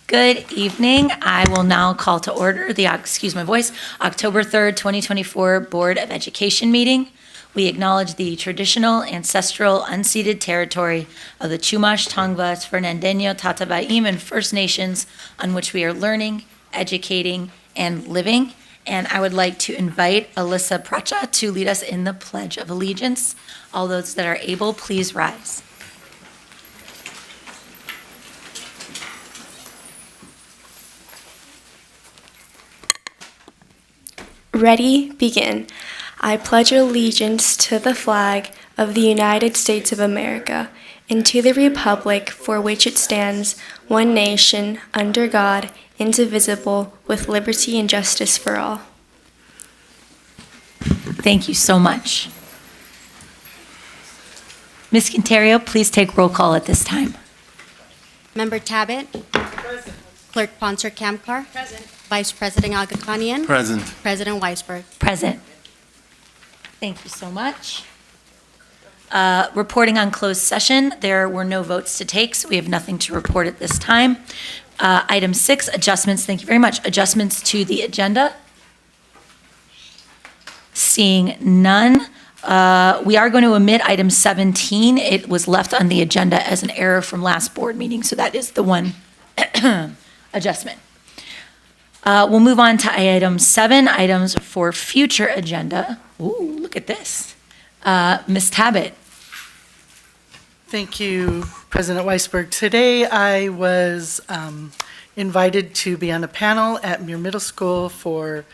Good evening. I will now call to order the, October 3rd, 2024 Board of Education meeting. We acknowledge the traditional, ancestral, unceded territory of the Chumash, Tongva, Fernandeño, Tatavaim, and First Nations on which we are learning, educating, and living. And I would like to invite Alyssa Pracha to lead us in the Pledge of Allegiance. All those that are able, please rise. Ready, begin. I pledge allegiance to the flag of the United States of America and to the republic for which it stands, one nation, under God, indivisible, with liberty and justice for all. Thank you so much. Ms. Quinterio, please take roll call at this time. Member Tabbitt? Present. Clerk Ponser Kamkar? Present. Vice President Agakanian? Present. President Weisberg? Present. Thank you so much. Reporting on closed session, there were no votes to take, so we have nothing to report at this time. Item 6, adjustments. Thank you very much. Adjustments to the agenda. Seeing none, we are going to omit item 17. It was left on the agenda as an error from last board meeting, so that is the one adjustment. We'll move on to item 7, items for future agenda. Ooh, look at this. Ms. Tabbitt. Thank you, President Weisberg. Today I was invited to be on a panel at Muir Middle School for,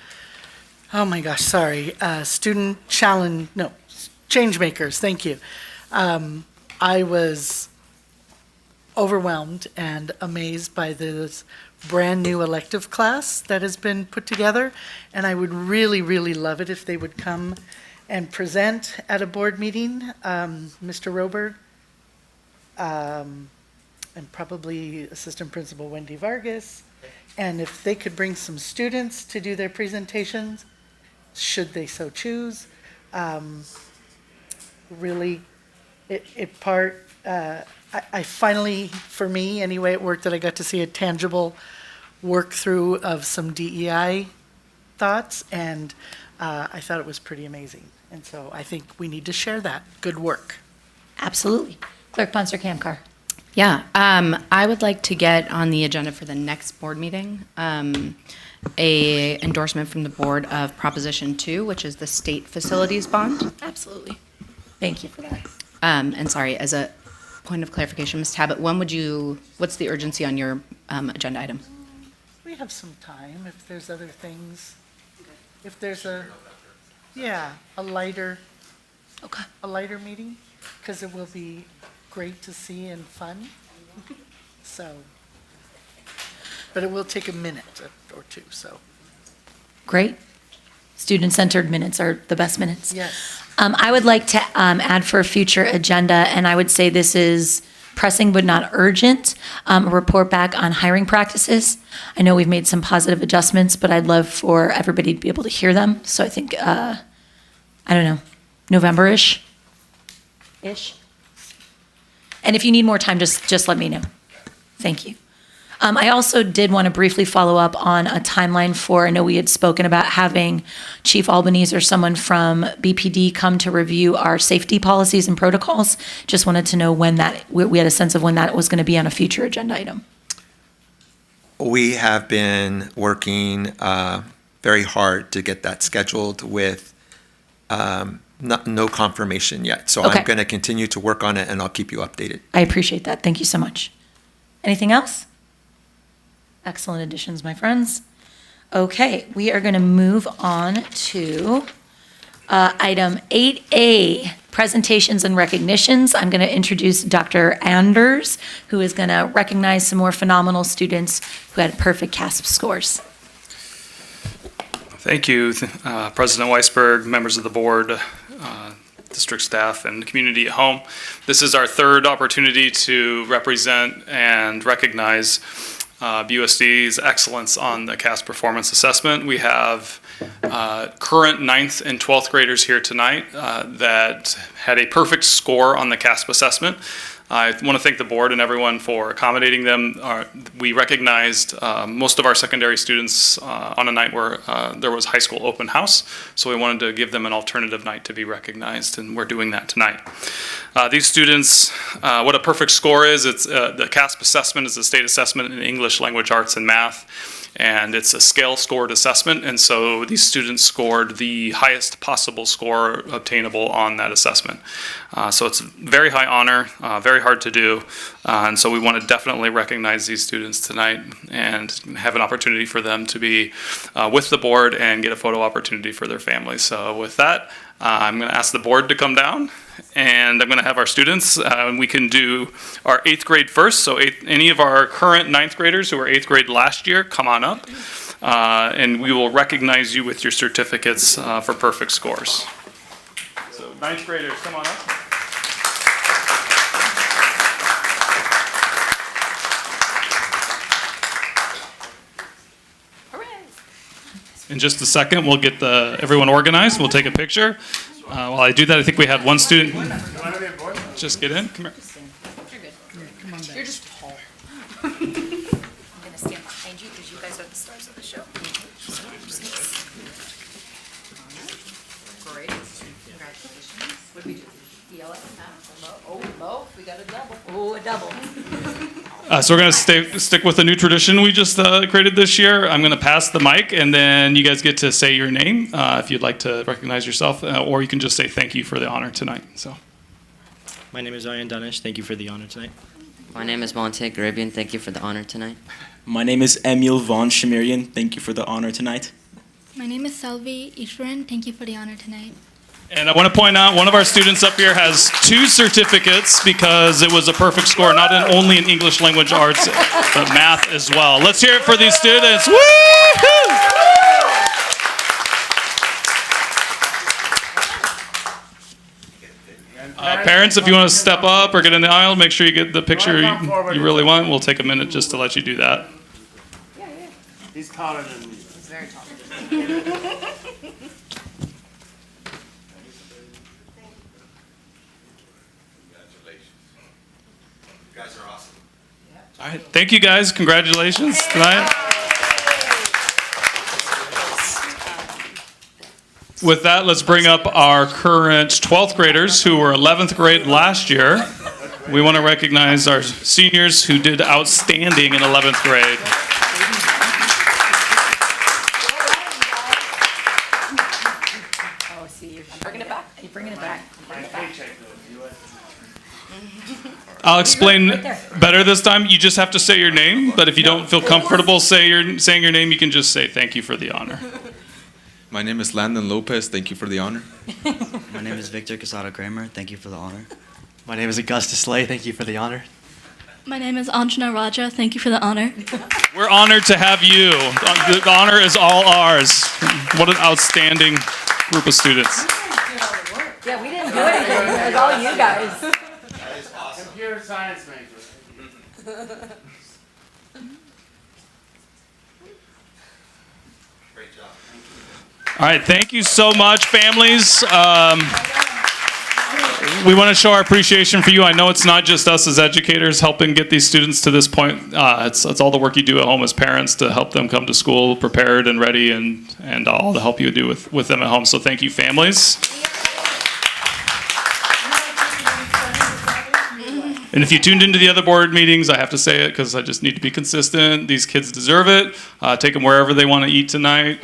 student challenge, no, change makers, thank you. I was overwhelmed and amazed by this brand new elective class that has been put together, and I would really, really love it if they would come and present at a board meeting, Mr. Roberg, and probably Assistant Principal Wendy Vargas, and if they could bring some students to do their presentations, should they so choose. Really, I finally, for me anyway, at work, that I got to see a tangible work through of some DEI thoughts, and I thought it was pretty amazing. And so I think we need to share that. Good work. Absolutely. Clerk Ponser Kamkar. Yeah, I would like to get on the agenda for the next board meeting a endorsement from the board of Proposition 2, which is the state facilities bond. Absolutely. Thank you for that. And sorry, as a point of clarification, Ms. Tabbitt, what's the urgency on your agenda item? We have some time if there's other things. If there's a lighter meeting, because it will be great to see and fun. So, but it will take a minute or two, so. Great. Student-centered minutes are the best minutes. Yes. I would like to add for a future agenda, and I would say this is pressing but not urgent, a report back on hiring practices. I know we've made some positive adjustments, but I'd love for everybody to be able to hear them. So I think, November-ish. And if you need more time, just let me know. Thank you. I also did want to briefly follow up on a timeline for, I know we had spoken about having Chief Albanese or someone from BPD come to review our safety policies and protocols. Just wanted to know when we had a sense of when that was going to be on a future agenda item. We have been working very hard to get that scheduled with no confirmation yet. So Okay. I'm going to continue to work on it, and I'll keep you updated. I appreciate that. Thank you so much. Anything else? Excellent additions, my friends. Okay, we are going to move on to item 8A, presentations and recognitions. I'm going to introduce Dr. Anders, who is going to recognize some more phenomenal students who had perfect CASP scores. Thank you, President Weisberg, members of the board, district staff, and community at home. This is our third opportunity to represent and recognize BUSD's excellence on the CASP performance assessment. We have current 9th and 12th graders here tonight that had a perfect score on the CASP assessment. I want to thank the board and everyone for accommodating them. We recognized most of our secondary students on a night where there was high school open house, so we wanted to give them an alternative night to be recognized, and we're doing that tonight. These students, what a perfect score is, it's the CASP assessment is a state assessment in English, language arts, and math. And it's a scale scored assessment, and so these students scored the highest possible score obtainable on that assessment. So it's a very high honor, very hard to do, and so we want to definitely recognize these students tonight and have an opportunity for them to be with the board and get a photo opportunity for their families. So with that, I'm going to ask the board to come down, and I'm going to have our students, and we can do our 8th grade first. So any of our current 9th graders who were 8th grade last year, come on up, and we will recognize you with your certificates for perfect scores. So 9th graders, come on up. In just a second, we'll get everyone organized. We'll take a picture. While I do that, I think we had one student. Just get in. Come here. You're good. You're just tall. I'm going to stand behind you because you guys are the stars of the show. Great. Congratulations. What did we do? Yell at low. We got a double. Oh, a double. So we're going to stick with the new tradition we just created this year. I'm going to pass the mic, and then you guys get to say your name if you'd like to recognize yourself, or you can just say thank you for the honor tonight. So, My name is Aryan Danish. Thank you for the honor tonight. My name is Monte Garabian. Thank you for the honor tonight. My name is Emil von Shimirian. Thank you for the honor tonight. My name is Salvi Ishwaran. Thank you for the honor tonight. and I want to point out one of our students up here has 2 certificates because it was a perfect score, not only in English language arts, but math as well. Let's hear it for these students. Woo-hoo! Parents, if you want to step up or get in the aisle, make sure you get the picture you really want. We'll take a minute just to let you do that. He's taller than me. He's very tall. You guys are awesome. All right, thank you guys. Congratulations tonight. With that, let's bring up our current 12th graders who were 11th grade last year. We want to recognize our seniors who did outstanding in 11th grade. Oh, see, you're bringing it back. You're bringing it back. I'll explain better this time. You just have to say your name, but if you don't feel comfortable saying your name, you can just say thank you for the honor. My name is Landon Lopez. Thank you for the honor. My name is Victor Casado Kramer. Thank you for the honor. My name is Augustus Slay. Thank you for the honor. My name is Anjana Raja. Thank you for the honor. We're honored to have you. The honor is all ours. What an outstanding group of students. Yeah, we didn't do anything. It was all you guys. That is awesome. Computer science major. Great job. All right, thank you so much, families. We want to show our appreciation for you. I know it's not just us as educators helping get these students to this point. It's all the work you do at home as parents to help them come to school prepared and ready, and all the help you do with them at home. So thank you, families. And if you tuned into the other board meetings, I have to say it because I just need to be consistent. These kids deserve it. Take them wherever they want to eat tonight.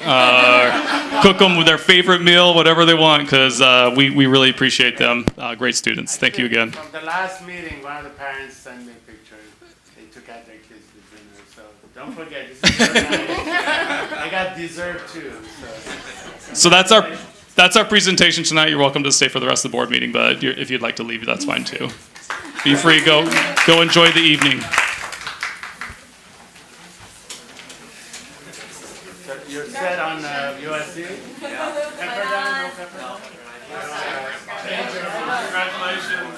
Cook them with their favorite meal, whatever they want, because we really appreciate them. Great students. Thank you again. From the last meeting, one of the parents sent me a picture. They took out their kids to dinner, so don't forget, this is your night. I got dessert too. So that's our presentation tonight. You're welcome to stay for the rest of the board meeting, but if you'd like to leave, that's fine too. Be free, go enjoy the evening. So you're set on USC? Yeah. Pepper down, no pepper down? Congratulations.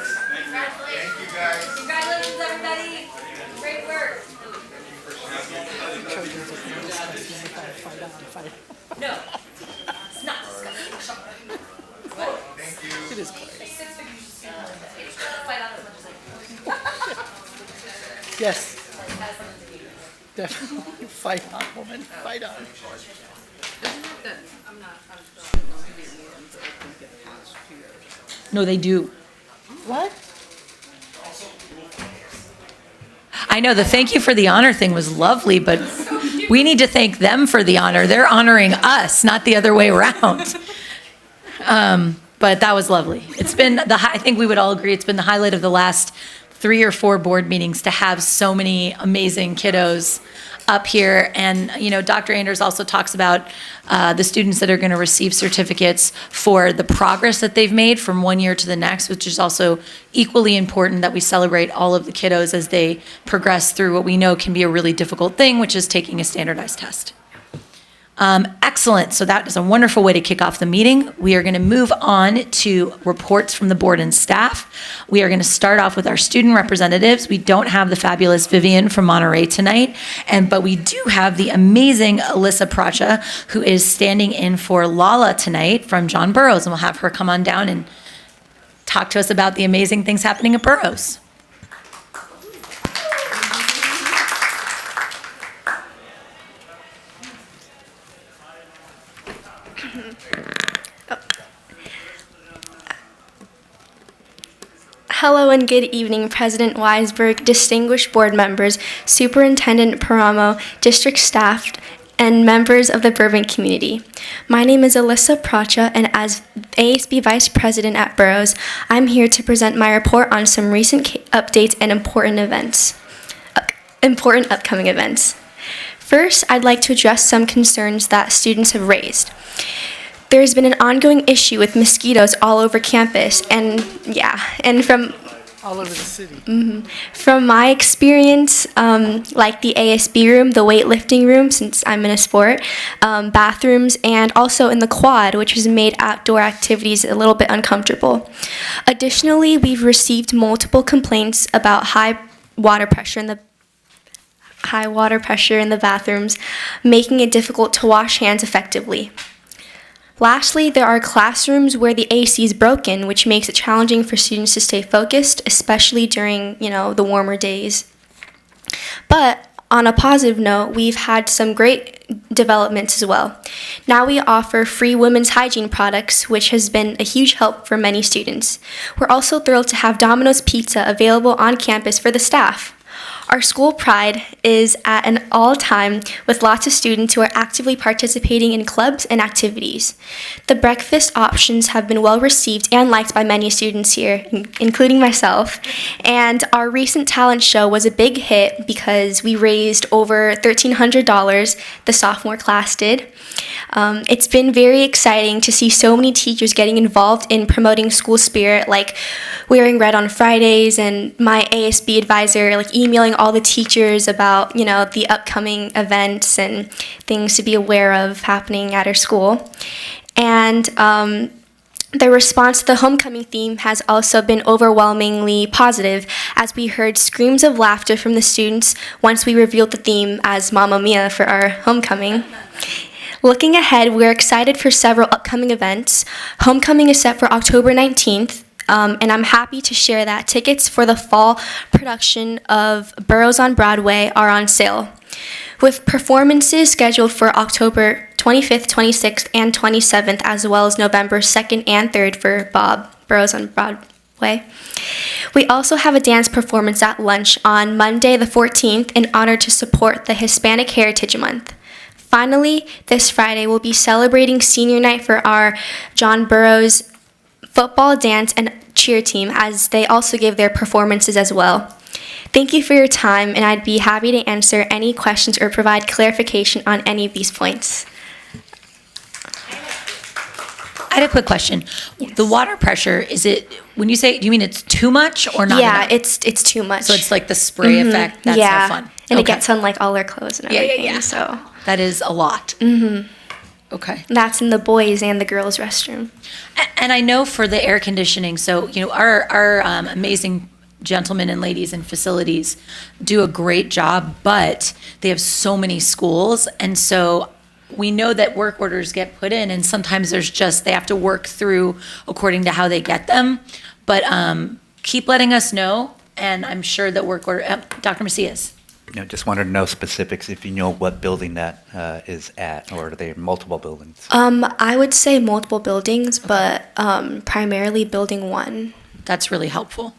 Thank you, guys. Congratulations, everybody. Great work. No, it's not disgusting. What? Thank you. It is close. Fight on as much as I can. Yes. Definitely. Fight on, woman. Fight on. No, they do. What? I know the thank you for the honor thing was lovely, but we need to thank them for the honor. They're honoring us, not the other way around. But that was lovely. It's been I think we would all agree it's been the highlight of the last 3 or 4 board meetings to have so many amazing kiddos up here. And, you know, Dr. Anders also talks about the students that are going to receive certificates for the progress that they've made from one year to the next, which is also equally important that we celebrate all of the kiddos as they progress through what we know can be a really difficult thing, which is taking a standardized test. Excellent. So that is a wonderful way to kick off the meeting. We are going to move on to reports from the board and staff. We are going to start off with our student representatives. We don't have the fabulous Vivian from Monterey tonight, but we do have the amazing Alyssa Pracha, who is standing in for Lala tonight from John Burroughs, and we'll have her come on down and talk to us about the amazing things happening at Burroughs. Hello and good evening, President Weisberg, distinguished board members, Superintendent Paramo, district staff, and members of the Burbank community. My name is Alyssa Pracha, and as ASB Vice President at Burroughs, I'm here to present my report on some recent updates and important upcoming events. First, I'd like to address some concerns that students have raised. There's been an ongoing issue with mosquitoes all over campus, and from all over the city. From my experience, like the ASB room, the weightlifting room, since I'm in a sport, bathrooms, and also in the quad, which has made outdoor activities a little bit uncomfortable. Additionally, we've received multiple complaints about high water pressure in the bathrooms, making it difficult to wash hands effectively. Lastly, there are classrooms where the AC is broken, which makes it challenging for students to stay focused, especially during, the warmer days. But on a positive note, we've had some great developments as well. Now we offer free women's hygiene products, which has been a huge help for many students. We're also thrilled to have Domino's Pizza available on campus for the staff. Our school pride is at an all-time with lots of students who are actively participating in clubs and activities. The breakfast options have been well received and liked by many students here, including myself. And our recent talent show was a big hit because we raised over $1,300, the sophomore class did. It's been very exciting to see so many teachers getting involved in promoting school spirit, like wearing red on Fridays, and my ASB advisor emailing all the teachers about the upcoming events and things to be aware of happening at our school. And the response to the homecoming theme has also been overwhelmingly positive, as we heard screams of laughter from the students once we revealed the theme as Mamma Mia for our homecoming. Looking ahead, we're excited for several upcoming events. Homecoming is set for October 19th, and I'm happy to share that tickets for the fall production of Burroughs on Broadway are on sale, with performances scheduled for October 25th, 26th, and 27th, as well as November 2nd and 3rd for Bob, Burroughs on Broadway. We also have a dance performance at lunch on Monday the 14th in honor to support the Hispanic Heritage Month. Finally, this Friday, we'll be celebrating senior night for our John Burroughs football, dance, and cheer team, as they also gave their performances as well. Thank you for your time, and I'd be happy to answer any questions or provide clarification on any of these points. I had a quick question. Yes. The water pressure, is it, when you say, do you mean it's too much or not enough? It's too much. So it's like the spray effect? That's no fun. And it gets on all our clothes and everything. So that is a lot. Okay. That's in the boys' and the girls' restroom. And I know for the air conditioning, so, our amazing gentlemen and ladies in facilities do a great job, but they have so many schools. And so we know that work orders get put in, and sometimes they have to work through according to how they get them. But keep letting us know And I'm sure that work order, Dr. Macias. Just wanted to know specifics if you know what building that is at, or are there multiple buildings? I would say multiple buildings, but primarily building 1. That's really helpful.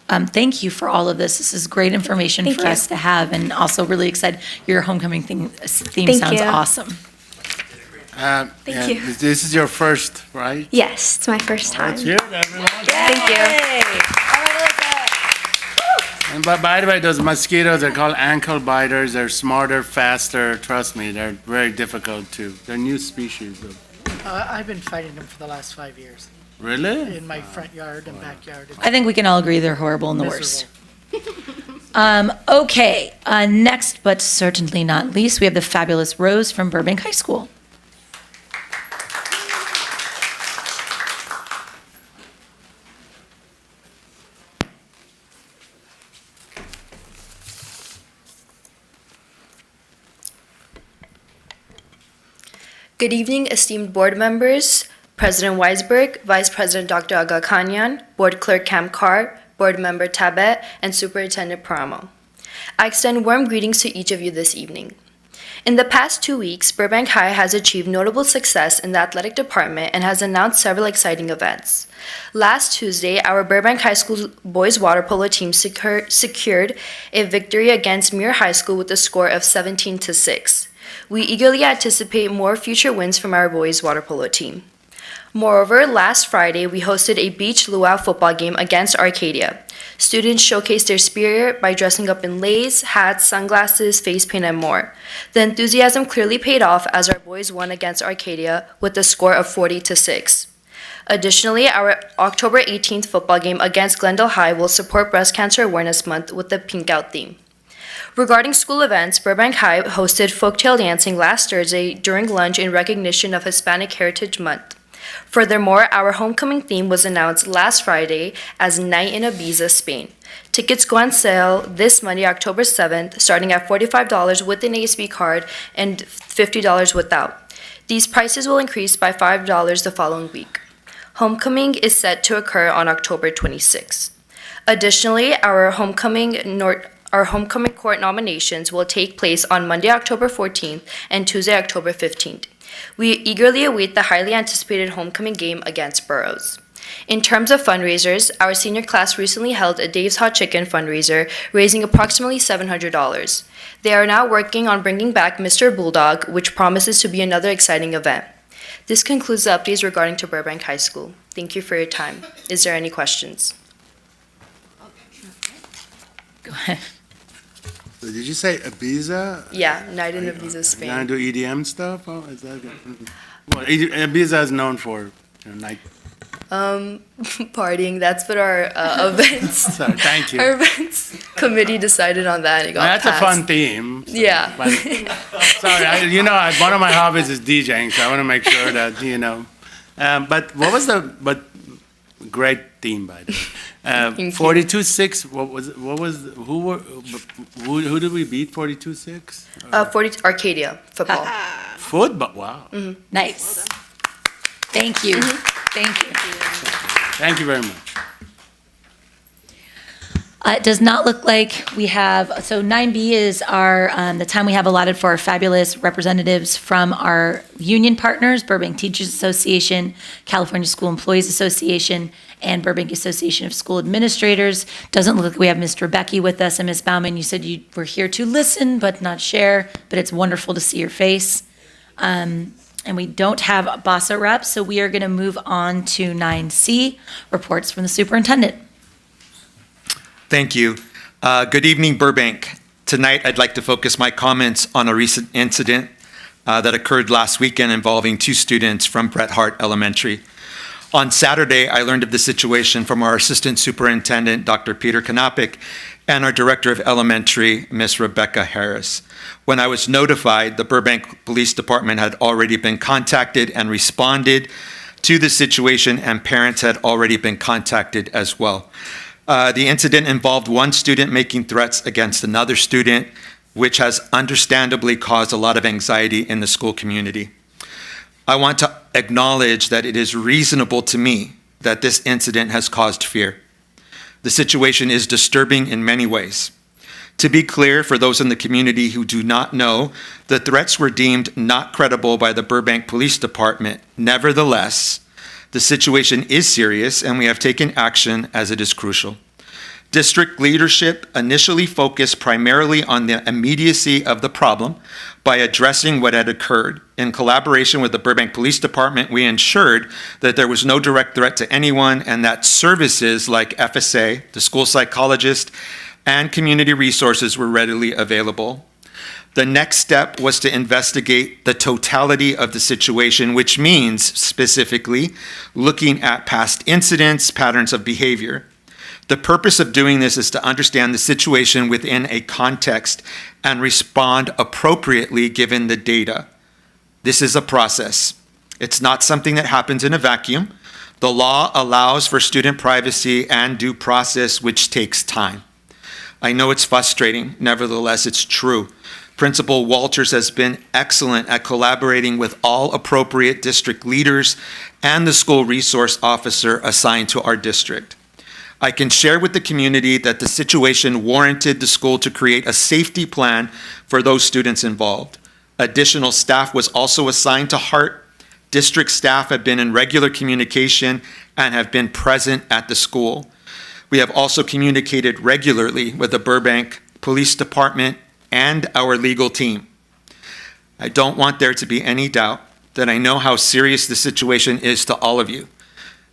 Thank you for all of this. This is great information Thank for you. us to have, and also really excited. Your homecoming theme Thank sounds you. awesome. Thank you. This is your first, right? Yes, it's my first time. Let's hear it, everyone. Thank you. And by the way, those mosquitoes are called ankle biters. They're smarter, faster. Trust me, they're very difficult too. They're new species. I've been fighting them for the last 5 years Really? in my front yard and backyard. I think we can all agree they're horrible and the worst. Okay, next but certainly not least, we have the fabulous Rose from Burbank High School. Good evening, esteemed board members, President Weisberg, Vice President Dr. Aga Kanyan, Board Clerk Kamkar, Board Member Tabet, and Superintendent Paramo. I extend warm greetings to each of you this evening. In the past 2 weeks, Burbank High has achieved notable success in the athletic department and has announced several exciting events. Last Tuesday, our Burbank High School boys water polo team secured a victory against Muir High School with a score of 17-6. We eagerly anticipate more future wins from our boys water polo team. Moreover, last Friday, we hosted a beach luau football game against Arcadia. Students showcased their spirit by dressing up in leis, hats, sunglasses, face paint, and more. The enthusiasm clearly paid off as our boys won against Arcadia with a score of 40-6. Additionally, our October 18th football game against Glendale High will support Breast Cancer Awareness Month with the Pink Out theme. Regarding school events, Burbank High hosted folktale dancing last Thursday during lunch in recognition of Hispanic Heritage Month. Furthermore, our homecoming theme was announced last Friday as Night in Ibiza, Spain. Tickets go on sale this Monday, October 7th, starting at $45 with an ASB card and $50 without. These prices will increase by $5 the following week. Homecoming is set to occur on October 26th. Additionally, our homecoming court nominations will take place on Monday, October 14th and Tuesday, October 15th. We eagerly await the highly anticipated homecoming game against Burroughs. In terms of fundraisers, our senior class recently held a Dave's Hot Chicken fundraiser, raising approximately $700. They are now working on bringing back Mr. Bulldog, which promises to be another exciting event. This concludes the updates regarding to Burbank High School. Thank you for your time. Is there any questions? Go ahead. So did you say Ibiza? Yeah, Night in Ibiza, Spain. You gonna do EDM stuff? Oh, is that well, Ibiza is known for night. Partying. That's what our events. Sorry, thank you. Our events committee decided on that. And it got That's passed. a fun theme. So, Yeah. but- sorry, one of my hobbies is DJing, so I want to make sure that But what was great theme by the way. Thank you. 42-6. Who did we beat? 42-6. 40 Arcadia football. Football. Wow. Nice. Thank you. Thank you. Thank you very much. It does not look like we have, so 9B is our, the time we have allotted for our fabulous representatives from our union partners, Burbank Teachers Association, California School Employees Association, and Burbank Association of School Administrators. Doesn't look like we have Mr. Becky with us, and Ms. Bauman, you said you were here to listen but not share, but it's wonderful to see your face. And we don't have BASA reps, so we are going to move on to 9C, reports from the superintendent. Thank you. Good evening, Burbank. Tonight, I'd like to focus my comments on a recent incident that occurred last weekend involving 2 students from Bret Harte Elementary. On Saturday, I learned of the situation from our Assistant Superintendent, Dr. Peter Kanapik, and our Director of Elementary, Ms. Rebecca Harris. When I was notified, the Burbank Police Department had already been contacted and responded to the situation, and parents had already been contacted as well. The incident involved one student making threats against another student, which has understandably caused a lot of anxiety in the school community. I want to acknowledge that it is reasonable to me that this incident has caused fear. The situation is disturbing in many ways. To be clear, for those in the community who do not know, the threats were deemed not credible by the Burbank Police Department. Nevertheless, the situation is serious and we have taken action as it is crucial. District leadership initially focused primarily on the immediacy of the problem by addressing what had occurred. In collaboration with the Burbank Police Department, we ensured that there was no direct threat to anyone and that services like FSA, the school psychologist, and community resources were readily available. The next step was to investigate the totality of the situation, which means specifically looking at past incidents, patterns of behavior. The purpose of doing this is to understand the situation within a context and respond appropriately given the data. This is a process. It's not something that happens in a vacuum. The law allows for student privacy and due process, which takes time. I know it's frustrating. Nevertheless, it's true. Principal Walters has been excellent at collaborating with all appropriate district leaders and the school resource officer assigned to our district. I can share with the community that the situation warranted the school to create a safety plan for those students involved. Additional staff was also assigned to Hart. District staff have been in regular communication and have been present at the school. We have also communicated regularly with the Burbank Police Department and our legal team. I don't want there to be any doubt that I know how serious the situation is to all of you.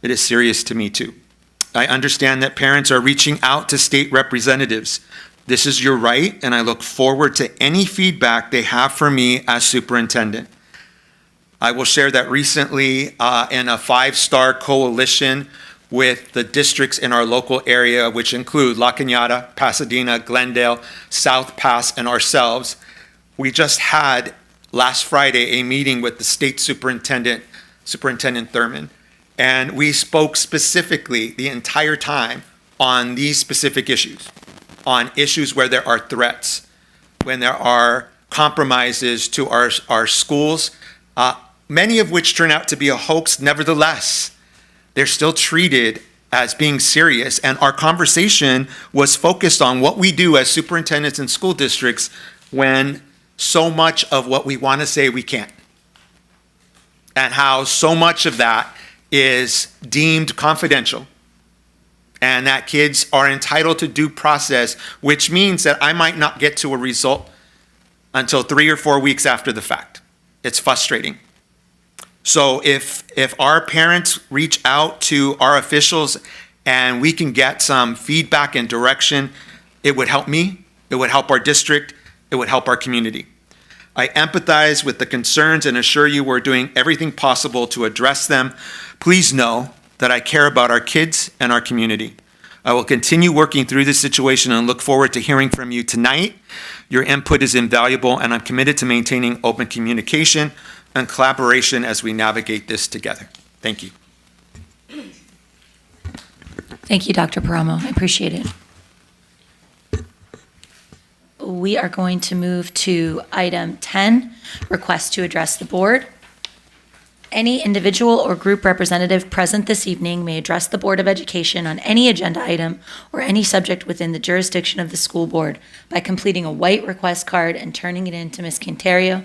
It is serious to me too. I understand that parents are reaching out to state representatives. This is your right, and I look forward to any feedback they have for me as superintendent. I will share that recently in a 5-star coalition with the districts in our local area, which include La Cañada, Pasadena, Glendale, South Pass, and ourselves. We just had last Friday a meeting with the state superintendent, Superintendent Thurman, and we spoke specifically the entire time on these specific issues, on issues where there are threats, when there are compromises to our schools, many of which turn out to be a hoax. Nevertheless, they're still treated as being serious. And our conversation was focused on what we do as superintendents in school districts when so much of what we want to say we can't. And how so much of that is deemed confidential. And that kids are entitled to due process, which means that I might not get to a result until 3 or 4 weeks after the fact. It's frustrating. So if our parents reach out to our officials and we can get some feedback and direction, it would help me, it would help our district, it would help our community. I empathize with the concerns and assure you we're doing everything possible to address them. Please know that I care about our kids and our community. I will continue working through this situation and look forward to hearing from you tonight. Your input is invaluable, and I'm committed to maintaining open communication and collaboration as we navigate this together. Thank you. Thank you, Dr. Paramo. I appreciate it. We are going to move to item 10, request to address the board. Any individual or group representative present this evening may address the Board of Education on any agenda item or any subject within the jurisdiction of the school board by completing a white request card and turning it in to Ms. Quinterio.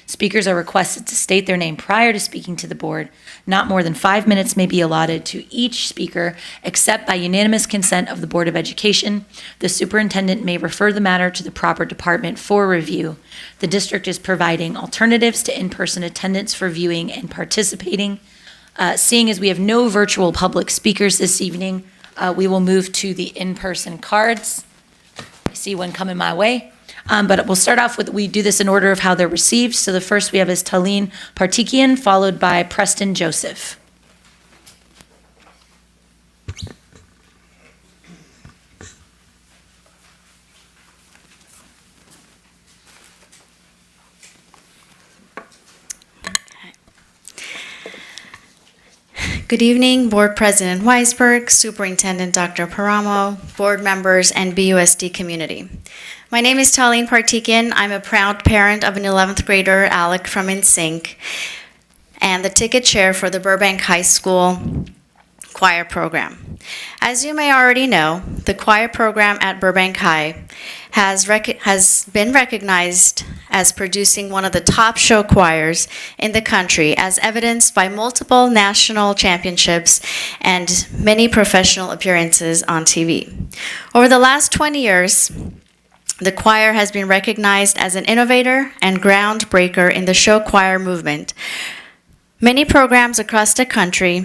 Speakers are requested to state their name prior to speaking to the board. Not more than 5 minutes may be allotted to each speaker, except by unanimous consent of the Board of Education. The superintendent may refer the matter to the proper department for review. The district is providing alternatives to in-person attendance for viewing and participating. Seeing as we have no virtual public speakers this evening, we will move to the in-person cards. I see one coming my way. But we'll start off with, we do this in order of how they're received. So the first we have is Talene Partikian, followed by Preston Joseph. Good evening, Board President Weisberg, Superintendent Dr. Paramo, board members, and BUSD community. My name is Talene Partikian. I'm a proud parent of an 11th grader, Alec, from InSync, and the ticket chair for the Burbank High School choir program. As you may already know, the choir program at Burbank High has been recognized as producing one of the top show choirs in the country, as evidenced by multiple national championships and many professional appearances on TV. Over the last 20 years, the choir has been recognized as an innovator and groundbreaker in the show choir movement. Many programs across the country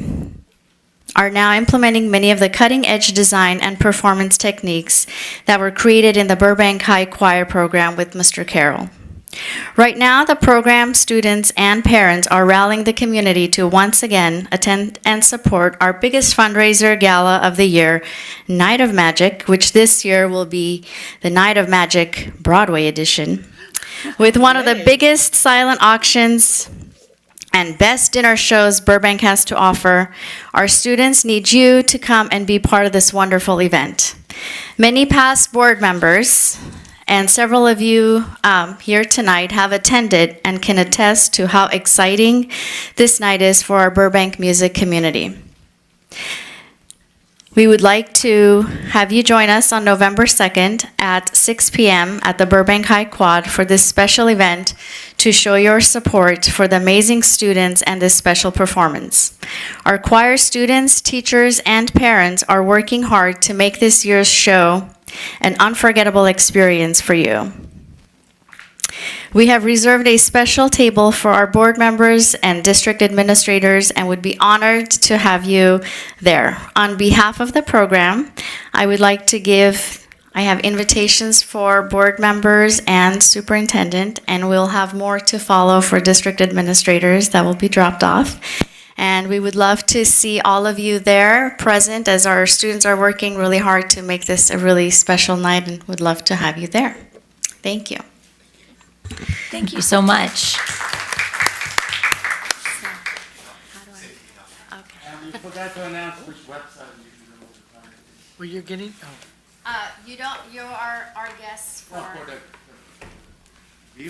are now implementing many of the cutting-edge design and performance techniques that were created in the Burbank High Choir program with Mr. Carroll. Right now, the program students and parents are rallying the community to once again attend and support our biggest fundraiser gala of the year, Night of Magic, which this year will be the Night of Magic Broadway edition, with one of the biggest silent auctions and best dinner shows Burbank has to offer. Our students need you to come and be part of this wonderful event. Many past board members and several of you here tonight have attended and can attest to how exciting this night is for our Burbank music community. We would like to have you join us on November 2nd at 6 p.m. at the Burbank High Quad for this special event to show your support for the amazing students and this special performance. Our choir students, teachers, and parents are working hard to make this year's show an unforgettable experience for you. We have reserved a special table for our board members and district administrators and would be honored to have you there. On behalf of the program, I would like to I have invitations for board members and superintendent, and we'll have more to follow for district administrators that will be dropped off. And we would love to see all of you there present, as our students are working really hard to make this a really special night, and would love to have you there. Thank you. Thank you so much. You forgot to announce which website you can go to. Well, you're getting, You are our guests for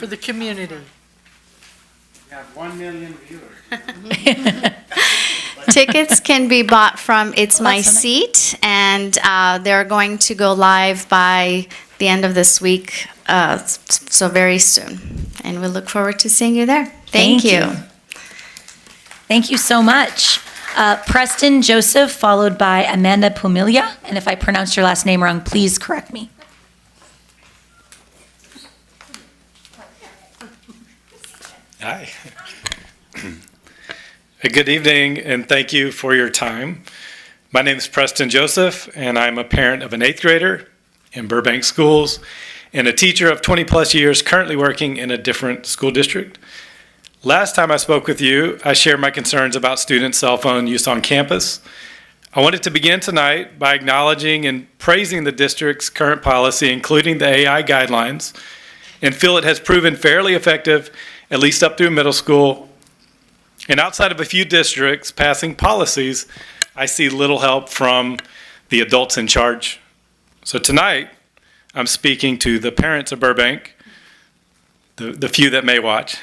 the community. We have 1 million viewers. Tickets can be bought from It's My Seat, and they're going to go live by the end of this week, so very soon. And we look forward to seeing you there. Thank you. Thank you so much. Preston Joseph, followed by Amanda Pumilia. And if I pronounced your last name wrong, please correct me. Hi. Good evening, and thank you for your time. My name is Preston Joseph, and I'm a parent of an 8th grader in Burbank schools and a teacher of 20 plus years currently working in a different school district. Last time I spoke with you, I shared my concerns about student cell phone use on campus. I wanted to begin tonight by acknowledging and praising the district's current policy, including the AI guidelines, and feel it has proven fairly effective, at least up through middle school. And outside of a few districts passing policies, I see little help from the adults in charge. So tonight, I'm speaking to the parents of Burbank, the few that may watch.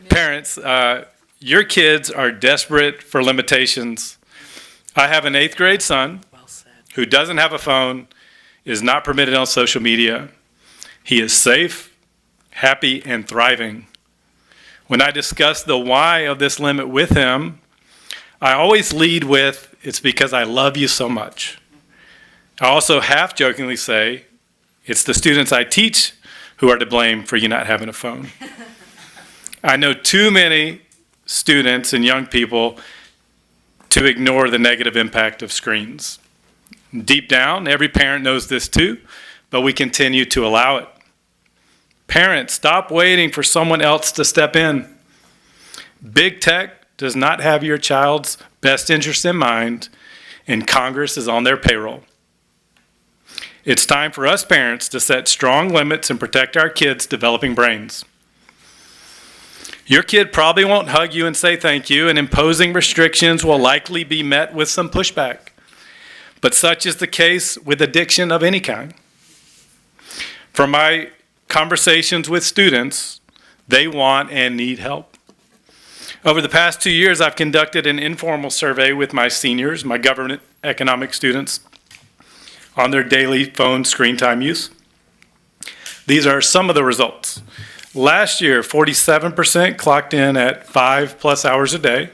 Parents, your kids are desperate for limitations. I have an 8th grade son who doesn't have a phone, is not permitted on social media. He is safe, happy, and thriving. When I discuss the why of this limit with him, I always lead with, it's because I love you so much. I also half-jokingly say, it's the students I teach who are to blame for you not having a phone. I know too many students and young people to ignore the negative impact of screens. Deep down, every parent knows this too, but we continue to allow it. Parents, stop waiting for someone else to step in. Big tech does not have your child's best interest in mind, and Congress is on their payroll. It's time for us parents to set strong limits and protect our kids' developing brains. Your kid probably won't hug you and say thank you, and imposing restrictions will likely be met with some pushback. But such is the case with addiction of any kind. From my conversations with students, they want and need help. Over the past 2 years, I've conducted an informal survey with my seniors, my government economic students, on their daily phone screen time use. These are some of the results. Last year, 47% clocked in at 5+ hours a day.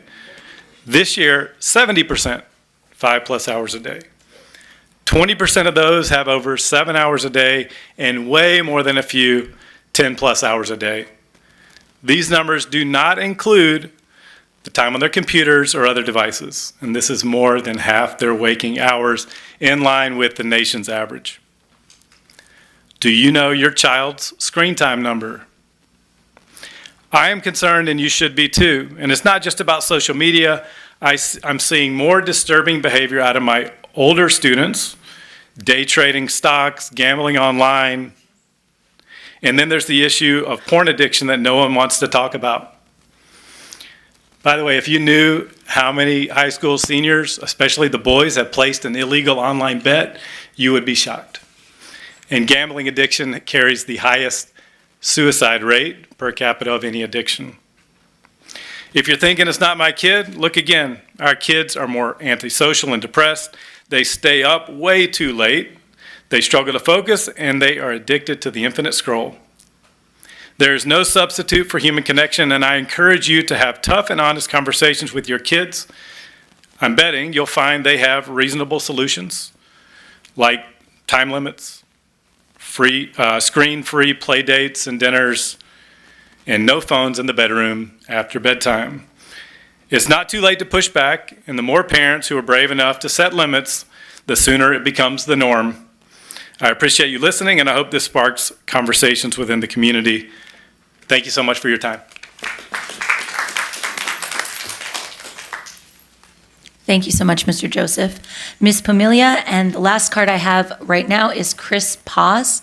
This year, 70%, 5+ hours a day. 20% of those have over 7 hours a day, and way more than a few, 10+ hours a day. These numbers do not include the time on their computers or other devices, and this is more than half their waking hours, in line with the nation's average. Do you know your child's screen time number? I am concerned, and you should be too. And it's not just about social media. I'm seeing more disturbing behavior out of my older students, day trading stocks, gambling online. And then there's the issue of porn addiction that no one wants to talk about. By the way, if you knew how many high school seniors, especially the boys, have placed an illegal online bet, you would be shocked. And gambling addiction carries the highest suicide rate per capita of any addiction. If you're thinking it's not my kid, look again. Our kids are more antisocial and depressed. They stay up way too late. They struggle to focus, and they are addicted to the infinite scroll. There is no substitute for human connection, and I encourage you to have tough and honest conversations with your kids. I'm betting you'll find they have reasonable solutions, like time limits, screen-free play dates and dinners, and no phones in the bedroom after bedtime. It's not too late to push back, and the more parents who are brave enough to set limits, the sooner it becomes the norm. I appreciate you listening, and I hope this sparks conversations within the community. Thank you so much for your time. Thank you so much, Mr. Joseph. Ms. Pomilia, and the last card I have right now is Chris Paz.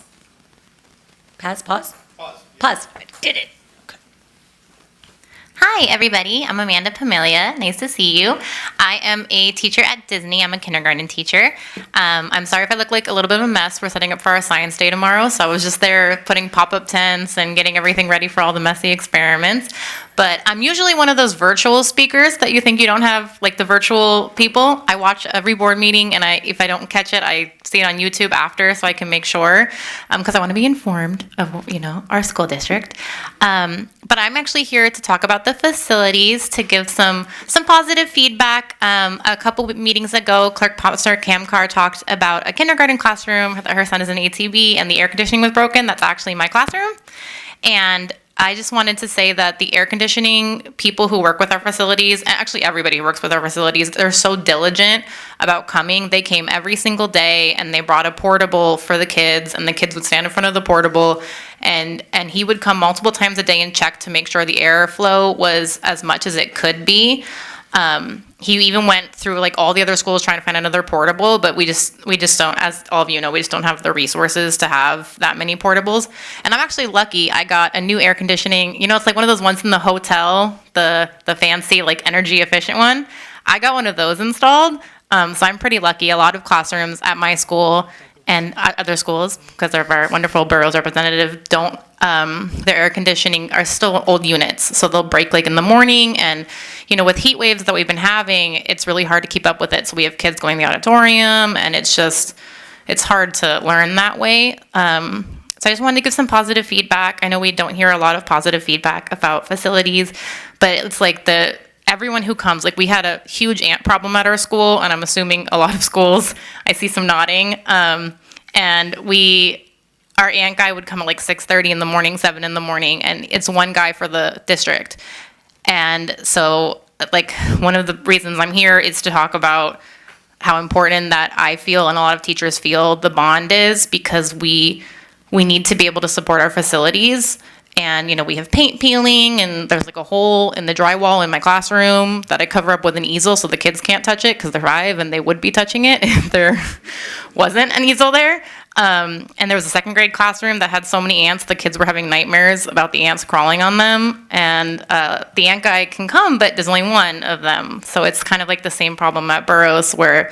Paz? Paz. I did it. Hi, everybody. I'm Amanda Pomilia. Nice to see you. I am a teacher at Disney. I'm a kindergarten teacher. I'm sorry if I look like a little bit of a mess. We're setting up for our science day tomorrow, so I was just there putting pop-up tents and getting everything ready for all the messy experiments. But I'm usually one of those virtual speakers that you think you don't have, like the virtual people. I watch every board meeting, and if I don't catch it, I see it on YouTube after so I can make sure, because I want to be informed of, our school district. But I'm actually here to talk about the facilities, to give some positive feedback. A couple meetings ago, Clerk Pastor Kamkar talked about a kindergarten classroom. Her son is an ATB, and the air conditioning was broken. That's actually my classroom. And I just wanted to say that the air conditioning people who work with our facilities, and actually everybody who works with our facilities, they're so diligent about coming. They came every single day, and they brought a portable for the kids, and the kids would stand in front of the portable, and he would come multiple times a day and check to make sure the airflow was as much as it could be. He even went through like all the other schools trying to find another portable, but we just don't, as all of you know, we just don't have the resources to have that many portables. And I'm actually lucky. I got a new air conditioning. It's like one of those ones in the hotel, the fancy like energy efficient one. I got one of those installed. So I'm pretty lucky. A lot of classrooms at my school and other schools, because of our wonderful boroughs representative, don't, their air conditioning are still old units. So they'll break like in the morning, and, with heat waves that we've been having, it's really hard to keep up with it. So we have kids going to the auditorium, and it's hard to learn that way. So I just wanted to give some positive feedback. I know we don't hear a lot of positive feedback about facilities, but it's like everyone who comes, like we had a huge ant problem at our school, and I'm assuming a lot of schools, I see some nodding, and our ant guy would come at like 6:30 in the morning, 7 in the morning, and it's one guy for the district. And so like one of the reasons I'm here is to talk about how important that I feel and a lot of teachers feel the bond is, because we need to be able to support our facilities. And, we have paint peeling, and there's like a hole in the drywall in my classroom that I cover up with an easel so the kids can't touch it, because they're 5 and they would be touching it if there wasn't an easel there. And there was a second grade classroom that had so many ants, the kids were having nightmares about the ants crawling on them. And the ant guy can come, but there's only one of them. So it's kind of like the same problem at Burroughs, where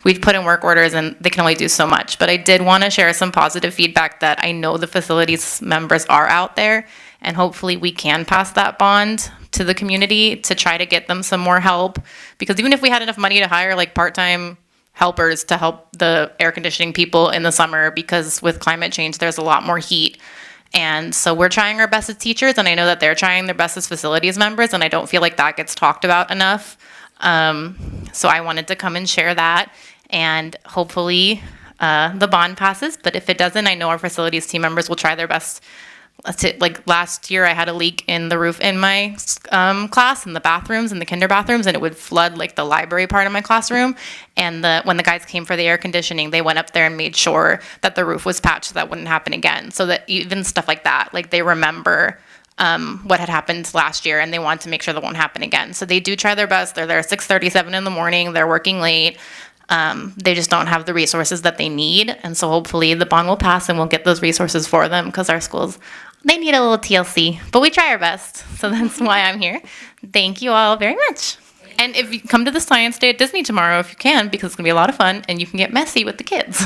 we've put in work orders and they can only do so much. But I did want to share some positive feedback that I know the facilities members are out there, and hopefully we can pass that bond to the community to try to get them some more help. Because even if we had enough money to hire like part-time helpers to help the air conditioning people in the summer, because with climate change, there's a lot more heat. And so we're trying our best as teachers, and I know that they're trying their best as facilities members, and I don't feel like that gets talked about enough. So I wanted to come and share that, and hopefully the bond passes. But if it doesn't, I know our facilities team members will try their best. Like last year, I had a leak in the roof in my class, in the bathrooms, in the kinder bathrooms, and it would flood like the library part of my classroom. And when the guys came for the air conditioning, they went up there and made sure that the roof was patched so that wouldn't happen again. So that even stuff like that, like they remember what had happened last year, and they want to make sure that won't happen again. So they do try their best. They're there at 6:37 in the morning. They're working late. They just don't have the resources that they need. And so hopefully the bond will pass and we'll get those resources for them, because our schools, they need a little TLC, but we try our best. So that's why I'm here. Thank you all very much. And if you come to the Science Day at Disney tomorrow, if you can, because it's gonna be a lot of fun and you can get messy with the kids.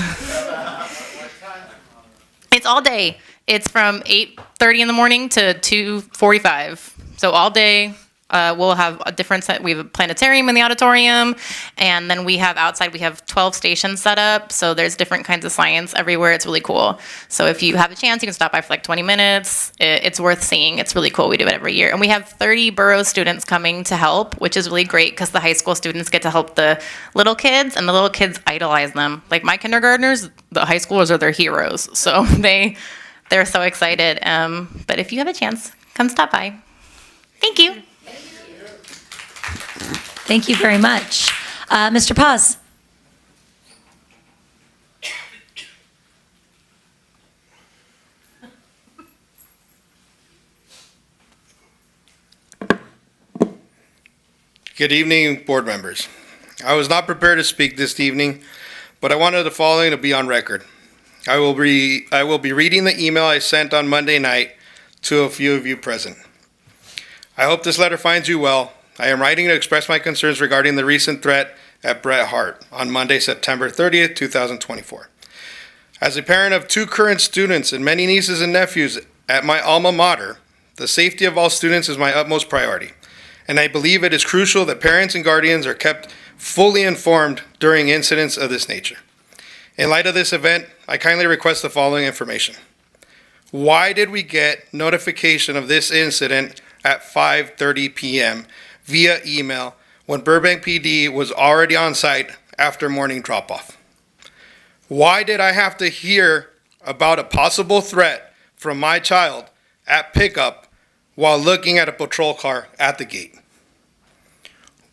It's all day. It's from 8:30 in the morning to 2:45. So all day. We'll have a different set. We have a planetarium in the auditorium, and then we have outside, we have 12 stations set up. So there's different kinds of science everywhere. It's really cool. So if you have a chance, you can stop by for like 20 minutes. It's worth seeing. It's really cool. We do it every year. And we have 30 Burroughs students coming to help, which is really great because the high school students get to help the little kids, and the little kids idolize them. Like my kindergartners, the high schoolers are their heroes. So they're so excited. But if you have a chance, come stop by. Thank you. Thank you very much. Mr. Paz. Good evening, board members. I was not prepared to speak this evening, but I wanted the following to be on record. I will be reading the email I sent on Monday night to a few of you present. I hope this letter finds you well. I am writing to express my concerns regarding the recent threat at Bret Harte on Monday, September 30th, 2024. As a parent of 2 current students and many nieces and nephews at my alma mater, the safety of all students is my utmost priority, and I believe it is crucial that parents and guardians are kept fully informed during incidents of this nature. In light of this event, I kindly request the following information. Why did we get notification of this incident at 5:30 p.m. via email when Burbank PD was already on site after morning drop-off? Why did I have to hear about a possible threat from my child at pickup while looking at a patrol car at the gate?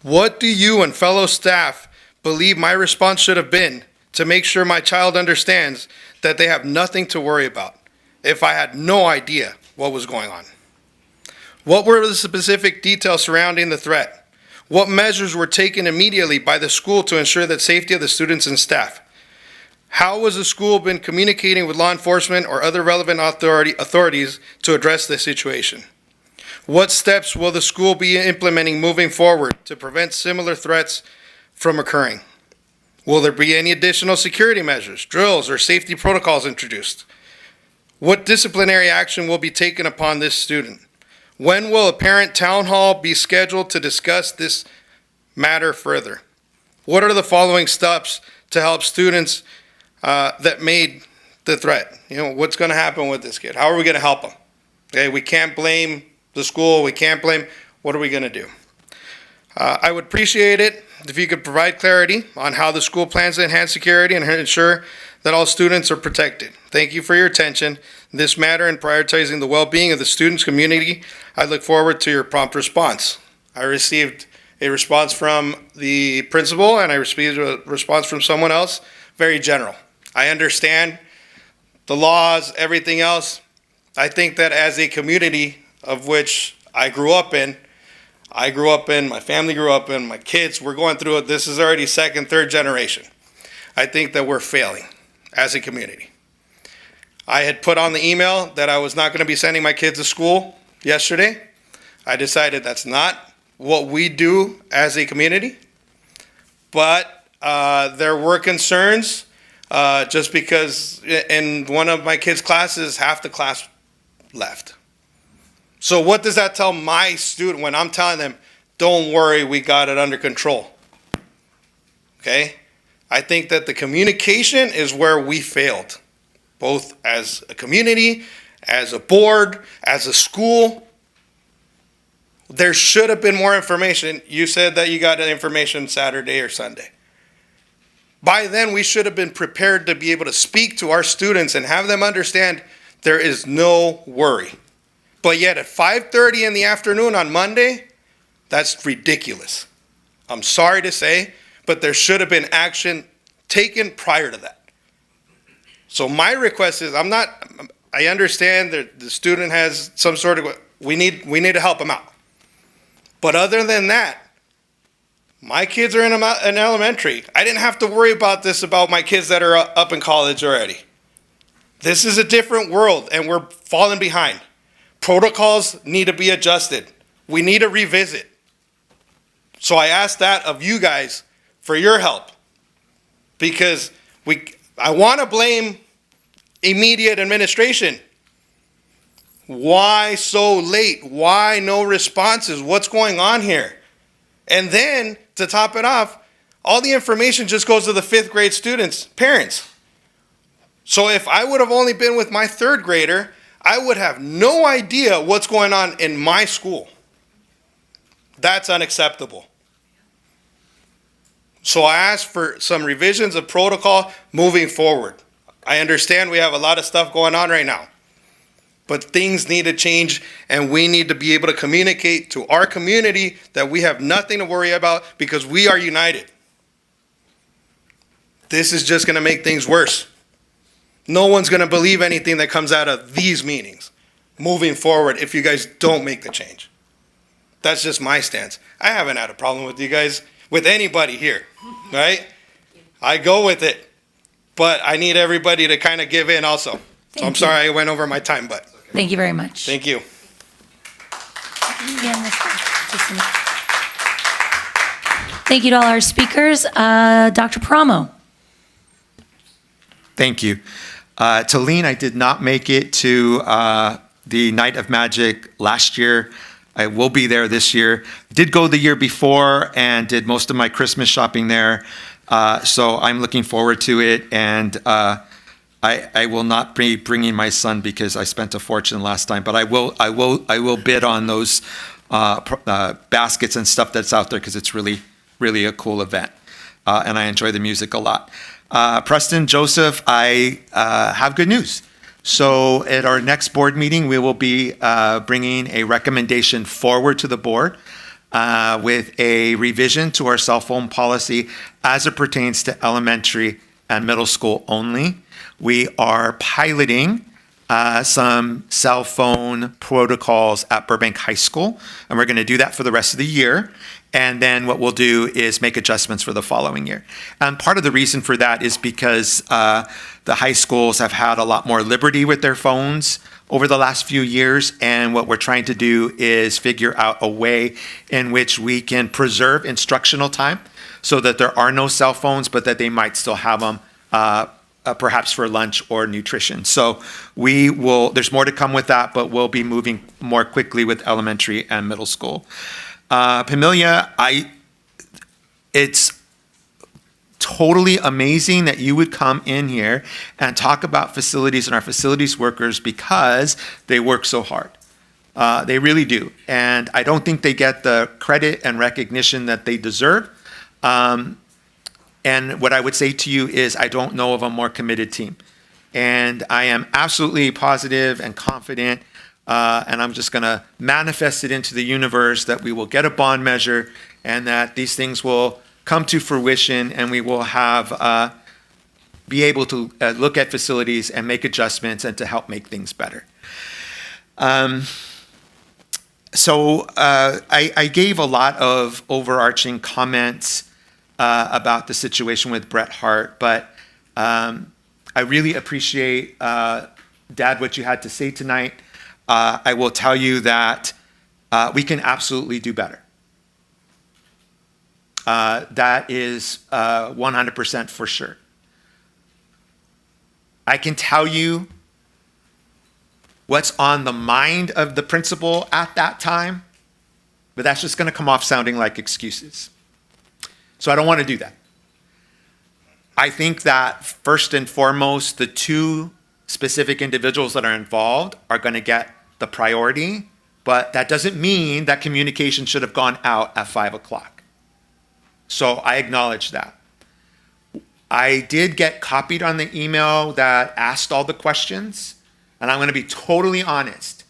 What do you and fellow staff believe my response should have been to make sure my child understands that they have nothing to worry about if I had no idea what was going on? What were the specific details surrounding the threat? What measures were taken immediately by the school to ensure the safety of the students and staff? How has the school been communicating with law enforcement or other relevant authorities to address this situation? What steps will the school be implementing moving forward to prevent similar threats from occurring? Will there be any additional security measures, drills, or safety protocols introduced? What disciplinary action will be taken upon this student? When will a parent town hall be scheduled to discuss this matter further? What are the following steps to help students that made the threat? What's going to happen with this kid? How are we going to help them? Okay, we can't blame the school. We can't blame. What are we going to do? I would appreciate it if you could provide clarity on how the school plans to enhance security and ensure that all students are protected. Thank you for your attention in this matter and prioritizing the well-being of the students community. I look forward to your prompt response. I received a response from the principal and I received a response from someone else, very general. I understand the laws, everything else. I think that as a community of which I grew up in, my family grew up in, my kids, we're going through it. This is already second, third generation. I think that we're failing as a community. I had put on the email that I was not going to be sending my kids to school yesterday. I decided that's not what we do as a community. But there were concerns just because in one of my kids' classes, half the class left. So what does that tell my student when I'm telling them, don't worry, we got it under control? Okay? I think that the communication is where we failed, both as a community, as a board, as a school. There should have been more information. You said that you got the information Saturday or Sunday. By then, we should have been prepared to be able to speak to our students and have them understand there is no worry. But yet at 5:30 in the afternoon on Monday, that's ridiculous. I'm sorry to say, but there should have been action taken prior to that. So my request is, I understand that the student has some sort of, we need to help them out. But other than that, my kids are in elementary. I didn't have to worry about this about my kids that are up in college already. This is a different world, and we're falling behind. Protocols need to be adjusted. We need to revisit. So I ask that of you guys for your help, because I want to blame immediate administration. Why so late? Why no responses? What's going on here? And then, to top it off, all the information just goes to the 5th grade students' parents. So if I would have only been with my 3rd grader, I would have no idea what's going on in my school. That's unacceptable. So I ask for some revisions of protocol moving forward. I understand we have a lot of stuff going on right now, but things need to change, and we need to be able to communicate to our community that we have nothing to worry about because we are united. This is just going to make things worse. No one's going to believe anything that comes out of these meetings moving forward if you guys don't make the change. That's just my stance. I haven't had a problem with you guys, with anybody here, right? I go with it, but I need everybody to kind of give in also. So I'm sorry I went over my time, but. Thank you very much. Thank you. Thank you to all our speakers. Dr. Paramo. Thank you. Talene, I did not make it to the Night of Magic last year. I will be there this year. Did go the year before and did most of my Christmas shopping there. So I'm looking forward to it. And I will not be bringing my son because I spent a fortune last time. But I will bid on those baskets and stuff that's out there because it's really, really a cool event. And I enjoy the music a lot. Preston, Joseph, I have good news. So at our next board meeting, we will be bringing a recommendation forward to the board with a revision to our cell phone policy as it pertains to elementary and middle school only. We are piloting some cell phone protocols at Burbank High School, and we're going to do that for the rest of the year. And then what we'll do is make adjustments for the following year. And part of the reason for that is because the high schools have had a lot more liberty with their phones over the last few years. And what we're trying to do is figure out a way in which we can preserve instructional time so that there are no cell phones, but that they might still have them perhaps for lunch or nutrition. So there's more to come with that, but we'll be moving more quickly with elementary and middle school. Pamelia, it's totally amazing that you would come in here and talk about facilities and our facilities workers because they work so hard. They really do. And I don't think they get the credit and recognition that they deserve. And what I would say to you is I don't know of a more committed team. And I am absolutely positive and confident and I'm just going to manifest it into the universe that we will get a bond measure and that these things will come to fruition and we will have be able to look at facilities and make adjustments and to help make things better. So I gave a lot of overarching comments about the situation with Bret Hart, but I really appreciate, Dad, what you had to say tonight. I will tell you that we can absolutely do better. That is 100% for sure. I can tell you what's on the mind of the principal at that time, but that's just going to come off sounding like excuses. So I don't want to do that. I think that first and foremost, the two specific individuals that are involved are going to get the priority, but that doesn't mean that communication should have gone out at 5 o'clock. So I acknowledge that. I did get copied on the email that asked all the questions, and I'm going to be totally honest.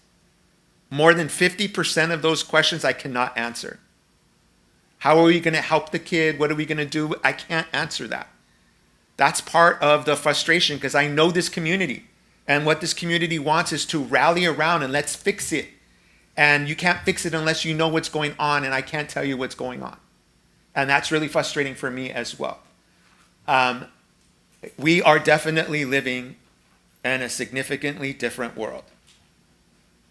More than 50% of those questions I cannot answer. How are we going to help the kid? What are we going to do? I can't answer that. That's part of the frustration because I know this community. And what this community wants is to rally around and let's fix it. And you can't fix it unless you know what's going on, and I can't tell you what's going on. And that's really frustrating for me as well. We are definitely living in a significantly different world.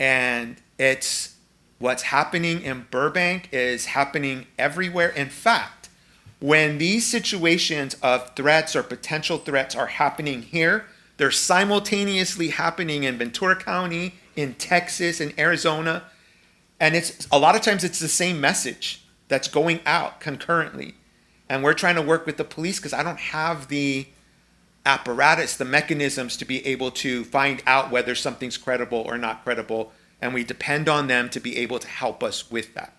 And it's what's happening in Burbank is happening everywhere. In fact, when these situations of threats or potential threats are happening here, they're simultaneously happening in Ventura County, in Texas, in Arizona. And it's a lot of times it's the same message that's going out concurrently. And we're trying to work with the police because I don't have the apparatus, the mechanisms to be able to find out whether something's credible or not credible. And we depend on them to be able to help us with that.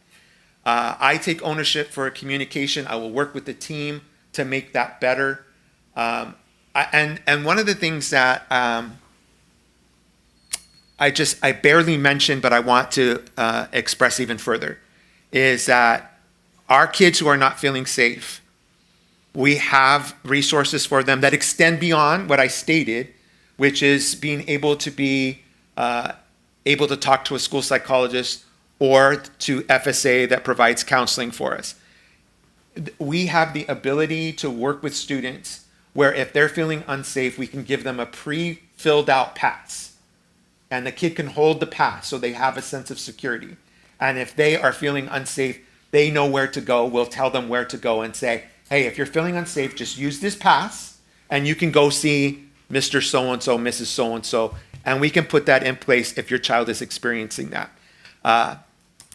I take ownership for communication. I will work with the team to make that better. And one of the things that I barely mentioned, but I want to express even further, is that our kids who are not feeling safe, we have resources for them that extend beyond what I stated, which is being able to be able to talk to a school psychologist or to FSA that provides counseling for us. We have the ability to work with students where if they're feeling unsafe, we can give them a pre-filled out pass. And the kid can hold the pass so they have a sense of security. And if they are feeling unsafe, they know where to go. We'll tell them where to go and say, hey, if you're feeling unsafe, just use this pass and you can go see Mr. So-and-so, Mrs. So-and-so, and we can put that in place if your child is experiencing that.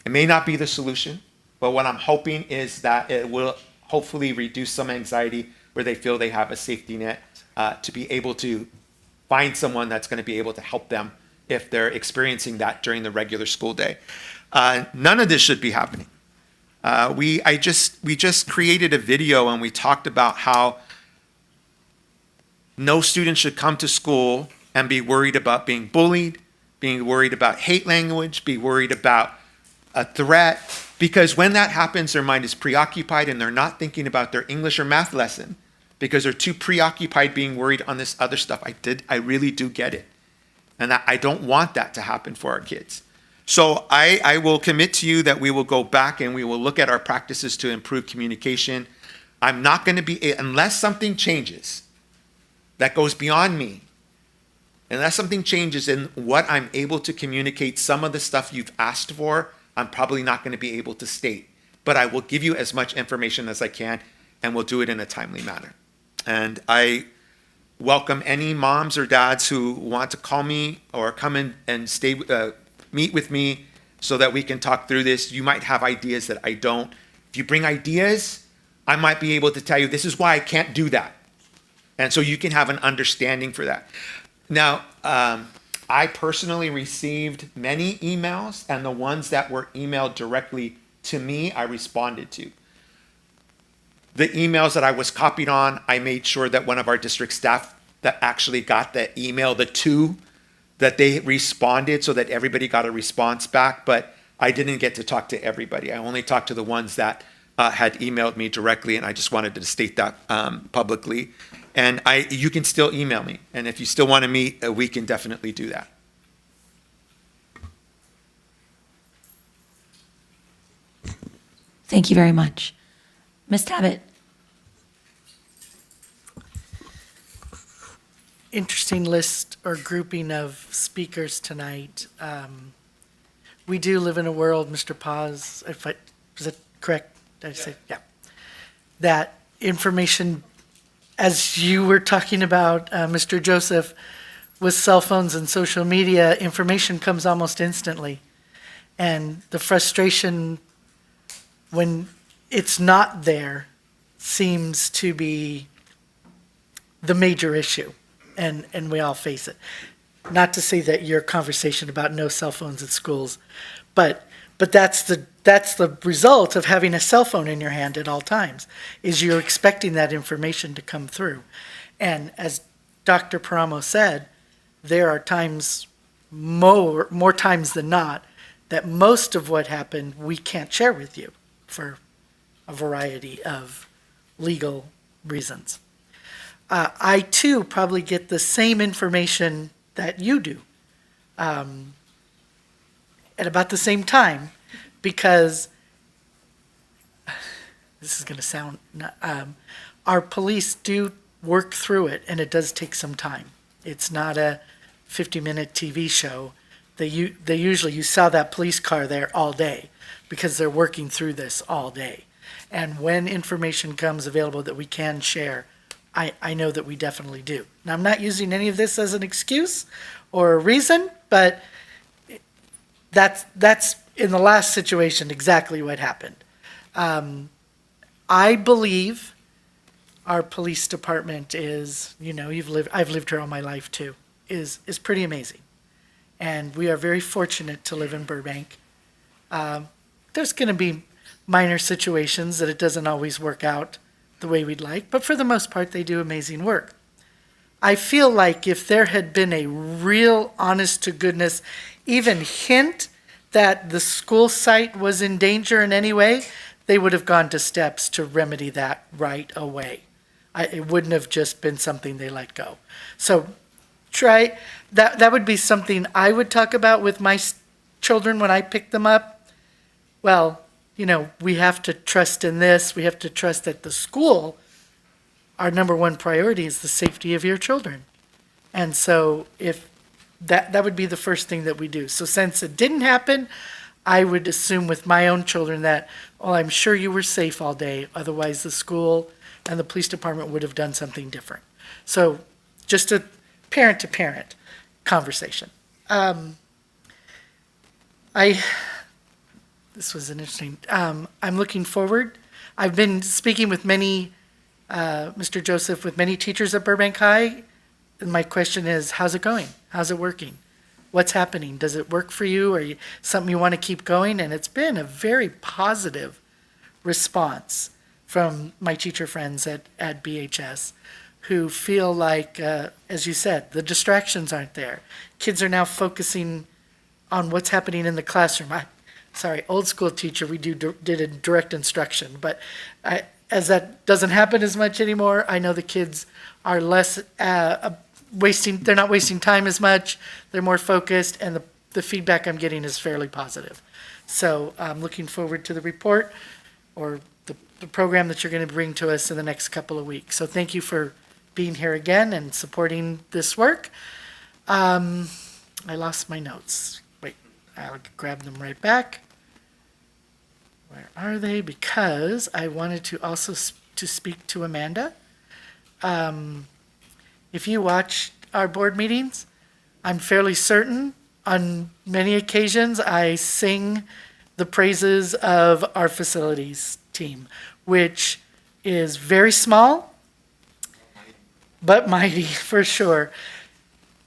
It may not be the solution, but what I'm hoping is that it will hopefully reduce some anxiety where they feel they have a safety net to be able to find someone that's going to be able to help them if they're experiencing that during the regular school day. None of this should be happening. We just created a video and we talked about how no student should come to school and be worried about being bullied, being worried about hate language, be worried about a threat, because when that happens, their mind is preoccupied and they're not thinking about their English or math lesson because they're too preoccupied being worried on this other stuff. I really do get it. And I don't want that to happen for our kids. So I will commit to you that we will go back and we will look at our practices to improve communication. I'm not going to be, unless something changes that goes beyond me, unless something changes in what I'm able to communicate, some of the stuff you've asked for, I'm probably not going to be able to state. But I will give you as much information as I can, and we'll do it in a timely manner. And I welcome any moms or dads who want to call me or come in and meet with me so that we can talk through this. You might have ideas that I don't. If you bring ideas, I might be able to tell you, this is why I can't do that. And so you can have an understanding for that. Now, I personally received many emails, and the ones that were emailed directly to me, I responded to. The emails that I was copied on, I made sure that one of our district staff that actually got the email, the two, that they responded so that everybody got a response back, but I didn't get to talk to everybody. I only talked to the ones that had emailed me directly, and I just wanted to state that publicly. And you can still email me, and if you still want to meet, we can definitely do that. Thank you very much. Ms. Tabbitt. Interesting list or grouping of speakers tonight. We do live in a world, Mr. Paz, is that correct? Did I say? Yeah. That information, as you were talking about, Mr. Joseph, with cell phones and social media, information comes almost instantly. And the frustration when it's not there seems to be the major issue, and we all face it. Not to say that your conversation about no cell phones at schools, but that's the result of having a cell phone in your hand at all times, is you're expecting that information to come through. And as Dr. Paramo said, there are times, more times than not, that most of what happened we can't share with you for a variety of legal reasons. I too probably get the same information that you do at about the same time, because this is going to sound, our police do work through it, and it does take some time. It's not a 50-minute TV show. They usually, you saw that police car there all day because they're working through this all day. And when information comes available that we can share, I know that we definitely do. Now, I'm not using any of this as an excuse or a reason, but that's in the last situation exactly what happened. I believe our police department is, I've lived here all my life too, is pretty amazing. And we are very fortunate to live in Burbank. There's going to be minor situations that it doesn't always work out the way we'd like, but for the most part, they do amazing work. I feel like if there had been a real honest-to-goodness, even hint that the school site was in danger in any way, they would have gone to steps to remedy that right away. It wouldn't have just been something they let go. So try, that would be something I would talk about with my children when I pick them up. Well, we have to trust in this. We have to trust that the school, our number one priority is the safety of your children. And so if that would be the first thing that we do. So since it didn't happen, I would assume with my own children that, I'm sure you were safe all day. Otherwise, the school and the police department would have done something different. So just a parent-to-parent conversation. This was an interesting, I'm looking forward. I've been speaking with many, Mr. Joseph, with many teachers at Burbank High. And my question is, how's it going? How's it working? What's happening? Does it work for you? Or something you want to keep going? And it's been a very positive response from my teacher friends at BHS, who feel like, as you said, the distractions aren't there. Kids are now focusing on what's happening in the classroom. Old school teacher, we did a direct instruction, but as that doesn't happen as much anymore, I know the kids are less they're not wasting time as much, they're more focused, and the feedback I'm getting is fairly positive. So I'm looking forward to the report or the program that you're going to bring to us in the next couple of weeks. So thank you for being here again and supporting this work. I lost my notes. Wait, I'll grab them right back. Where are they? Because I wanted to also to speak to Amanda. If you watch our board meetings, I'm fairly certain on many occasions I sing the praises of our facilities team, which is very small, but mighty for sure.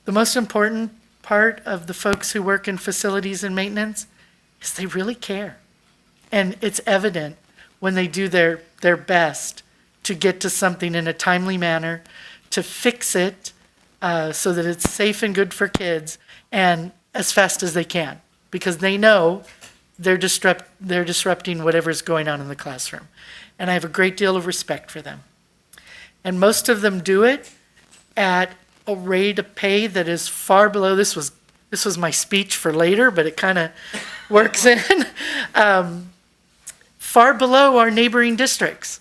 The most important part of the folks who work in facilities and maintenance is they really care. And it's evident when they do their best to get to something in a timely manner, to fix it so that it's safe and good for kids, and as fast as they can, because they know they're disrupting whatever's going on in the classroom. And I have a great deal of respect for them. And most of them do it at a rate of pay that is far below, this was my speech for later, but it kind of works in, far below our neighboring districts.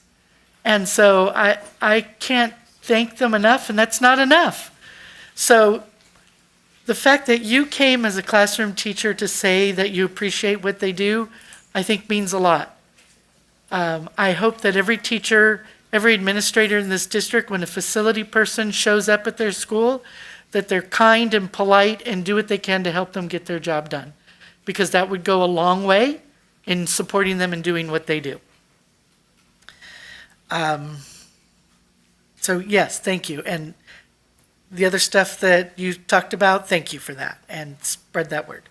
And so I can't thank them enough, and that's not enough. So the fact that you came as a classroom teacher to say that you appreciate what they do, I think means a lot. I hope that every teacher, every administrator in this district, when a facility person shows up at their school, that they're kind and polite and do what they can to help them get their job done, because that would go a long way in supporting them and doing what they do. So yes, thank you. And the other stuff that you talked about, thank you for that. And spread that word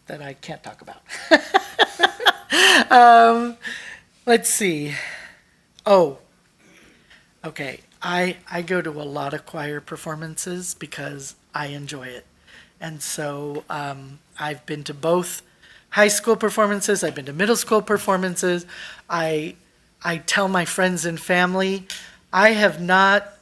that I can't talk about. Let's see. Oh, okay. I go to a lot of choir performances because I enjoy it. And so I've been to both high school performances. I've been to middle school performances. I tell my friends and family, I have not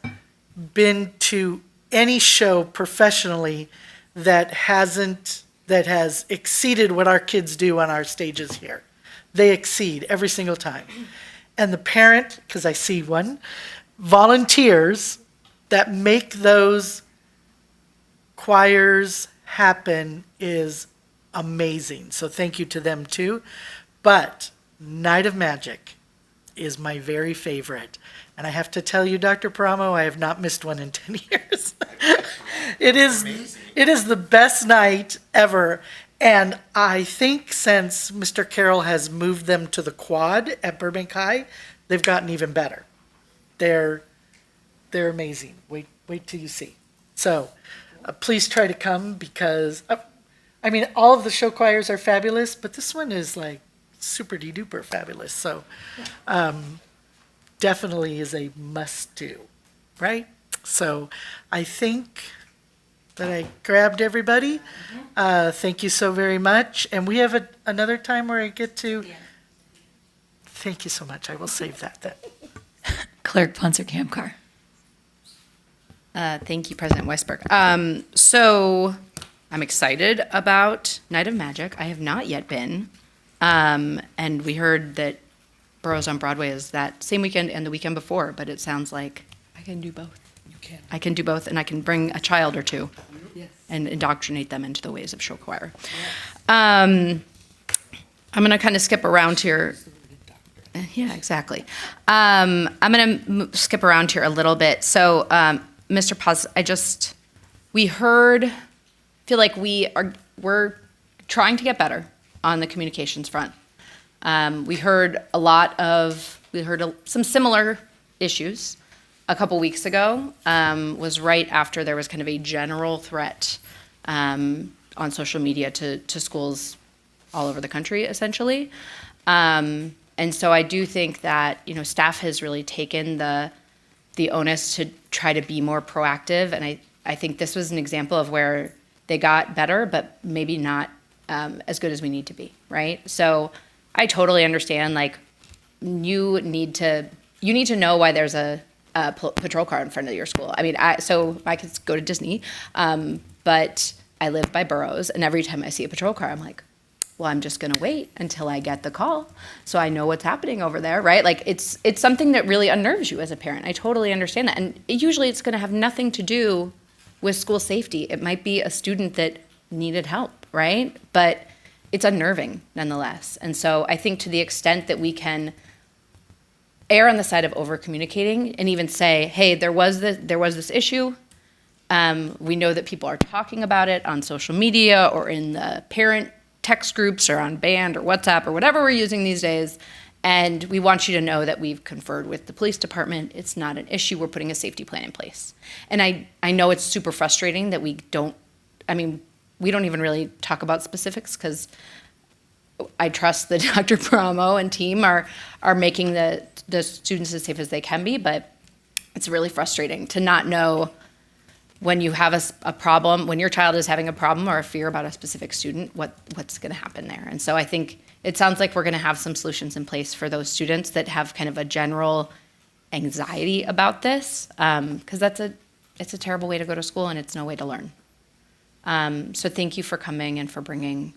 been to any show professionally that has exceeded what our kids do on our stages here. They exceed every single time. And the parent, because I see one, volunteers that make those choirs happen is amazing. So thank you to them too. But Night of Magic is my very favorite. And I have to tell you, Dr. Paramo, I have not missed one in 10 years. It is the best night ever. And I think since Mr. Carroll has moved them to the quad at Burbank High, they've gotten even better. They're amazing. Wait till you see. So please try to come because, I mean, all of the show choirs are fabulous, but this one is like super duper fabulous. So definitely is a must do, right? So I think that I grabbed everybody. Thank you so very much. And we have another time where I get to, thank you so much. I will save that then. Clerk Ponser Kamkar. Thank you, President Weisberg. So I'm excited about Night of Magic. I have not yet been. And we heard that Burroughs on Broadway is that same weekend and the weekend before, but it sounds like I can do both. You can. I can do both, and I can bring a child or two and indoctrinate them into the ways of show choir. I'm going to kind of skip around here. Yeah, exactly. I'm going to skip around here a little bit. So, Mr. Paz, feel like we're trying to get better on the communications front. We heard some similar issues a couple weeks ago, was right after there was kind of a general threat on social media to schools all over the country, essentially. And so I do think that, staff has really taken the onus to try to be more proactive. And I think this was an example of where they got better, but maybe not as good as we need to be, right? So I totally understand, you need to know why there's a patrol car in front of your school. I mean, so I could go to Disney, but I live by Burroughs, and every time I see a patrol car, I'm like, well, I'm just going to wait until I get the call so I know what's happening over there, right? It's something that really unnerves you as a parent. I totally understand that. And usually it's going to have nothing to do with school safety. It might be a student that needed help, right? But it's unnerving nonetheless. And so I think to the extent that we can err on the side of over-communicating and even say, hey, there was this issue. We know that people are talking about it on social media or in the parent text groups or on Band or WhatsApp or whatever we're using these days. And we want you to know that we've conferred with the police department. It's not an issue. We're putting a safety plan in place. And I know it's super frustrating that we don't even really talk about specifics because I trust that Dr. Paramo and team are making the students as safe as they can be, but it's really frustrating to not know when you have a problem, when your child is having a problem or a fear about a specific student, what's going to happen there. And so I think it sounds like we're going to have some solutions in place for those students that have kind of a general anxiety about this, because it's a terrible way to go to school and it's no way to learn. So thank you for coming and for bringing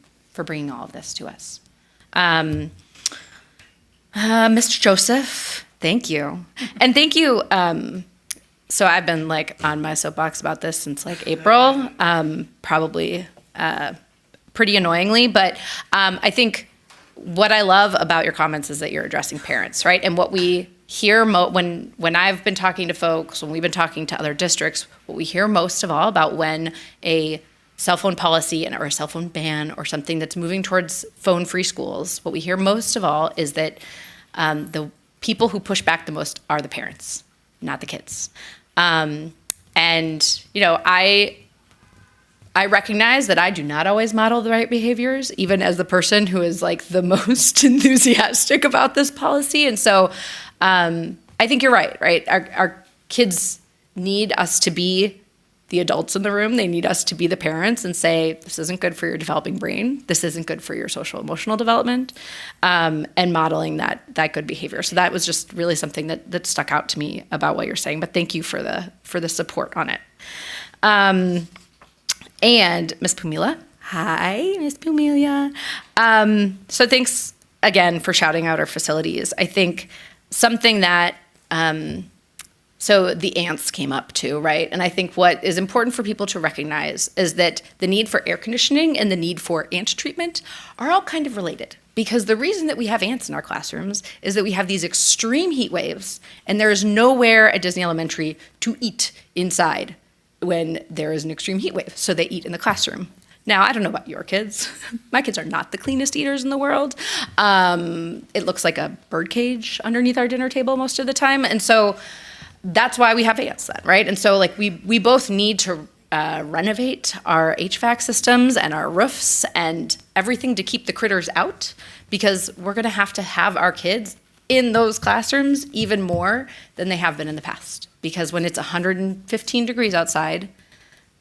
all of this to us. Mr. Joseph, thank you. And thank you. So I've been on my soapbox about this since April, probably pretty annoyingly, but I think what I love about your comments is that you're addressing parents, right? And what we hear when I've been talking to folks, when we've been talking to other districts, what we hear most of all about when a cell phone policy or a cell phone ban or something that's moving towards phone-free schools, what we hear most of all is that the people who push back the most are the parents, not the kids. And, you know, I recognize that I do not always model the right behaviors, even as the person who is like the most enthusiastic about this policy. And so I think you're right? Our kids need us to be the adults in the room. They need us to be the parents and say, this isn't good for your developing brain. This isn't good for your social emotional development, and modeling that good behavior. So that was just really something that stuck out to me about what you're saying. But thank you for the support on it. And Ms. Pumila. Hi, Ms. Pumila. So thanks again for shouting out our facilities. I think something that, so the ants came up too, right? And I think what is important for people to recognize is that the need for air conditioning and the need for ant treatment are all kind of related. Because the reason that we have ants in our classrooms is that we have these extreme heat waves, and there is nowhere at Disney Elementary to eat inside when there is an extreme heat wave. So they eat in the classroom. Now, I don't know about your kids. My kids are not the cleanest eaters in the world. It looks like a bird cage underneath our dinner table most of the time. And so that's why we have ants then, right? And so like we both need to renovate our HVAC systems and our roofs and everything to keep the critters out, because we're gonna have to have our kids in those classrooms even more than they have been in the past. Because when it's 115 degrees outside,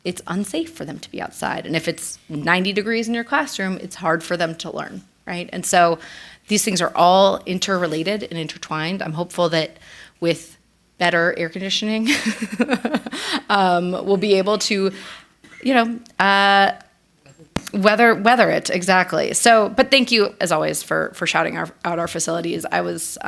it's unsafe for them to be outside. And if it's 90 degrees in your classroom, it's hard for them to learn, right? And so these things are all interrelated and intertwined. I'm hopeful that with better air conditioning, we'll be able to, you know, weather it, exactly. So, but thank you, as always, for shouting out our facilities. I was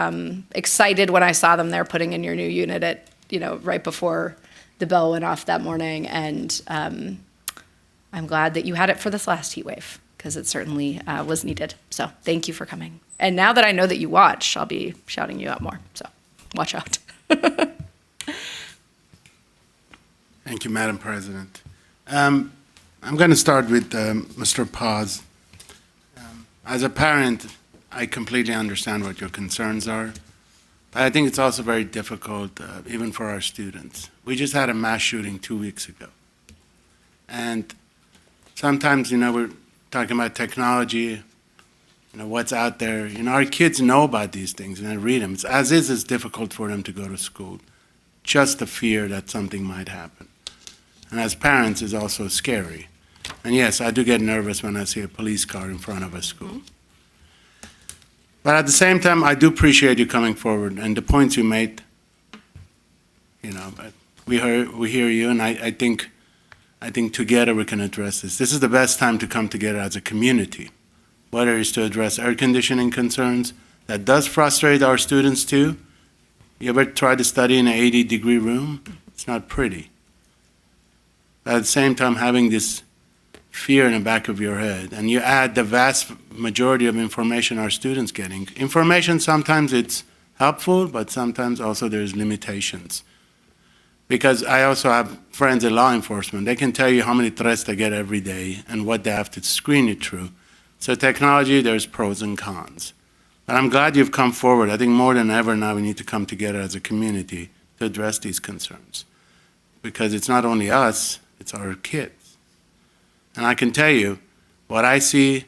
excited when I saw them there putting in your new unit at, you know, right before the bell went off that morning, and I'm glad that you had it for this last heat wave, because it certainly was needed. So thank you for coming. And now that I know that you watch, I'll be shouting you out more, so watch out. Thank you, Madam President. I'm going to start with Mr. Paz. As a parent, I completely understand what your concerns are. But I think it's also very difficult, even for our students. We just had a mass shooting 2 weeks ago. And sometimes, you know, we're talking about technology, you know, what's out there. You know, our kids know about these things and they read them. It's difficult for them to go to school. Just the fear that something might happen. And as parents, it's also scary. And yes, I do get nervous when I see a police car in front of a school. But at the same time, I do appreciate you coming forward and the points you made. You know, but we hear you, and I think together we can address this. This is the best time to come together as a community, whether it's to address air conditioning concerns that does frustrate our students too. You ever try to study in an 80-degree room? It's not pretty. But at the same time, having this fear in the back of your head, and you add the vast majority of information our students getting. Information, sometimes it's helpful, but sometimes also there's limitations. Because I also have friends in law enforcement. They can tell you how many threats they get every day and what they have to screen it through. So technology, there's pros and cons. But I'm glad you've come forward. I think more than ever now we need to come together as a community to address these concerns. Because it's not only us, it's our kids. And I can tell you, what I see,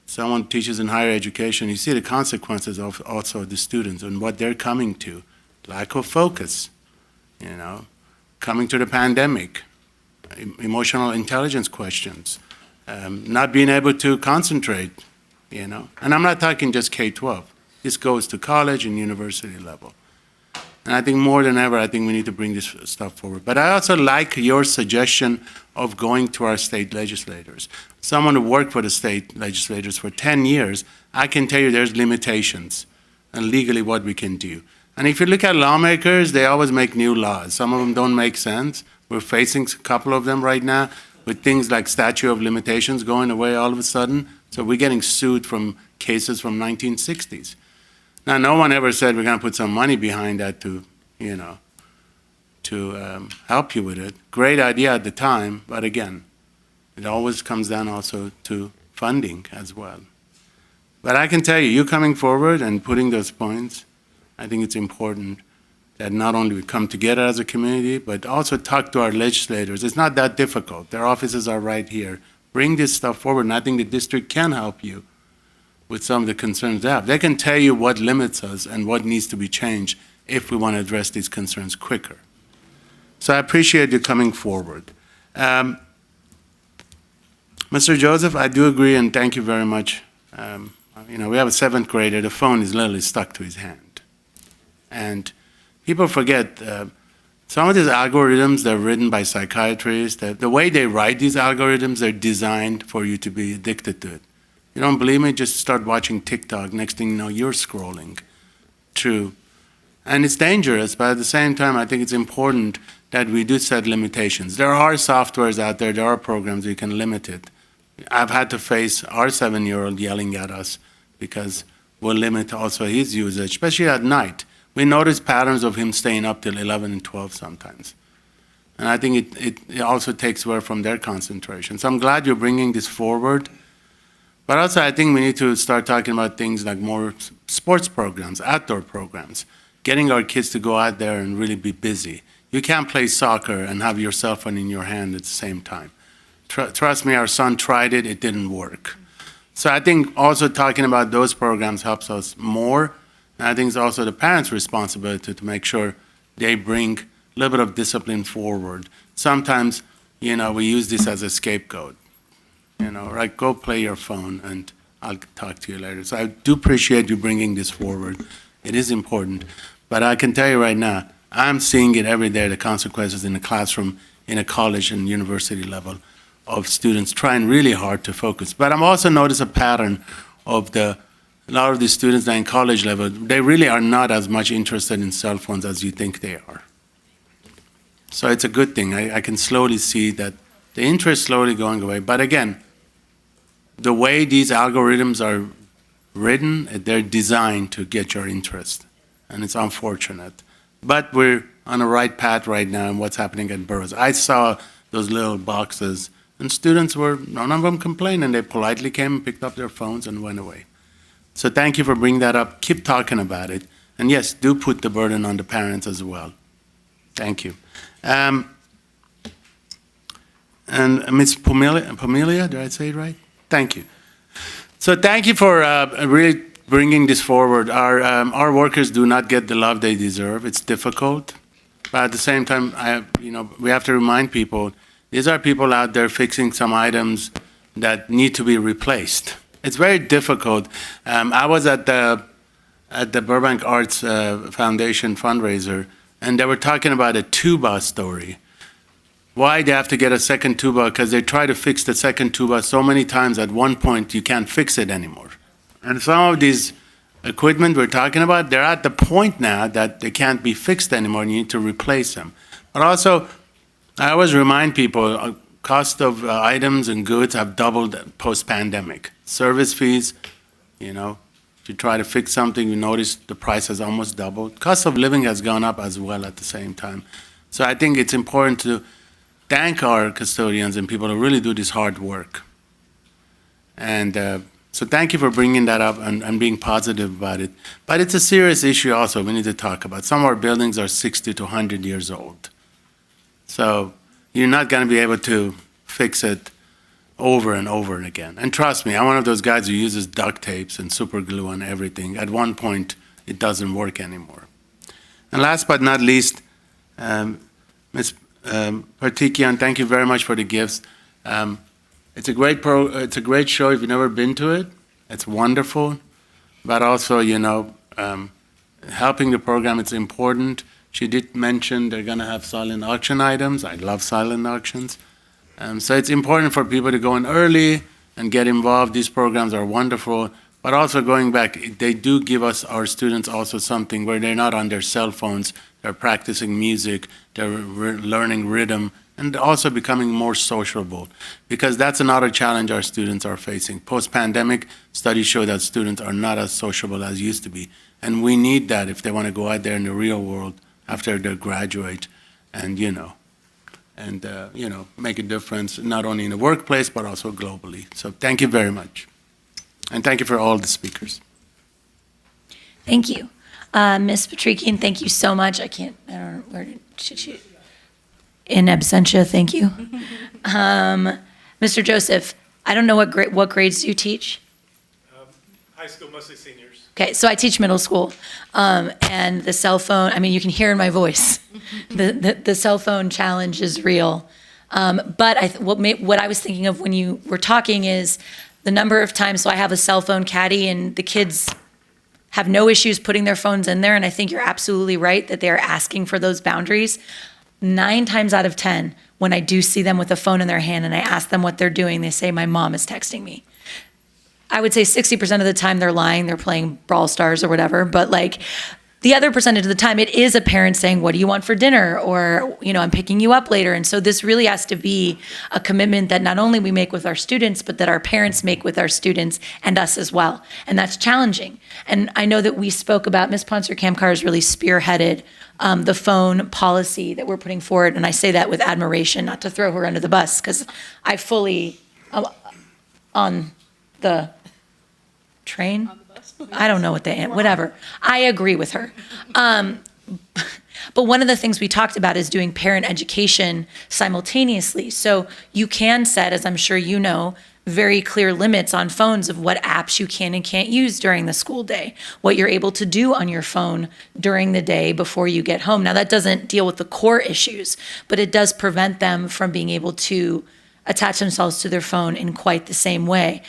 someone teaches in higher education, you see the consequences of also the students and what they're coming to. Lack of focus, you know, coming to the pandemic, emotional intelligence questions, not being able to concentrate, you know. And I'm not talking just K-12. This goes to college and university level. And I think more than ever, I think we need to bring this stuff forward. But I also like your suggestion of going to our state legislators. Someone who worked for the state legislators for 10 years, I can tell you there's limitations and legally what we can do. And if you look at lawmakers, they always make new laws. Some of them don't make sense. We're facing a couple of them right now with things like statute of limitations going away all of a sudden. So we're getting sued from cases from 1960s. Now, no one ever said we're going to put some money behind that to, help you with it. Great idea at the time, but again, it always comes down also to funding as well. But I can tell you, you coming forward and putting those points, I think it's important that not only we come together as a community, but also talk to our legislators. It's not that difficult. Their offices are right here. Bring this stuff forward, and I think the district can help you with some of the concerns they have. They can tell you what limits us and what needs to be changed if we want to address these concerns quicker. So I appreciate you coming forward. Mr. Joseph, I do agree, and thank you very much. We have a 7th grader, the phone is literally stuck to his hand. And people forget, some of these algorithms, they're written by psychiatrists. The way they write these algorithms, they're designed for you to be addicted to it. You don't believe me? Just start watching TikTok. Next thing you know, you're scrolling through. And it's dangerous, but at the same time, I think it's important that we do set limitations. There are softwares out there, there are programs you can limit it. I've had to face our 7-year-old yelling at us because we'll limit also his usage, especially at night. We notice patterns of him staying up till 11 and 12 sometimes. And I think it also takes away from their concentration. So I'm glad you're bringing this forward. But also I think we need to start talking about things like more sports programs, outdoor programs, getting our kids to go out there and really be busy. You can't play soccer and have your cell phone in your hand at the same time. Trust me, our son tried it, it didn't work. So I think also talking about those programs helps us more. And I think it's also the parents' responsibility to make sure they bring a little bit of discipline forward. Sometimes, we use this as a scapegoat. Like, go play your phone and I'll talk to you later. So I do appreciate you bringing this forward. It is important. But I can tell you right now, I'm seeing it every day, the consequences in the classroom, in a college and university level of students trying really hard to focus. But I'm also noticing a pattern of a lot of the students that are in college level, they really are not as much interested in cell phones as you think they are. So it's a good thing. I can slowly see that the interest slowly going away. But again, the way these algorithms are written, they're designed to get your interest. And it's unfortunate. But we're on the right path right now in what's happening at Burroughs. I saw those little boxes, and students none of them complaining. They politely came, picked up their phones, and went away. So thank you for bringing that up. Keep talking about it. And yes, do put the burden on the parents as well. Thank you. And Ms. Pomelia, did I say it right? Thank you. So thank you for really bringing this forward. Our workers do not get the love they deserve. It's difficult. But at the same time, we have to remind people, these are people out there fixing some items that need to be replaced. It's very difficult. I was at the Burbank Arts Foundation fundraiser, and they were talking about a tuba story. Why they have to get a second tuba? Because they try to fix the second tuba so many times at one point you can't fix it anymore. And some of these equipment we're talking about, they're at the point now that they can't be fixed anymore and you need to replace them. But also, I always remind people, cost of items and goods have doubled post-pandemic. Service fees, if you try to fix something, you notice the price has almost doubled. Cost of living has gone up as well at the same time. So I think it's important to thank our custodians and people who really do this hard work. And so thank you for bringing that up and being positive about it. But it's a serious issue also we need to talk about. Some of our buildings are 60 to 100 years old. So you're not going to be able to fix it over and over again. And trust me, I'm one of those guys who uses duct tapes and super glue on everything. At one point, it doesn't work anymore. And last but not least, Ms. Partikian, thank you very much for the gifts. It's a great show if you've never been to it. It's wonderful, but also, helping the program, it's important. She did mention they're going to have silent auction items. I love silent auctions. So it's important for people to go in early and get involved. These programs are wonderful, but also going back, they do give our students also something where they're not on their cell phones. They're practicing music, they're learning rhythm, and also becoming more sociable, because that's another challenge our students are facing. Post-pandemic, studies show that students are not as sociable as used to be, and we need that if they want to go out there in the real world after they graduate and, make a difference not only in the workplace but also globally. So thank you very much. And thank you for all the speakers. Thank you. Ms. Patrikian, thank you so much. I don't know, should she? In absentia, thank you. Mr. Joseph, I don't know what grades do you teach? High school, mostly seniors. Okay, so I teach middle school, and the cell phone, I mean, you can hear in my voice, the cell phone challenge is real. But what I was thinking of when you were talking is the number of times, so I have a cell phone caddy, and the kids have no issues putting their phones in there, and I think you're absolutely right that they're asking for those boundaries. 9 times out of 10, when I do see them with a phone in their hand and I ask them what they're doing, they say, my mom is texting me. I would say 60% of the time they're lying, they're playing Brawl Stars or whatever, but the other percentage of the time, it is a parent saying, what do you want for dinner? Or, I'm picking you up later. And so this really has to be a commitment that not only we make with our students, but that our parents make with our students and us as well. And that's challenging. And I know that we spoke about, Ms. Ponser-Kamkar has really spearheaded the phone policy that we're putting forward. And I say that with admiration, not to throw her under the bus, because I fully, on the train? I don't know whatever. I agree with her. But one of the things we talked about is doing parent education simultaneously. So you can set, as I'm sure you know, very clear limits on phones of what apps you can and can't use during the school day, what you're able to do on your phone during the day before you get home. Now, that doesn't deal with the core issues, but it does prevent them from being able to attach themselves to their phone in quite the same way.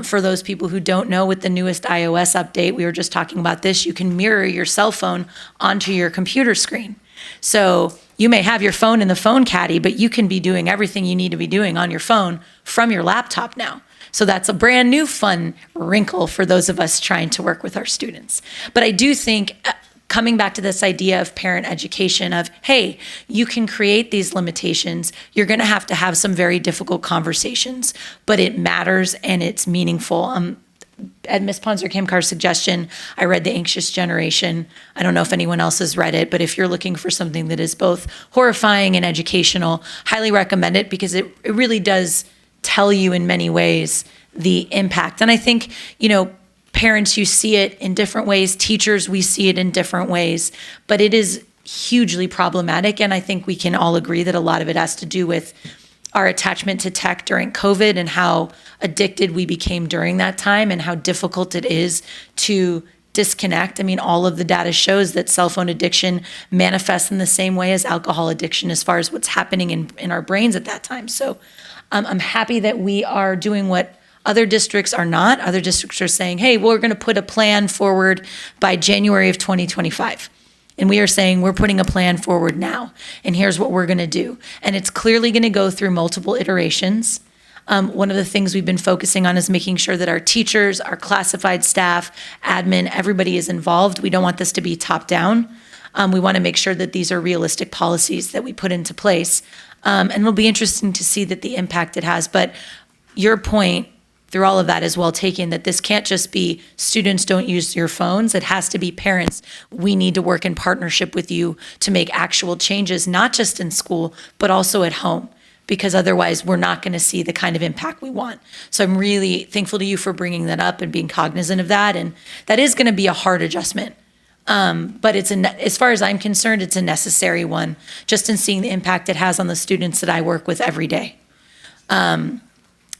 For those people who don't know, with the newest iOS update, we were just talking about this, you can mirror your cell phone onto your computer screen. So you may have your phone in the phone caddy, but you can be doing everything you need to be doing on your phone from your laptop now. So that's a brand new fun wrinkle for those of us trying to work with our students. But I do think coming back to this idea of parent education of, hey, you can create these limitations. You're going to have some very difficult conversations, but it matters and it's meaningful. At Ms. Ponser-Kamkar's suggestion, I read The Anxious Generation. I don't know if anyone else has read it, but if you're looking for something that is both horrifying and educational, highly recommend it, because it really does tell you in many ways the impact. And I think, parents, you see it in different ways. Teachers, we see it in different ways. But it is hugely problematic. And I think we can all agree that a lot of it has to do with our attachment to tech during COVID and how addicted we became during that time and how difficult it is to disconnect. I mean, all of the data shows that cell phone addiction manifests in the same way as alcohol addiction as far as what's happening in our brains at that time. So I'm happy that we are doing what other districts are not. Other districts are saying, hey, we're going to put a plan forward by January of 2025. And we are saying we're putting a plan forward now, and here's what we're going to do. And it's clearly going to go through multiple iterations. One of the things we've been focusing on is making sure that our teachers, our classified staff, admin, everybody is involved. We don't want this to be top down. We want to make sure that these are realistic policies that we put into place. And it'll be interesting to see that the impact it has. But your point through all of that is well taken, that this can't just be students don't use your phones. It has to be parents. We need to work in partnership with you to make actual changes, not just in school, but also at home, because otherwise we're not going to see the kind of impact we want. So I'm really thankful to you for bringing that up and being cognizant of that. And that is going to be a hard adjustment. But as far as I'm concerned, it's a necessary one, just in seeing the impact it has on the students that I work with every day.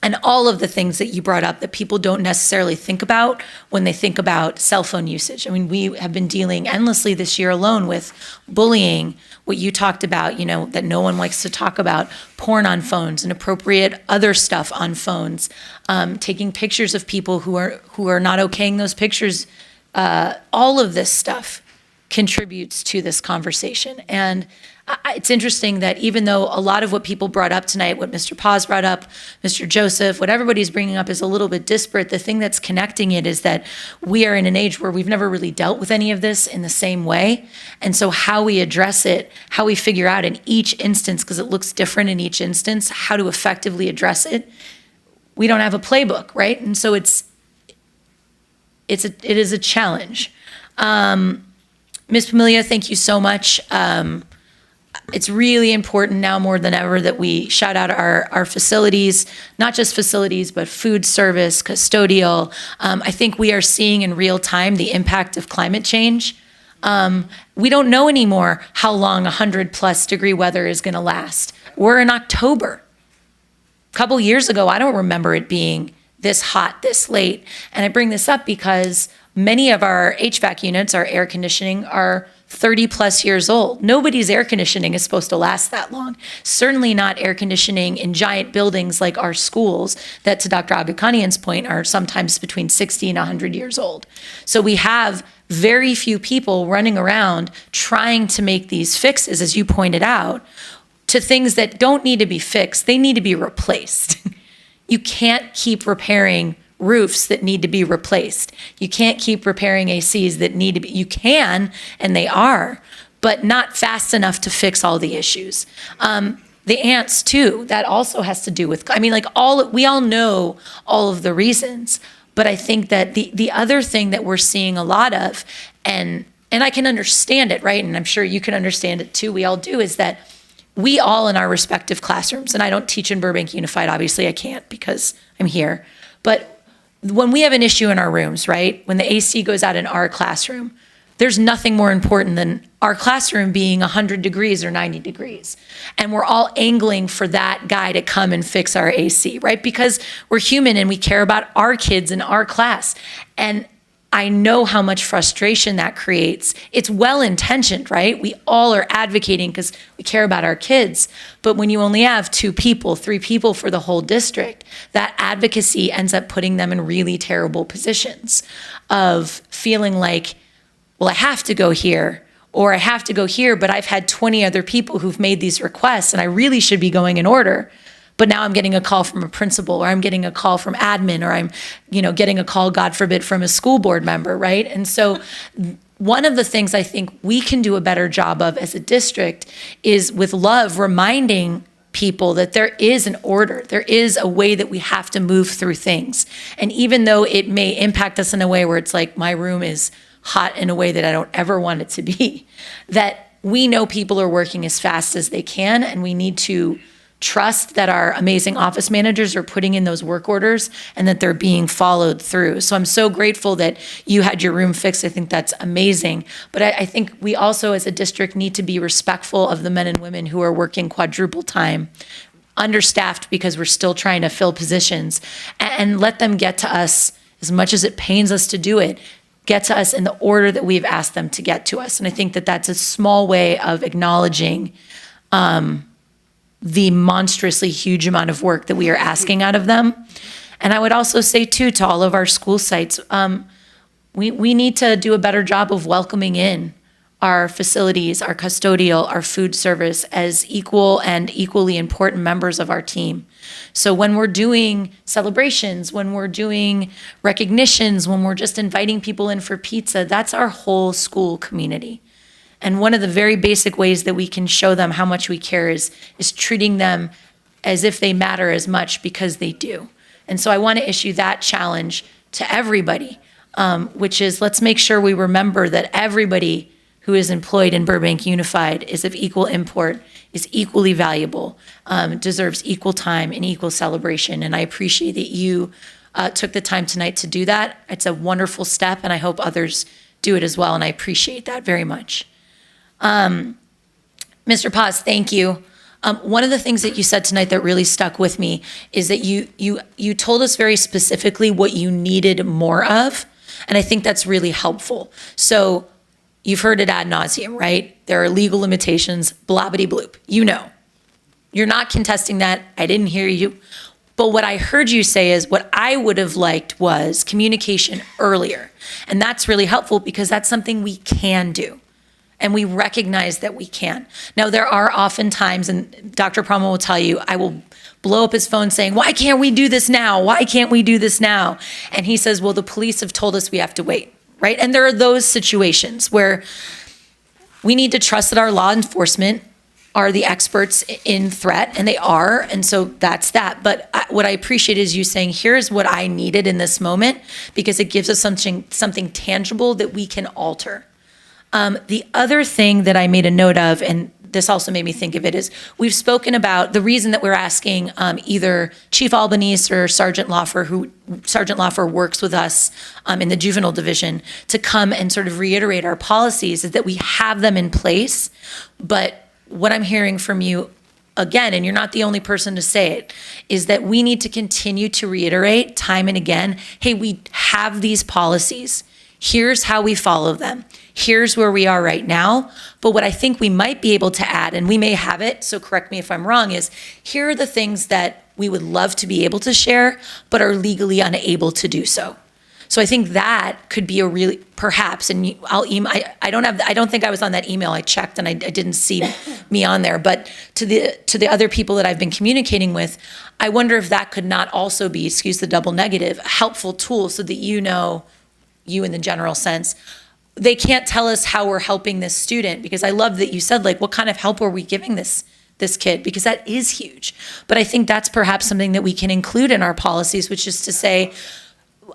And all of the things that you brought up that people don't necessarily think about when they think about cell phone usage. I mean, we have been dealing endlessly this year alone with bullying, what you talked about, that no one likes to talk about, porn on phones, inappropriate other stuff on phones, taking pictures of people who are not okaying those pictures, all of this stuff contributes to this conversation. And it's interesting that even though a lot of what people brought up tonight, what Mr. Paz brought up, Mr. Joseph, what everybody's bringing up is a little bit disparate, the thing that's connecting it is that we are in an age where we've never really dealt with any of this in the same way. And so how we address it, how we figure out in each instance, because it looks different in each instance, how to effectively address it, we don't have a playbook, right? And so it is a challenge. Ms. Pamilia, thank you so much. It's really important now more than ever that we shout out our facilities, not just facilities, but food service, custodial. I think we are seeing in real time the impact of climate change. We don't know anymore how long 100+ degree weather is going to last. We're in October. A couple years ago, I don't remember it being this hot, this late. And I bring this up because many of our HVAC units, our air conditioning, are 30+ years old. Nobody's air conditioning is supposed to last that long. Certainly not air conditioning in giant buildings like our schools that, to Dr. Agakanian's point, are sometimes between 60 and 100 years old. So we have very few people running around trying to make these fixes, as you pointed out, to things that don't need to be fixed. They need to be replaced. You can't keep repairing roofs that need to be replaced. You can't keep repairing ACs that need to be, you can, and they are, but not fast enough to fix all the issues. The ants too, that also has to do with, we all know all of the reasons, but I think that the other thing that we're seeing a lot of, and I can understand it, right? And I'm sure you can understand it too, we all do, is that we all in our respective classrooms, and I don't teach in Burbank Unified, obviously I can't because I'm here, but when we have an issue in our rooms, right? When the AC goes out in our classroom, there's nothing more important than our classroom being 100 degrees or 90 degrees. And we're all angling for that guy to come and fix our AC, right? Because we're human and we care about our kids in our class. And I know how much frustration that creates. It's well-intentioned, right? We all are advocating because we care about our kids. But when you only have 2 people, 3 people for the whole district, that advocacy ends up putting them in really terrible positions of feeling like, well, I have to go here, or I have to go here, but I've had 20 other people who've made these requests and I really should be going in order. But now I'm getting a call from a principal, or I'm getting a call from admin, or I'm, getting a call, God forbid, from a school board member, right? And so one of the things I think we can do a better job of as a district is with love reminding people that there is an order, there is a way that we have to move through things. And even though it may impact us in a way where it's like my room is hot in a way that I don't ever want it to be, that we know people are working as fast as they can, and we need to trust that our amazing office managers are putting in those work orders and that they're being followed through. So I'm so grateful that you had your room fixed. I think that's amazing. But I think we also as a district need to be respectful of the men and women who are working quadruple time, understaffed because we're still trying to fill positions, and let them get to us, as much as it pains us to do it, get to us in the order that we've asked them to get to us. And I think that that's a small way of acknowledging the monstrously huge amount of work that we are asking out of them. And I would also say too, to all of our school sites, we need to do a better job of welcoming in our facilities, our custodial, our food service as equal and equally important members of our team. So when we're doing celebrations, when we're doing recognitions, when we're just inviting people in for pizza, that's our whole school community. And one of the very basic ways that we can show them how much we care is treating them as if they matter as much, because they do. And so I want to issue that challenge to everybody, which is, let's make sure we remember that everybody who is employed in Burbank Unified is of equal import, is equally valuable, deserves equal time and equal celebration. And I appreciate that you took the time tonight to do that. It's a wonderful step, and I hope others do it as well. And I appreciate that very much. Mr. Paz, thank you. One of the things that you said tonight that really stuck with me is that you told us very specifically what you needed more of, and I think that's really helpful. So you've heard it ad nauseum, right? There are legal limitations, blobbity bloop. You know. You're not contesting that. I didn't hear you. But what I heard you say is what I would have liked was communication earlier. And that's really helpful because that's something we can do. And we recognize that we can. Now, there are often times, and Dr. Promo will tell you, I will blow up his phone saying, why can't we do this now? Why can't we do this now? And he says, well, the police have told us we have to wait, right? And there are those situations where we need to trust that our law enforcement are the experts in threat, and they are, and so that's that. But what I appreciate is you saying, here's what I needed in this moment, because it gives us something tangible that we can alter. The other thing that I made a note of, and this also made me think of it, is we've spoken about the reason that we're asking either Chief Albanese or Sergeant Lawfer works with us in the juvenile division to come and sort of reiterate our policies, is that we have them in place. But what I'm hearing from you, again, and you're not the only person to say it, is that we need to continue to reiterate time and again, hey, we have these policies. Here's how we follow them. Here's where we are right now. But what I think we might be able to add, and we may have it, so correct me if I'm wrong, is here are the things that we would love to be able to share, but are legally unable to do so. So I think that could be a really, perhaps, and I'll email, I don't think I was on that email. I checked and I didn't see me on there. But to the other people that I've been communicating with, I wonder if that could not also be, excuse the double negative, a helpful tool so that you know, you in the general sense, they can't tell us how we're helping this student, because I love that you said, like, what kind of help are we giving this kid? Because that is huge. But I think that's perhaps something that we can include in our policies, which is to say,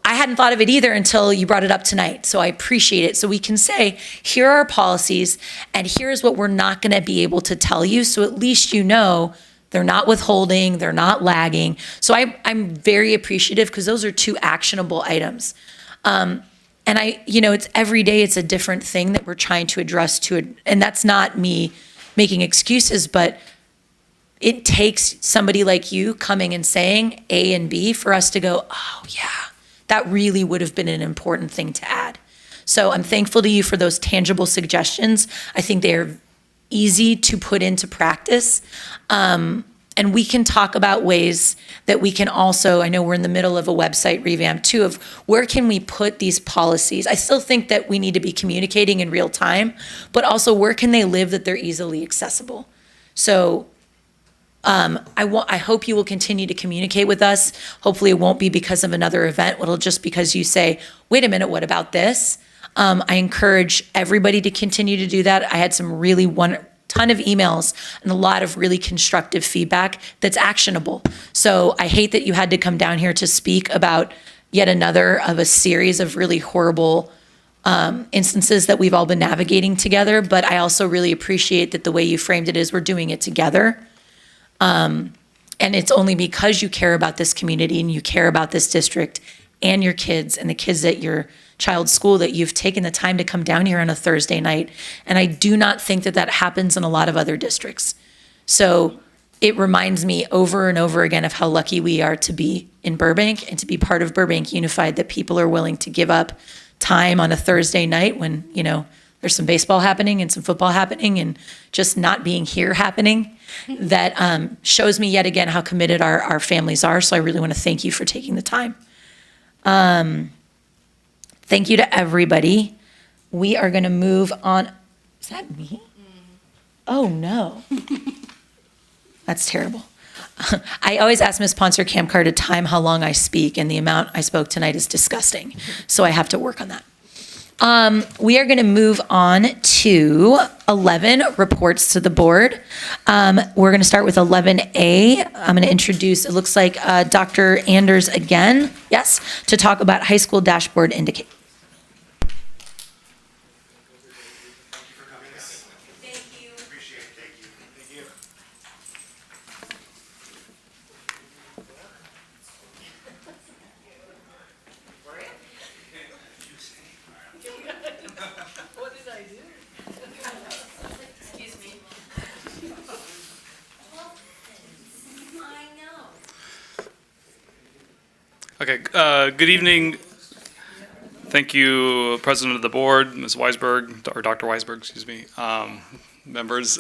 I hadn't thought of it either until you brought it up tonight. So I appreciate it. So we can say, here are our policies, and here's what we're not going to be able to tell you. So at least you know they're not withholding, they're not lagging. So I'm very appreciative, because those are two actionable items. And it's every day, it's a different thing that we're trying to address and that's not me making excuses, but it takes somebody like you coming and saying A and B for us to go, oh yeah, that really would have been an important thing to add. So I'm thankful to you for those tangible suggestions. I think they are easy to put into practice. And we can talk about ways that we can also, I know we're in the middle of a website revamp too, of where can we put these policies? I still think that we need to be communicating in real time, but also where can they live that they're easily accessible? So I hope you will continue to communicate with us. Hopefully it won't be because of another event. It'll just because you say, wait a minute, what about this? I encourage everybody to continue to do that. I had some really ton of emails and a lot of really constructive feedback that's actionable. So I hate that you had to come down here to speak about yet another of a series of really horrible instances that we've all been navigating together. But I also really appreciate that the way you framed it is we're doing it together. And it's only because you care about this community and you care about this district and your kids and the kids at your child's school that you've taken the time to come down here on a Thursday night. And I do not think that that happens in a lot of other districts. So it reminds me over and over again of how lucky we are to be in Burbank and to be part of Burbank Unified, that people are willing to give up time on a Thursday night when, there's some baseball happening and some football happening and just not being here happening. That shows me yet again how committed our families are. So I really want to thank you for taking the time. Thank you to everybody. We are going to move on. Is that me? Oh, no. That's terrible. I always ask Ms. Poncer Kamkar to time how long I speak, and the amount I spoke tonight is disgusting. So I have to work on that. We are going to move on to 11, reports to the board. We're going to start with 11A. I'm going to introduce, it looks like Dr. Anders again, yes, to talk about high school dashboard indicators. Okay, good evening. Thank you, President of the Board, Ms. Weisberg, or Dr. Weisberg, excuse me, members,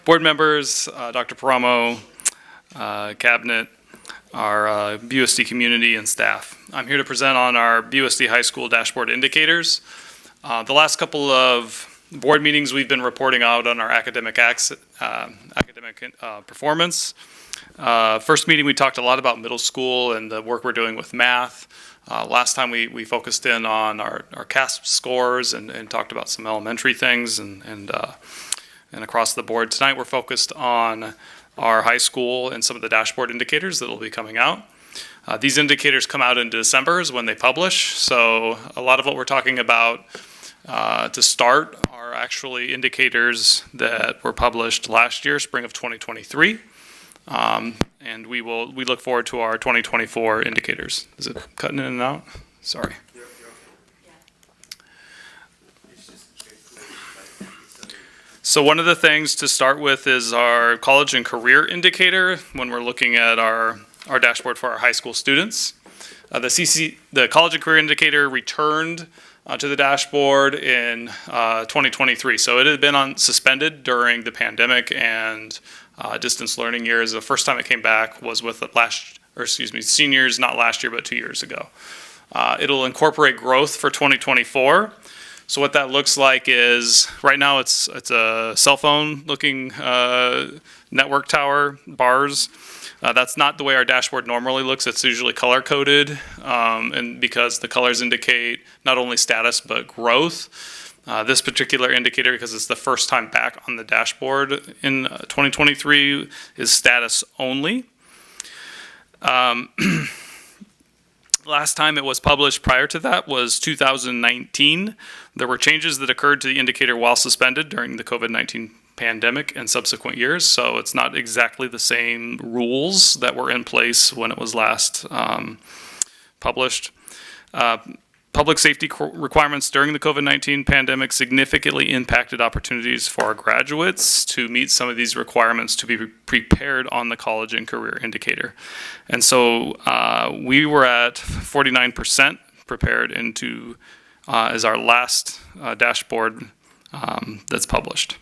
board members, Dr. Paramo, cabinet, our BUSD community and staff. I'm here to present on our BUSD High School dashboard indicators. The last couple of board meetings, we've been reporting out on our academic performance. First meeting, we talked a lot about middle school and the work we're doing with math. Last time we focused in on our CASP scores and talked about some elementary things and across the board. Tonight we're focused on our high school and some of the dashboard indicators that will be coming out. These indicators come out in December is when they publish, so a lot of what we're talking about to start are actually indicators that were published last year, spring of 2023. And we look forward to our 2024 indicators. Is it cutting in and out? Sorry. So one of the things to start with is our college and career indicator when we're looking at our dashboard for our high school students. The college and career indicator returned to the dashboard in 2023. So it had been suspended during the pandemic and distance learning years. The first time it came back was with seniors, not last year, but 2 years ago. It'll incorporate growth for 2024. So what that looks like is, right now it's a cell phone looking network tower, bars. That's not the way our dashboard normally looks. It's usually color coded, and because the colors indicate not only status but growth. This particular indicator, because it's the first time back on the dashboard in 2023, is status only. Last time it was published prior to that was 2019. There were changes that occurred to the indicator while suspended during the COVID-19 pandemic and subsequent years, so it's not exactly the same rules that were in place when it was last published. Public safety requirements during the COVID-19 pandemic significantly impacted opportunities for our graduates to meet some of these requirements to be prepared on the college and career indicator. And so we were at 49% prepared as our last dashboard that's published.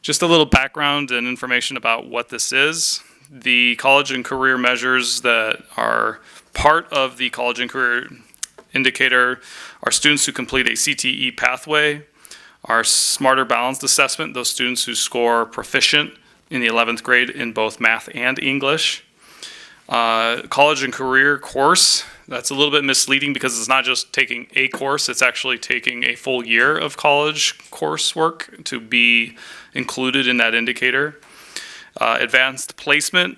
Just a little background and information about what this is. The college and career measures that are part of the college and career indicator are students who complete a CTE pathway, our Smarter Balanced Assessment, those students who score proficient in the 11th grade in both math and English. College and career course, that's a little bit misleading because it's not just taking a course, it's actually taking a full year of college coursework to be included in that indicator. Advanced placement,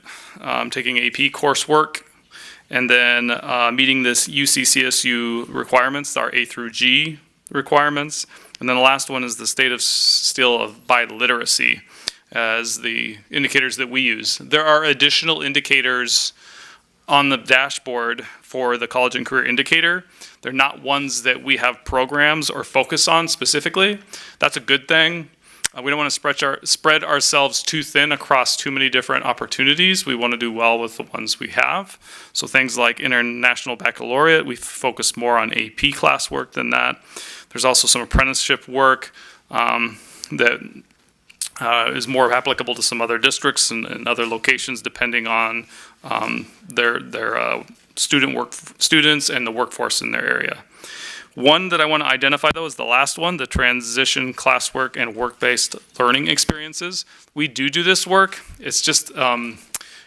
taking AP coursework, and then meeting this UCCSU requirements, our A through G requirements. And then the last one is the state of biliteracy as the indicators that we use. There are additional indicators on the dashboard for the college and career indicator. They're not ones that we have programs or focus on specifically. That's a good thing. We don't want to spread ourselves too thin across too many different opportunities. We want to do well with the ones we have. So things like International Baccalaureate, we focus more on AP classwork than that. There's also some apprenticeship work that is more applicable to some other districts and other locations depending on their students and the workforce in their area. One that I want to identify, though, is the last one, the transition classwork and work-based learning experiences. We do this work. It's just going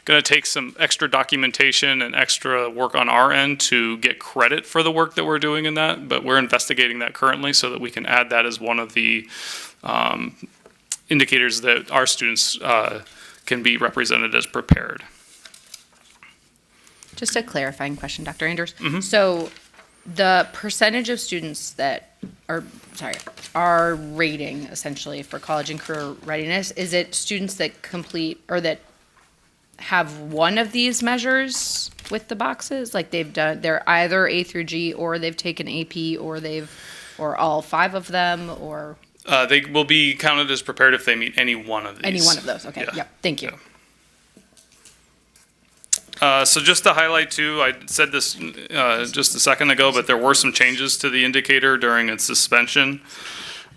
to take some extra documentation and extra work on our end to get credit for the work that we're doing in that, but we're investigating that currently so that we can add that as one of the indicators that our students can be represented as prepared. Just a clarifying question, Dr. Anders. Mm-hmm. So the percentage of students that are rating essentially for college and career readiness, is it students that complete or that have one of these measures with the boxes? Like they're either A through G or they've taken AP or all 5 of them or? They will be counted as prepared if they meet any one of these. Any one of those, okay, yeah. Yep, thank you. So just to highlight too, I said this just a second ago, but there were some changes to the indicator during its suspension.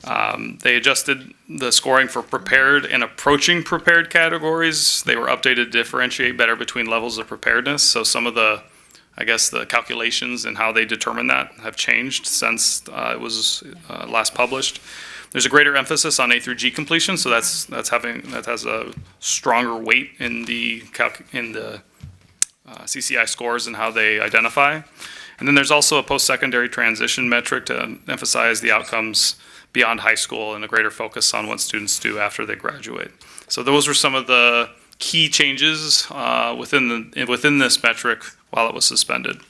They adjusted the scoring for prepared and approaching prepared categories. They were updated to differentiate better between levels of preparedness. So some of the calculations and how they determine that have changed since it was last published. There's a greater emphasis on A through G completion, so that has a stronger weight in the CCI scores and how they identify. And then there's also a post-secondary transition metric to emphasize the outcomes beyond high school and a greater focus on what students do after they graduate. So those were some of the key changes within this metric while it was suspended.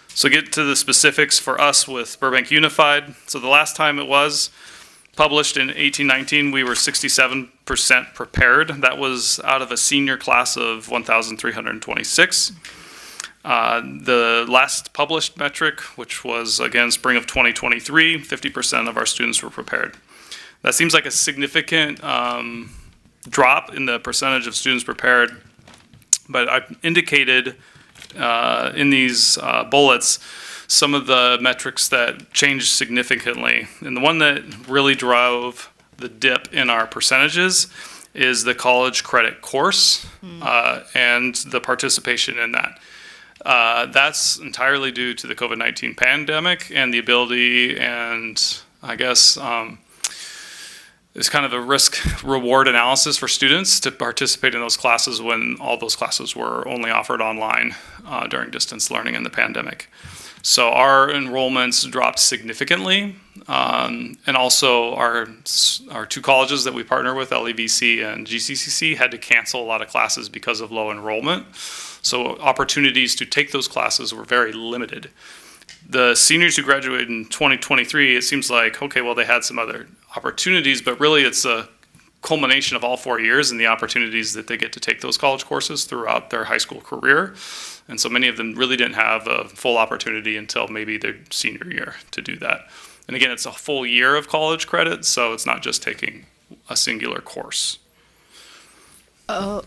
So get to the specifics for us with Burbank Unified. So the last time it was published in 1819, we were 67% prepared. That was out of a senior class of 1,326. The last published metric, which was again spring of 2023, 50% of our students were prepared. That seems like a significant drop in the percentage of students prepared, but I've indicated in these bullets some of the metrics that changed significantly. And the one that really drove the dip in our percentages is the college credit course and the participation in that. That's entirely due to the COVID-19 pandemic and the ability and I guess it's kind of a risk-reward analysis for students to participate in those classes when all those classes were only offered online during distance learning in the pandemic. So our enrollments dropped significantly, and also our two colleges that we partner with, LEVC and GCCC, had to cancel a lot of classes because of low enrollment. So opportunities to take those classes were very limited. The seniors who graduated in 2023, it seems like, okay, well, they had some other opportunities, but really it's a culmination of all 4 years and the opportunities that they get to take those college courses throughout their high school career. And so many of them really didn't have a full opportunity until maybe their senior year to do that. And again, it's a full year of college credit, so it's not just taking a singular course. Oh,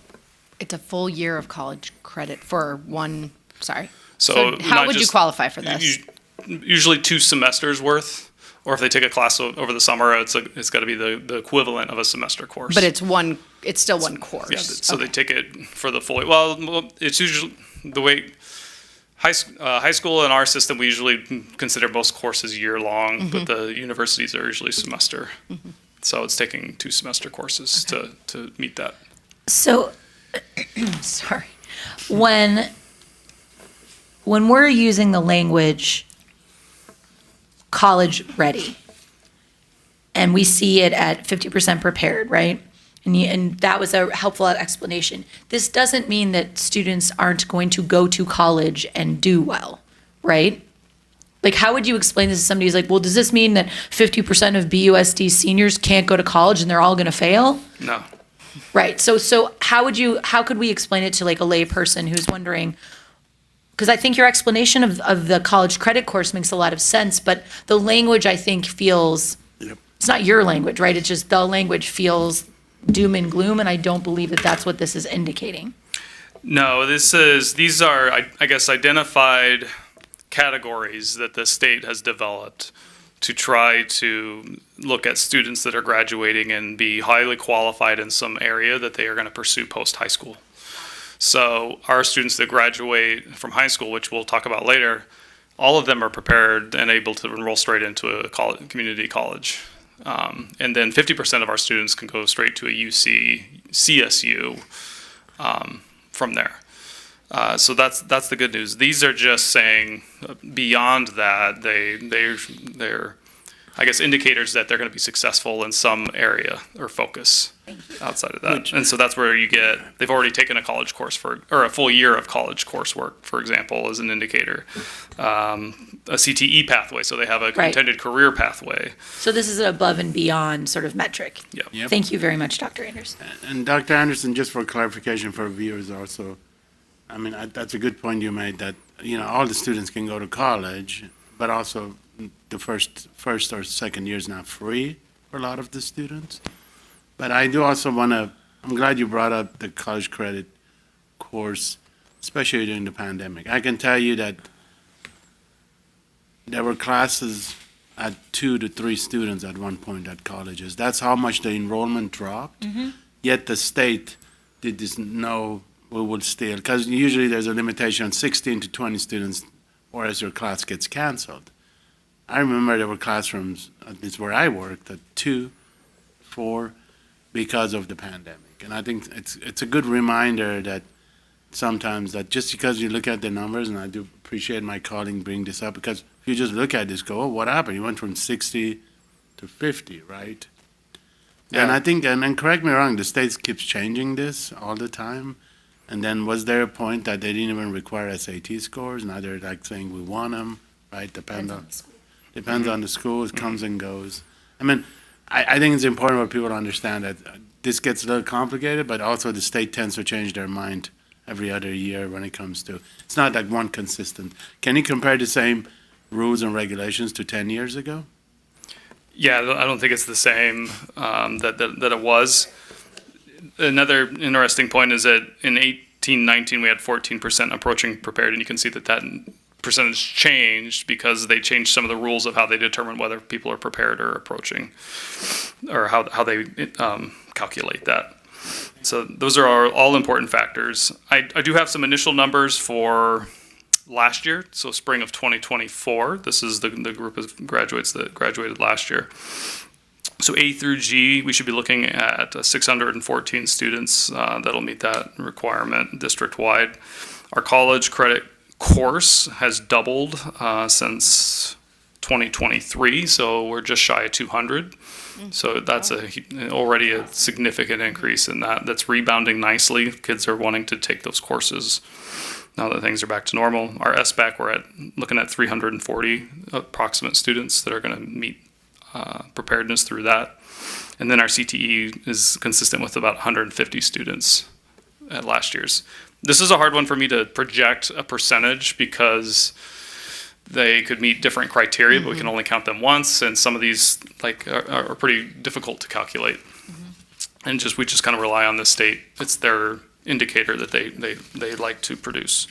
it's a full year of college credit for one, sorry. So how would you qualify for this? Usually 2 semesters worth, or if they take a class over the summer, it's got to be the equivalent of a semester course. But it's still one course. Yeah, so they take it for the full. Well, it's usually the way high school in our system. We usually consider most courses year long, but the universities are usually semester. So it's taking 2 semester courses to meet that. So, sorry, when we're using the language college ready, and we see it at 50% prepared, right? And that was a helpful explanation. This doesn't mean that students aren't going to go to college and do well, right? Like, how would you explain this to somebody who's like, well, does this mean that 50% of BUSD seniors can't go to college and they're all going to fail? No. Right. So how could we explain it to like a lay person who's wondering, because I think your explanation of the college credit course makes a lot of sense, but the language I think feels, it's not your language, right? It's just the language feels doom and gloom, and I don't believe that that's what this is indicating. No, these are, I guess, identified categories that the state has developed to try to look at students that are graduating and be highly qualified in some area that they are going to pursue post-high school. So our students that graduate from high school, which we'll talk about later, all of them are prepared and able to enroll straight into a community college. And then 50% of our students can go straight to a UC, CSU from there. So that's the good news. These are just saying beyond that, they're I guess indicators that they're going to be successful in some area or focus outside of that. And so that's where they've already taken a college course or a full year of college coursework, for example, as an indicator. A CTE pathway, so they have a intended career pathway. So this is an above and beyond sort of metric. Yep. Thank you very much, Dr. Anderson. And Dr. Anderson, just for clarification for viewers also, I mean, that's a good point you made that, all the students can go to college, but also the first or second year is not free for a lot of the students. But I do also I'm glad you brought up the college credit course, especially during the pandemic. I can tell you that there were classes at 2 to 3 students at one point at colleges. That's how much the enrollment dropped. Yet the state did this we will still, because usually there's a limitation on 16 to 20 students, or as your class gets canceled. I remember there were classrooms, at least where I worked, at 2, 4, because of the pandemic. And I think it's a good reminder that sometimes that just because you look at the numbers, and I do appreciate my colleague bringing this up, because if you just look at this, go, oh, what happened? You went from 60 to 50, right? And I think, and then correct me wrong, the state keeps changing this all the time. And then was there a point that they didn't even require SAT scores? Now they're like saying we want them, right? Depends on the school. It comes and goes. I mean, I think it's important for people to understand that this gets a little complicated, but also the state tends to change their mind every other year when it comes to, it's not like one consistent. Can you compare the same rules and regulations to 10 years ago? Yeah, I don't think it's the same that it was. Another interesting point is that in 1819 we had 14% approaching prepared, and you can see that percentage changed because they changed some of the rules of how they determine whether people are prepared or approaching, or how they calculate that. So those are all important factors. I do have some initial numbers for last year, so spring of 2024. This is the group of graduates that graduated last year. So A through G, we should be looking at 614 students that'll meet that requirement district-wide. Our college credit course has doubled since 2023, so we're just shy of 200. So that's already a significant increase in that. That's rebounding nicely. Kids are wanting to take those courses now that things are back to normal. Our SBAC, we're looking at 340 approximate students that are going to meet preparedness through that. And then our CTE is consistent with about 150 students at last year's. This is a hard one for me to project a percentage because they could meet different criteria, but we can only count them once, and some of these are pretty difficult to calculate. And we just kind of rely on the state. It's their indicator that they like to produce.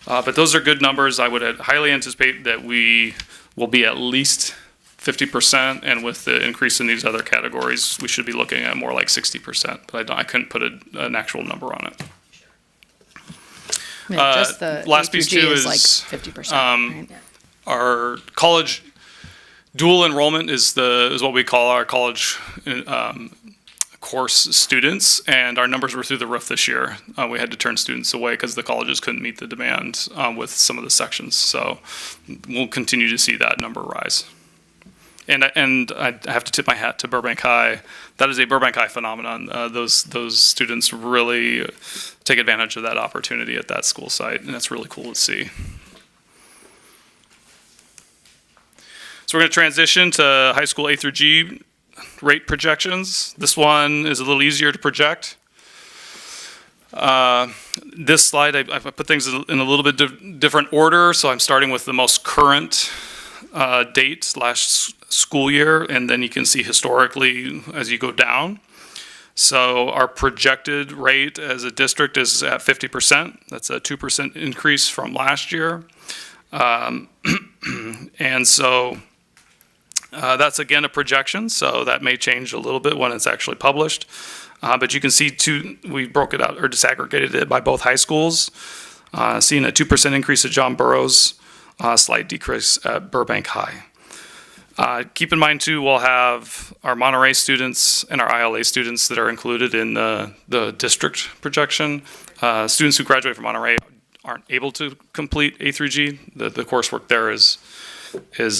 But those are good numbers. I would highly anticipate that we will be at least 50%, and with the increase in these other categories, we should be looking at more like 60%. But I couldn't put an actual number on it. Just the last A through piece G too is is like 50%. Right? Our college dual enrollment is what we call our college course students, and our numbers were through the roof this year. We had to turn students away because the colleges couldn't meet the demand with some of the sections. So we'll continue to see that number rise. And I have to tip my hat to Burbank High. That is a Burbank High phenomenon. Those students really take advantage of that opportunity at that school site, and that's really cool to see. So we're going to transition to high school A through G rate projections. This one is a little easier to project. This slide, I put things in a little bit different order, so I'm starting with the most current date / school year, and then you can see historically as you go down. So our projected rate as a district is at 50%. That's a 2% increase from last year. And so that's again a projection, so that may change a little bit when it's actually published. But you can see we broke it out or disaggregated it by both high schools. Seeing a 2% increase at John Burroughs, slight decrease at Burbank High. Keep in mind too, we'll have our Monterey students and our ILA students that are included in the district projection. Students who graduate from Monterey aren't able to complete A through G. The coursework there is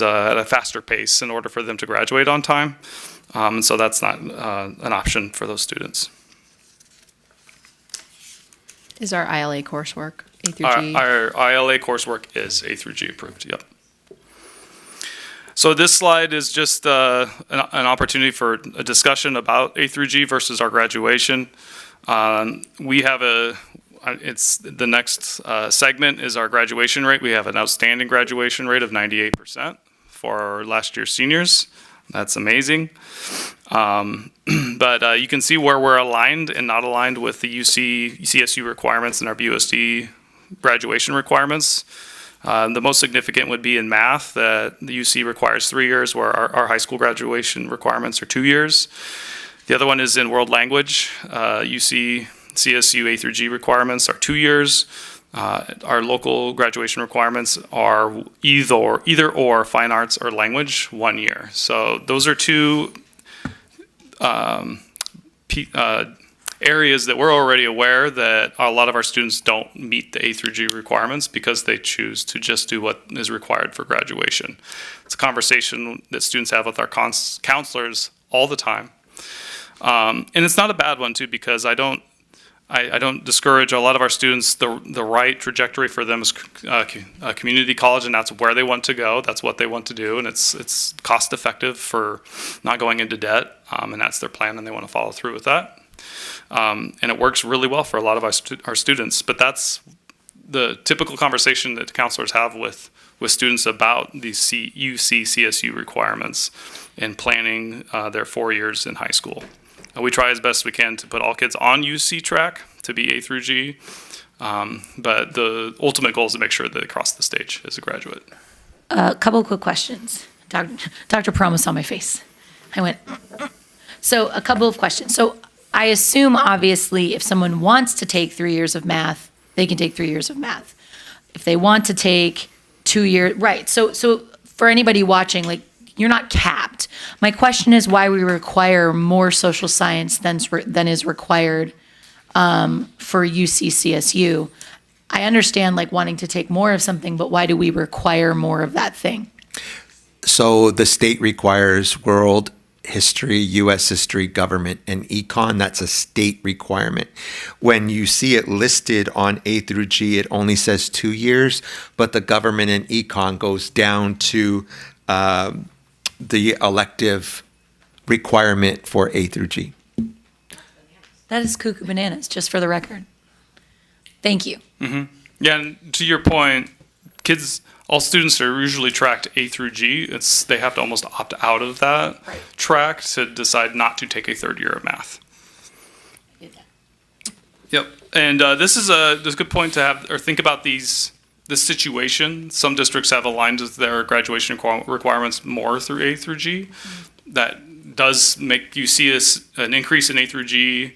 at a faster pace in order for them to graduate on time. So that's not an option for those students. Is our ILA coursework A through G? Our ILA coursework is A through G approved, yep. So this slide is just an opportunity for a discussion about A through G versus our graduation. We have the next segment is our graduation rate. We have an outstanding graduation rate of 98% for our last year's seniors. That's amazing. But you can see where we're aligned and not aligned with the CSU requirements and our BUSD graduation requirements. The most significant would be in math, that the UC requires 3 years, where our high school graduation requirements are 2 years. The other one is in world language. UC CSU A through G requirements are 2 years. Our local graduation requirements are either or fine arts or language 1 year. So those are two areas that we're already aware that a lot of our students don't meet the A through G requirements because they choose to just do what is required for graduation. It's a conversation that students have with our counselors all the time. And it's not a bad one too, because I don't discourage a lot of our students. The right trajectory for them is a community college, and that's where they want to go. That's what they want to do, and it's cost effective for not going into debt, and that's their plan, and they want to follow through with that. And it works really well for a lot of our students. But that's the typical conversation that counselors have with students about these UC CSU requirements in planning their 4 years in high school. We try as best we can to put all kids on UC track to be A through G, but the ultimate goal is to make sure that they cross the stage as a graduate. A couple of quick questions. Dr. Paramo saw my face. I went, so a couple of questions. So I assume, obviously, if someone wants to take 3 years of math, they can take 3 years of math. If they want to take 2 years, right. So for anybody watching, like, you're not capped. My question is why we require more social science than is required for UC-CSU. I understand like wanting to take more of something, but why do we require more of that thing? So the state requires world history, U.S. history, government, and econ. That's a state requirement. When you see it listed on A through G, it only says 2 years, but the government and econ goes down to the elective requirement for A through G. That is cuckoo bananas, just for the record. Thank you. Mm-hmm. Yeah, and to your point, all students are usually tracked A through G. They have to almost opt out of that track to decide not to take a third year of math. Yep, and this is a good point to have or think about this situation. Some districts have aligned with their graduation requirements more through A through G. That does make you see an increase in A through G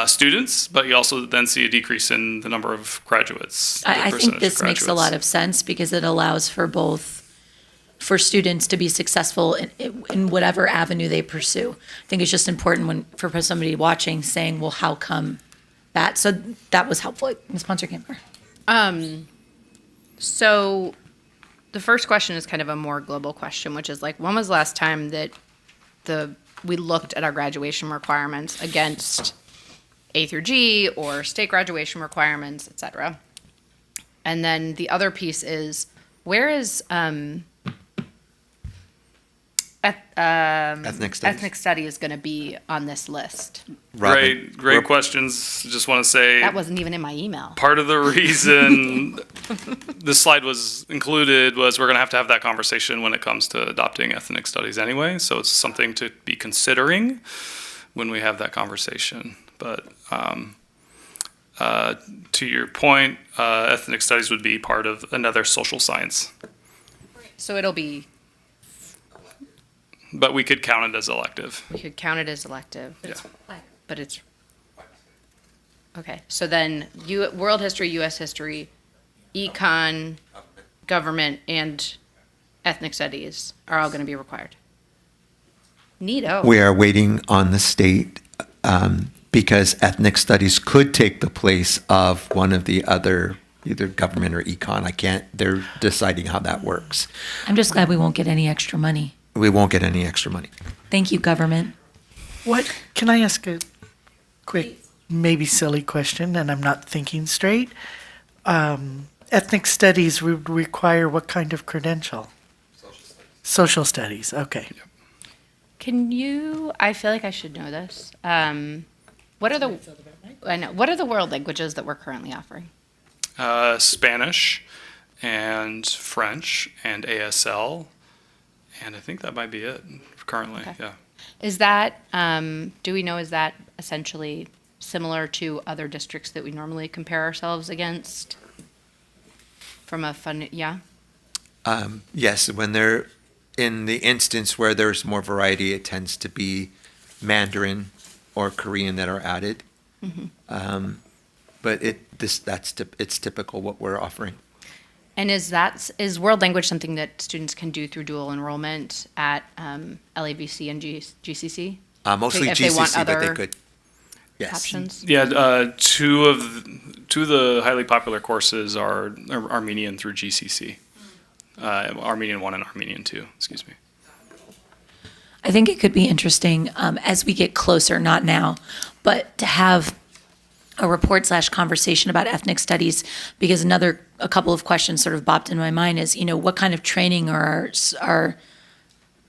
students, but you also then see a decrease in the number of graduates. I think this makes a lot of sense because it allows for students to be successful in whatever avenue they pursue. I think it's just important for somebody watching saying, well, how come that? So that was helpful. Ms. Ponser-Kamper. So the first question is kind of a more global question, which is like, when was the last time that we looked at our graduation requirements against A through G or state graduation requirements, et cetera? And then the other piece is, where is ethnic studies going to be on this list? Great questions. Just want to say that wasn't even in my email. Part of the reason this slide was included was we're going to have that conversation when it comes to adopting ethnic studies anyway. So it's something to be considering when we have that conversation. But to your point, ethnic studies would be part of another social science. So it'll be. But we could count it as elective. We could count it as elective. Yeah. But it's. Okay, so then world history, U.S. history, econ, government, and ethnic studies are all going to be required. Neato. We are waiting on the state because ethnic studies could take the place of one of the other, either government or econ. They're deciding how that works. I'm just glad we won't get any extra money. We won't get any extra money. Thank you, government. Can I ask a quick, maybe silly question, and I'm not thinking straight? Ethnic studies would require what kind of credential? Social studies, okay. I feel like I should know this. What are the world languages that we're currently offering? Spanish and French and ASL. And I think that might be it currently, okay. Yeah. Is that, do we know, is that essentially similar to other districts that we normally compare ourselves against? From a fun, yeah? Yes, when they're in the instance where there's more variety, it tends to be Mandarin or Korean that are added. Mm-hmm. but it's typical what we're offering. And is world language something that students can do through dual enrollment at LAVC and GCC? Mostly If they want GCC, but they other could. Yes. options? Yeah, two of the highly popular courses are Armenian through GCC. Armenian 1 and Armenian 2, excuse me. I think it could be interesting as we get closer, not now, but to have a report/conversation about ethnic studies, because a couple of questions sort of bopped in my mind is, what kind of training are our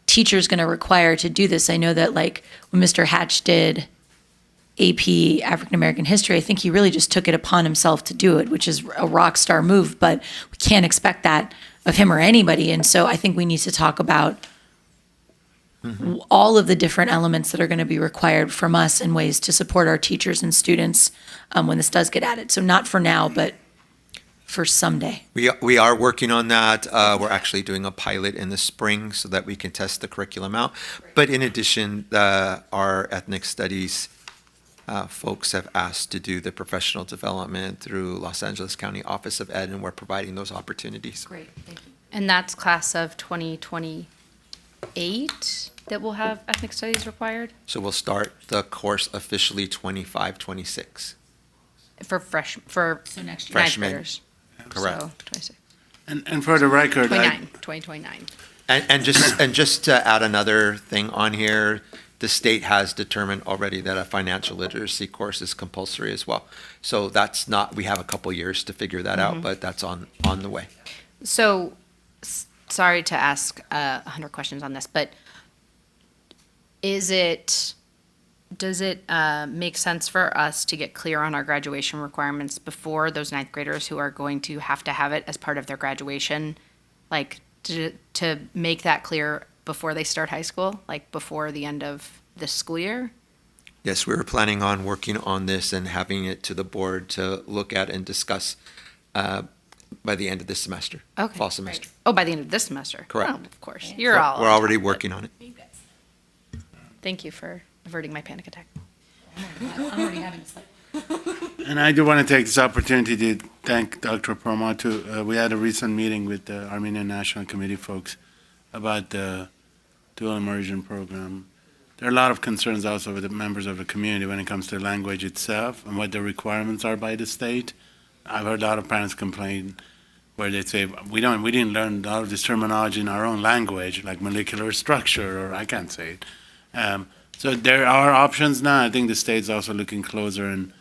teachers going to require to do this? I know that like when Mr. Hatch did AP African American history, I think he really just took it upon himself to do it, which is a rock star move, but we can't expect that of him or anybody. And so I think we need to talk about all of the different elements that are going to be required from us in ways to support our teachers and students when this does get added. So not for now, but for someday. We are working on that. We're actually doing a pilot in the spring so that we can test the curriculum out. But in addition, our ethnic studies folks have asked to do the professional development through Los Angeles County Office of Ed, and we're providing those opportunities. Great, thank you. And that's class of 2028 that will have ethnic studies required? So we'll start the course officially 25-26. For So next year. Freshmen. ninth graders. Correct. So 26. And for the record, 2029. And just to add another thing on here, the state has determined already that a financial literacy course is compulsory as well. So that's not, we have a couple years to figure that out, but that's on the way. So, sorry to ask 100 questions on this, but does it make sense for us to get clear on our graduation requirements before those ninth graders who are going to have it as part of their graduation? Like, to make that clear before they start high school, like before the end of this school year? Yes, we were planning on working on this and having it to the board to look at and discuss by the end of this semester, Okay. fall semester. Oh, by the end of this semester? Correct. Oh, of course. You're all. We're on already top of it. working on it. Thank you for averting my panic attack. I'm already having a sleep. And I do want to take this opportunity to thank Dr. Parama too. We had a recent meeting with the Armenian National Committee folks about the dual immersion program. There are a lot of concerns also with the members of the community when it comes to language itself and what the requirements are by the state. I've heard a lot of parents complain where they say, we didn't learn a lot of this terminology in our own language, like molecular structure, or I can't say it. So there are options now. I think the state's also looking closer and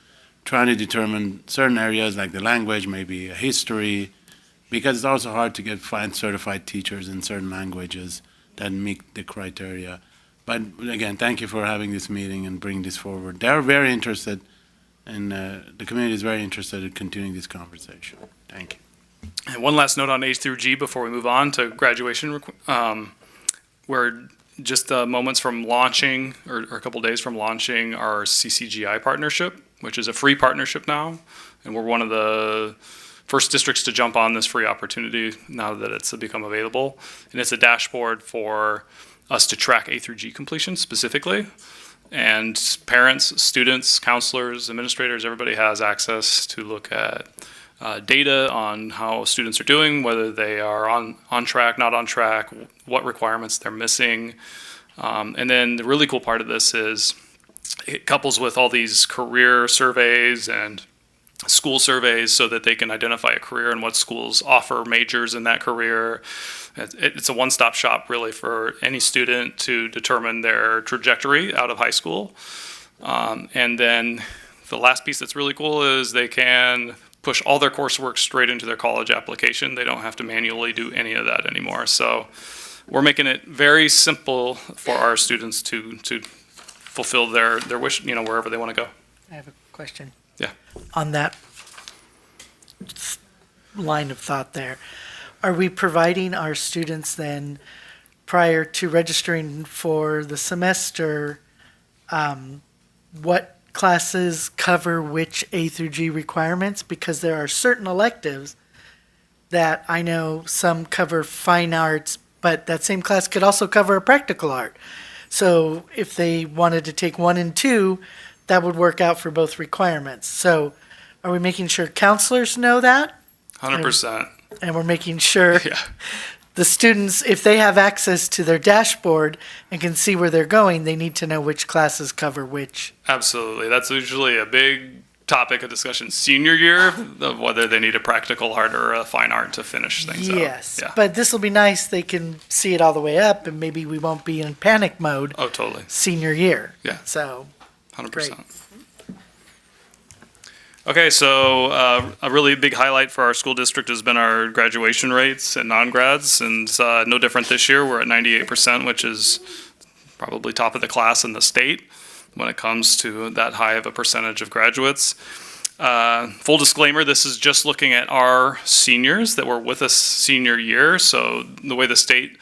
trying to determine certain areas like the language, maybe a history, because it's also hard to find certified teachers in certain languages that meet the criteria. But again, thank you for having this meeting and bringing this forward. They're very interested, and the community is very interested in continuing this conversation. Thank you. And one last note on H through G before we move on to graduation. We're just moments from launching, or a couple days from launching our CCGI partnership, which is a free partnership now. And we're one of the first districts to jump on this free opportunity now that it's become available. And it's a dashboard for us to track A through G completion specifically. And parents, students, counselors, administrators, everybody has access to look at data on how students are doing, whether they are on track, not on track, what requirements they're missing. And then the really cool part of this is it couples with all these career surveys and school surveys so that they can identify a career and what schools offer majors in that career. It's a one-stop shop really for any student to determine their trajectory out of high school. And then the last piece that's really cool is they can push all their coursework straight into their college application. They don't have to manually do any of that anymore. So we're making it very simple for our students to fulfill their wish, wherever they want to go. I have a question. Yeah. On that line of thought there, are we providing our students then, prior to registering for the semester, what classes cover which A through G requirements? Because there are certain electives that I know some cover fine arts, but that same class could also cover a practical art. So if they wanted to take 1 and 2, that would work out for both requirements. So Are we making sure counselors know that? 100%. And we're making sure Yeah. the students, if they have access to their dashboard and can see where they're going, they need to know which classes cover which. Absolutely. That's usually a big topic of discussion senior year of whether they need a practical art or a fine art to finish things out. Yes, Yeah. but this will be nice. They can see it all the way up, and maybe we won't be in panic mode Oh, totally. senior year. Yeah. So, 100%. Okay, so a really big highlight for our school district has been our graduation rates and non-grads, and no different this year. We're at 98%, which is probably top of the class in the state when it comes to that high of a percentage of graduates. Full disclaimer, this is just looking at our seniors that were with us senior year. So the way the state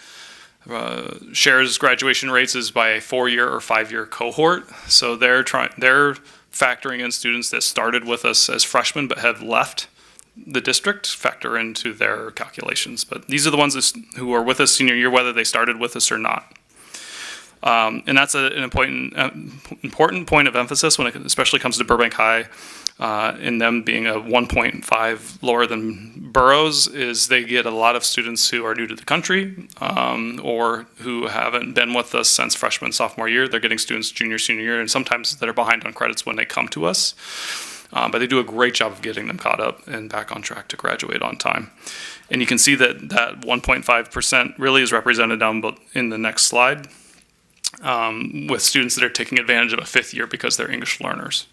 shares graduation rates is by a 4-year or 5-year cohort. So they're factoring in students that started with us as freshmen but have left the district, factor into their calculations. But these are the ones who are with us senior year, whether they started with us or not. And that's an important point of emphasis when it especially comes to Burbank High, in them being a 1.5 lower than Burroughs, is they get a lot of students who are new to the country or who haven't been with us since freshman, sophomore year. They're getting students junior, senior year, and sometimes that are behind on credits when they come to us. But they do a great job of getting them caught up and back on track to graduate on time. And you can see that 1.5% really is represented down in the next slide. With students that are taking advantage of a 5th year because they're English learners.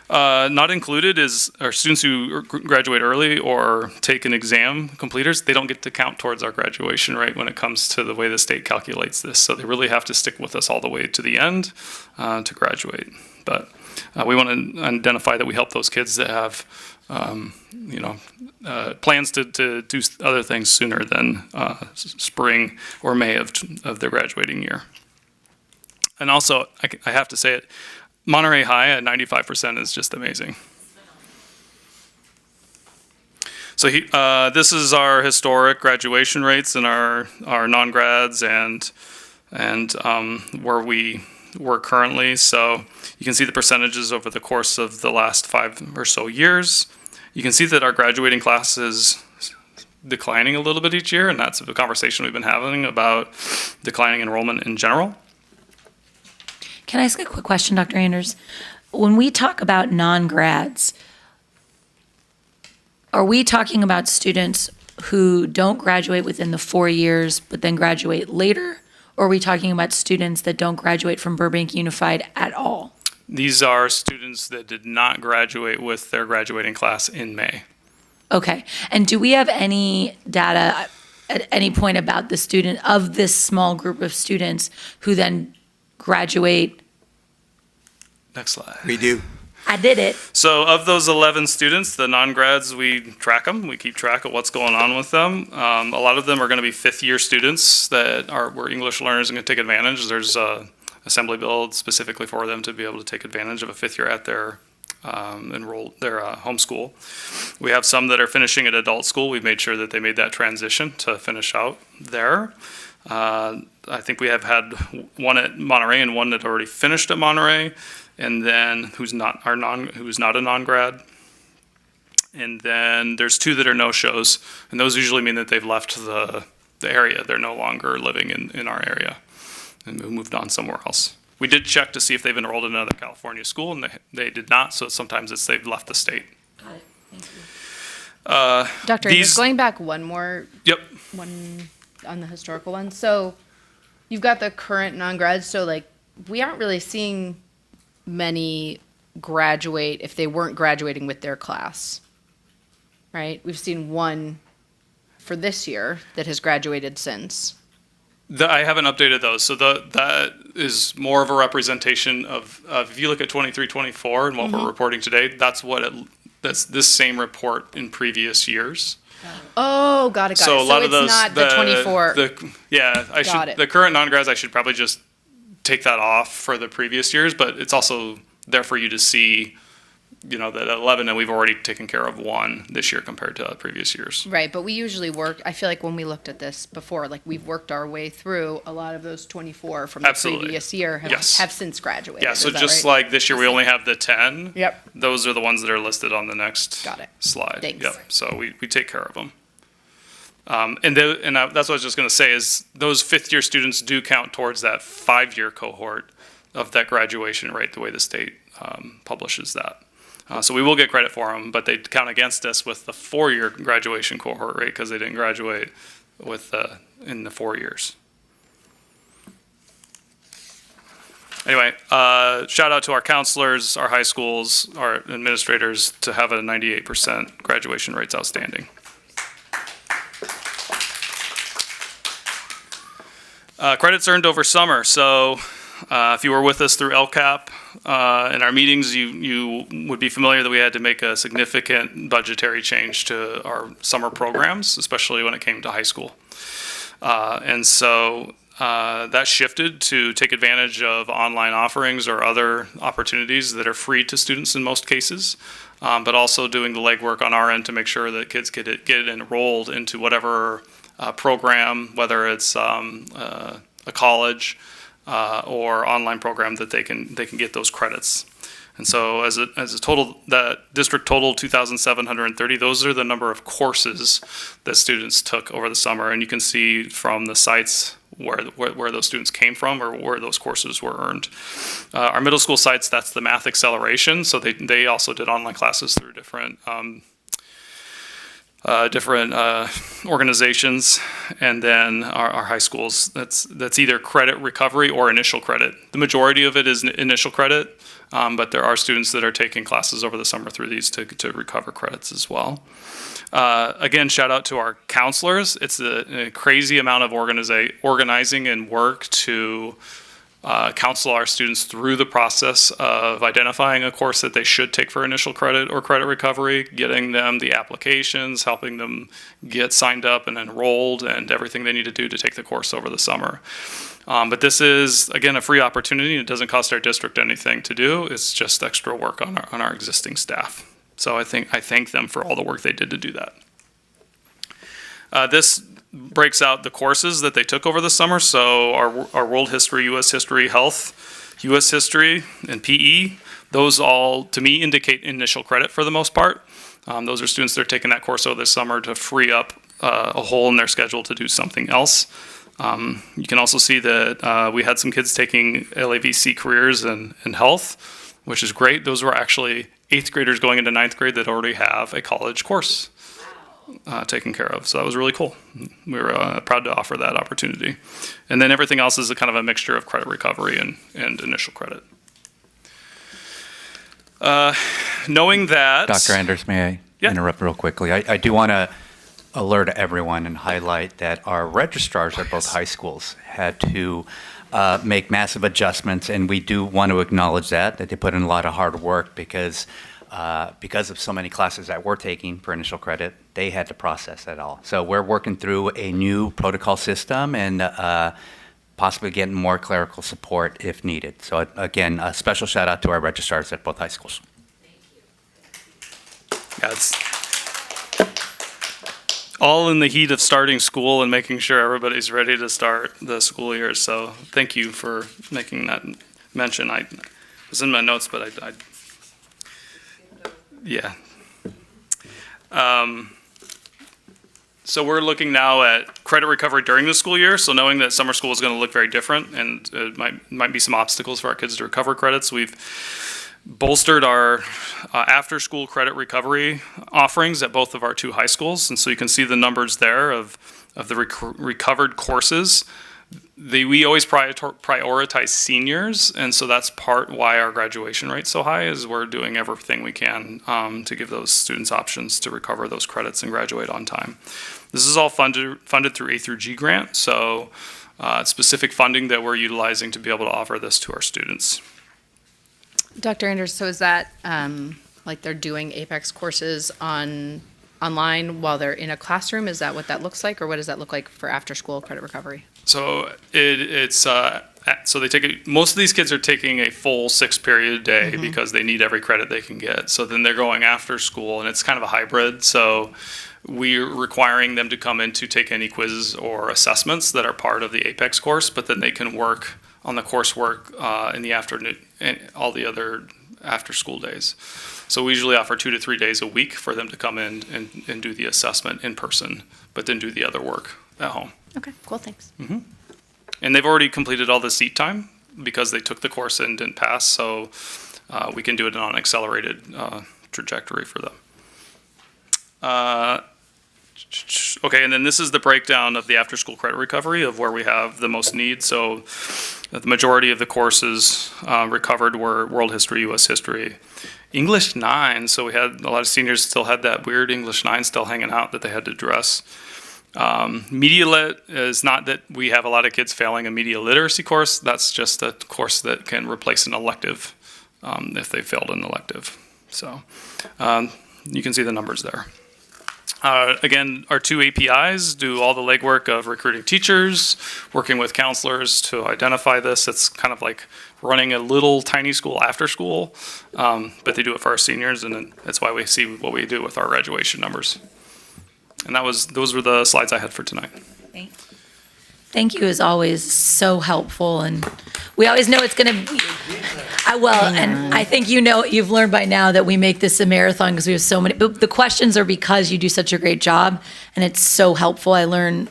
Not included are students who graduate early or take an exam completers. They don't get to count towards our graduation rate when it comes to the way the state calculates this. So they really have to stick with us all the way to the end to graduate. But we want to identify that we help those kids that have plans to do other things sooner than spring or May of their graduating year. And also, I have to say it, Monterey High at 95% is just amazing. So this is our historic graduation rates and our non-grads and where we were currently. So you can see the percentages over the course of the last 5 or so years. You can see that our graduating class is declining a little bit each year, and that's the conversation we've been having about declining enrollment in general. Can I ask a quick question, Dr. Anders? When we talk about non-grads, are we talking about students who don't graduate within the 4 years but then graduate later? Or are we talking about students that don't graduate from Burbank Unified at all? These are students that did not graduate with their graduating class in May. Okay. And do we have any data at any point about the student of this small group of students who then graduate? Next slide. We do. I did it. So of those 11 students, the non-grads, we track them. We keep track of what's going on with them. A lot of them are going to be 5th year students that were English learners and can take advantage. There's a assembly bill specifically for them to be able to take advantage of a 5th year at their home school. We have some that are finishing at adult school. We've made sure that they made that transition to finish out there. I think we have had one at Monterey and one that already finished at Monterey, and then who's not a non-grad. And then there's 2 that are no-shows, and those usually mean that they've left the area. They're no longer living in our area and moved on somewhere else. We did check to see if they've enrolled in another California school, and they did not, so sometimes they've left the state. Got it. Thank you. Dr. Anders, going back one on the historical one. So you've got the current non-grads, so like we aren't really seeing many graduate if they weren't graduating with their class, right? We've seen one for this year that has graduated since. I haven't updated those, so that is more of a representation of if you look at 23-24 and what we're reporting today, that's this same report in previous years. Oh, got it. So a lot of those, not the 24. The current non-grads, I should probably just take that off for the previous years, but it's also there for you to see that 11, and we've already taken care of one this year compared to previous years. Right, but we usually work, I feel like when we looked at this before, like we've worked our way through a lot of those 24 from the Absolutely. previous year Yes. have since graduated. Yeah, so Is that just right? like this year, we only have the 10. Yep. Those are the ones that are listed on the next Got it. slide. Thanks. Yep. So we take care of them. That's what I was just going to say is those fifth-year students do count towards that 5-year cohort of that graduation rate, the way the state publishes that. So we will get credit for them, but they count against us with the 4-year graduation cohort rate because they didn't graduate in the 4 years. Anyway, shout out to our counselors, our high schools, our administrators to have a 98% graduation rates outstanding. Credits earned over summer. So if you were with us through LCAP in our meetings, you would be familiar that we had to make a significant budgetary change to our summer programs, especially when it came to high school. And so that shifted to take advantage of online offerings or other opportunities that are free to students in most cases, but also doing the legwork on our end to make sure that kids get enrolled into whatever program, whether it's a college or online program that they can get those credits. And so as a total, that district total 2,730, those are the number of courses that students took over the summer. And you can see from the sites where those students came from or where those courses were earned. Our middle school sites, that's the math acceleration. So they also did online classes through different organizations, and then our high schools, that's either credit recovery or initial credit. The majority of it is initial credit, but there are students that are taking classes over the summer through these to recover credits as well. Again, shout out to our counselors. It's a crazy amount of organizing and work to counsel our students through the process of identifying a course that they should take for initial credit or credit recovery, getting them the applications, helping them get signed up and enrolled, and everything they need to do to take the course over the summer. But this is, again, a free opportunity. It doesn't cost our district anything to do. It's just extra work on our existing staff. So I thank them for all the work they did to do that. This breaks out the courses that they took over the summer. So our world history, U.S. history, health, U.S. history, and PE, those all, to me, indicate initial credit for the most part. Those are students that are taking that course over the summer to free up a hole in their schedule to do something else. You can also see that we had some kids taking LAVC careers in health, which is great. Those were actually 8th graders going into 9th grade that already have a college course taken care of. So that was really cool. We were proud to offer that opportunity. And then everything else is a kind of a mixture of credit recovery and initial credit. Knowing that... Dr. Anders, may I interrupt real quickly? I do want to alert everyone and highlight that our registrars at both high schools had to make massive adjustments, and we do want to acknowledge that they put in a lot of hard work because of so many classes that we're taking for initial credit, they had to process that all. So we're working through a new protocol system and possibly getting more clerical support if needed. So again, a special shout out to our registrars at both high schools. Yeah, it's all in the heat of starting school and making sure everybody's ready to start the school year. So thank you for making that mention. I was in my notes, but I yeah. So we're looking now at credit recovery during the school year. So knowing that summer school is going to look very different and it might be some obstacles for our kids to recover credits, we've bolstered our after-school credit recovery offerings at both of our 2 high schools. And so you can see the numbers there of the recovered courses. We always prioritize seniors, and so that's part why our graduation rate's so high, is we're doing everything we can to give those students options to recover those credits and graduate on time. This is all funded through A through G grant, so specific funding that we're utilizing to be able to offer this to our students. Dr. Anders, so is that like they're doing Apex courses online while they're in a classroom? Is that what that looks like, or what does that look like for after-school credit recovery? So so they most of these kids are taking a full 6-period day because they need every credit they can get. So then they're going after school, and it's kind of a hybrid. So we're requiring them to come in to take any quizzes or assessments that are part of the Apex course, but then they can work on the coursework in the afternoon and all the other after-school days. So we usually offer 2 to 3 days a week for them to come in and do the assessment in person, but then do the other work at home. Okay, cool, thanks. And they've already completed all the seat time because they took the course and didn't pass, so we can do it on an accelerated trajectory for them. Okay, and then this is the breakdown of the after-school credit recovery of where we have the most need. So the majority of the courses recovered were world history, U.S. history, English 9. So we had a lot of seniors still had that weird English 9 still hanging out that they had to address. Media Lit is not that we have a lot of kids failing a media literacy course. That's just a course that can replace an elective if they failed an elective. So you can see the numbers there. Again, our 2 APIs do all the legwork of recruiting teachers, working with counselors to identify this. It's kind of like running a little tiny school after school, but they do it for our seniors, and that's why we see what we do with our graduation numbers. And those were the slides I had for tonight. Thank you, as always, so helpful, and we always know it's going to be, and I think you've learned by now that we make this a marathon because we have so many, but the questions are because you do such a great job, and it's so helpful. I learn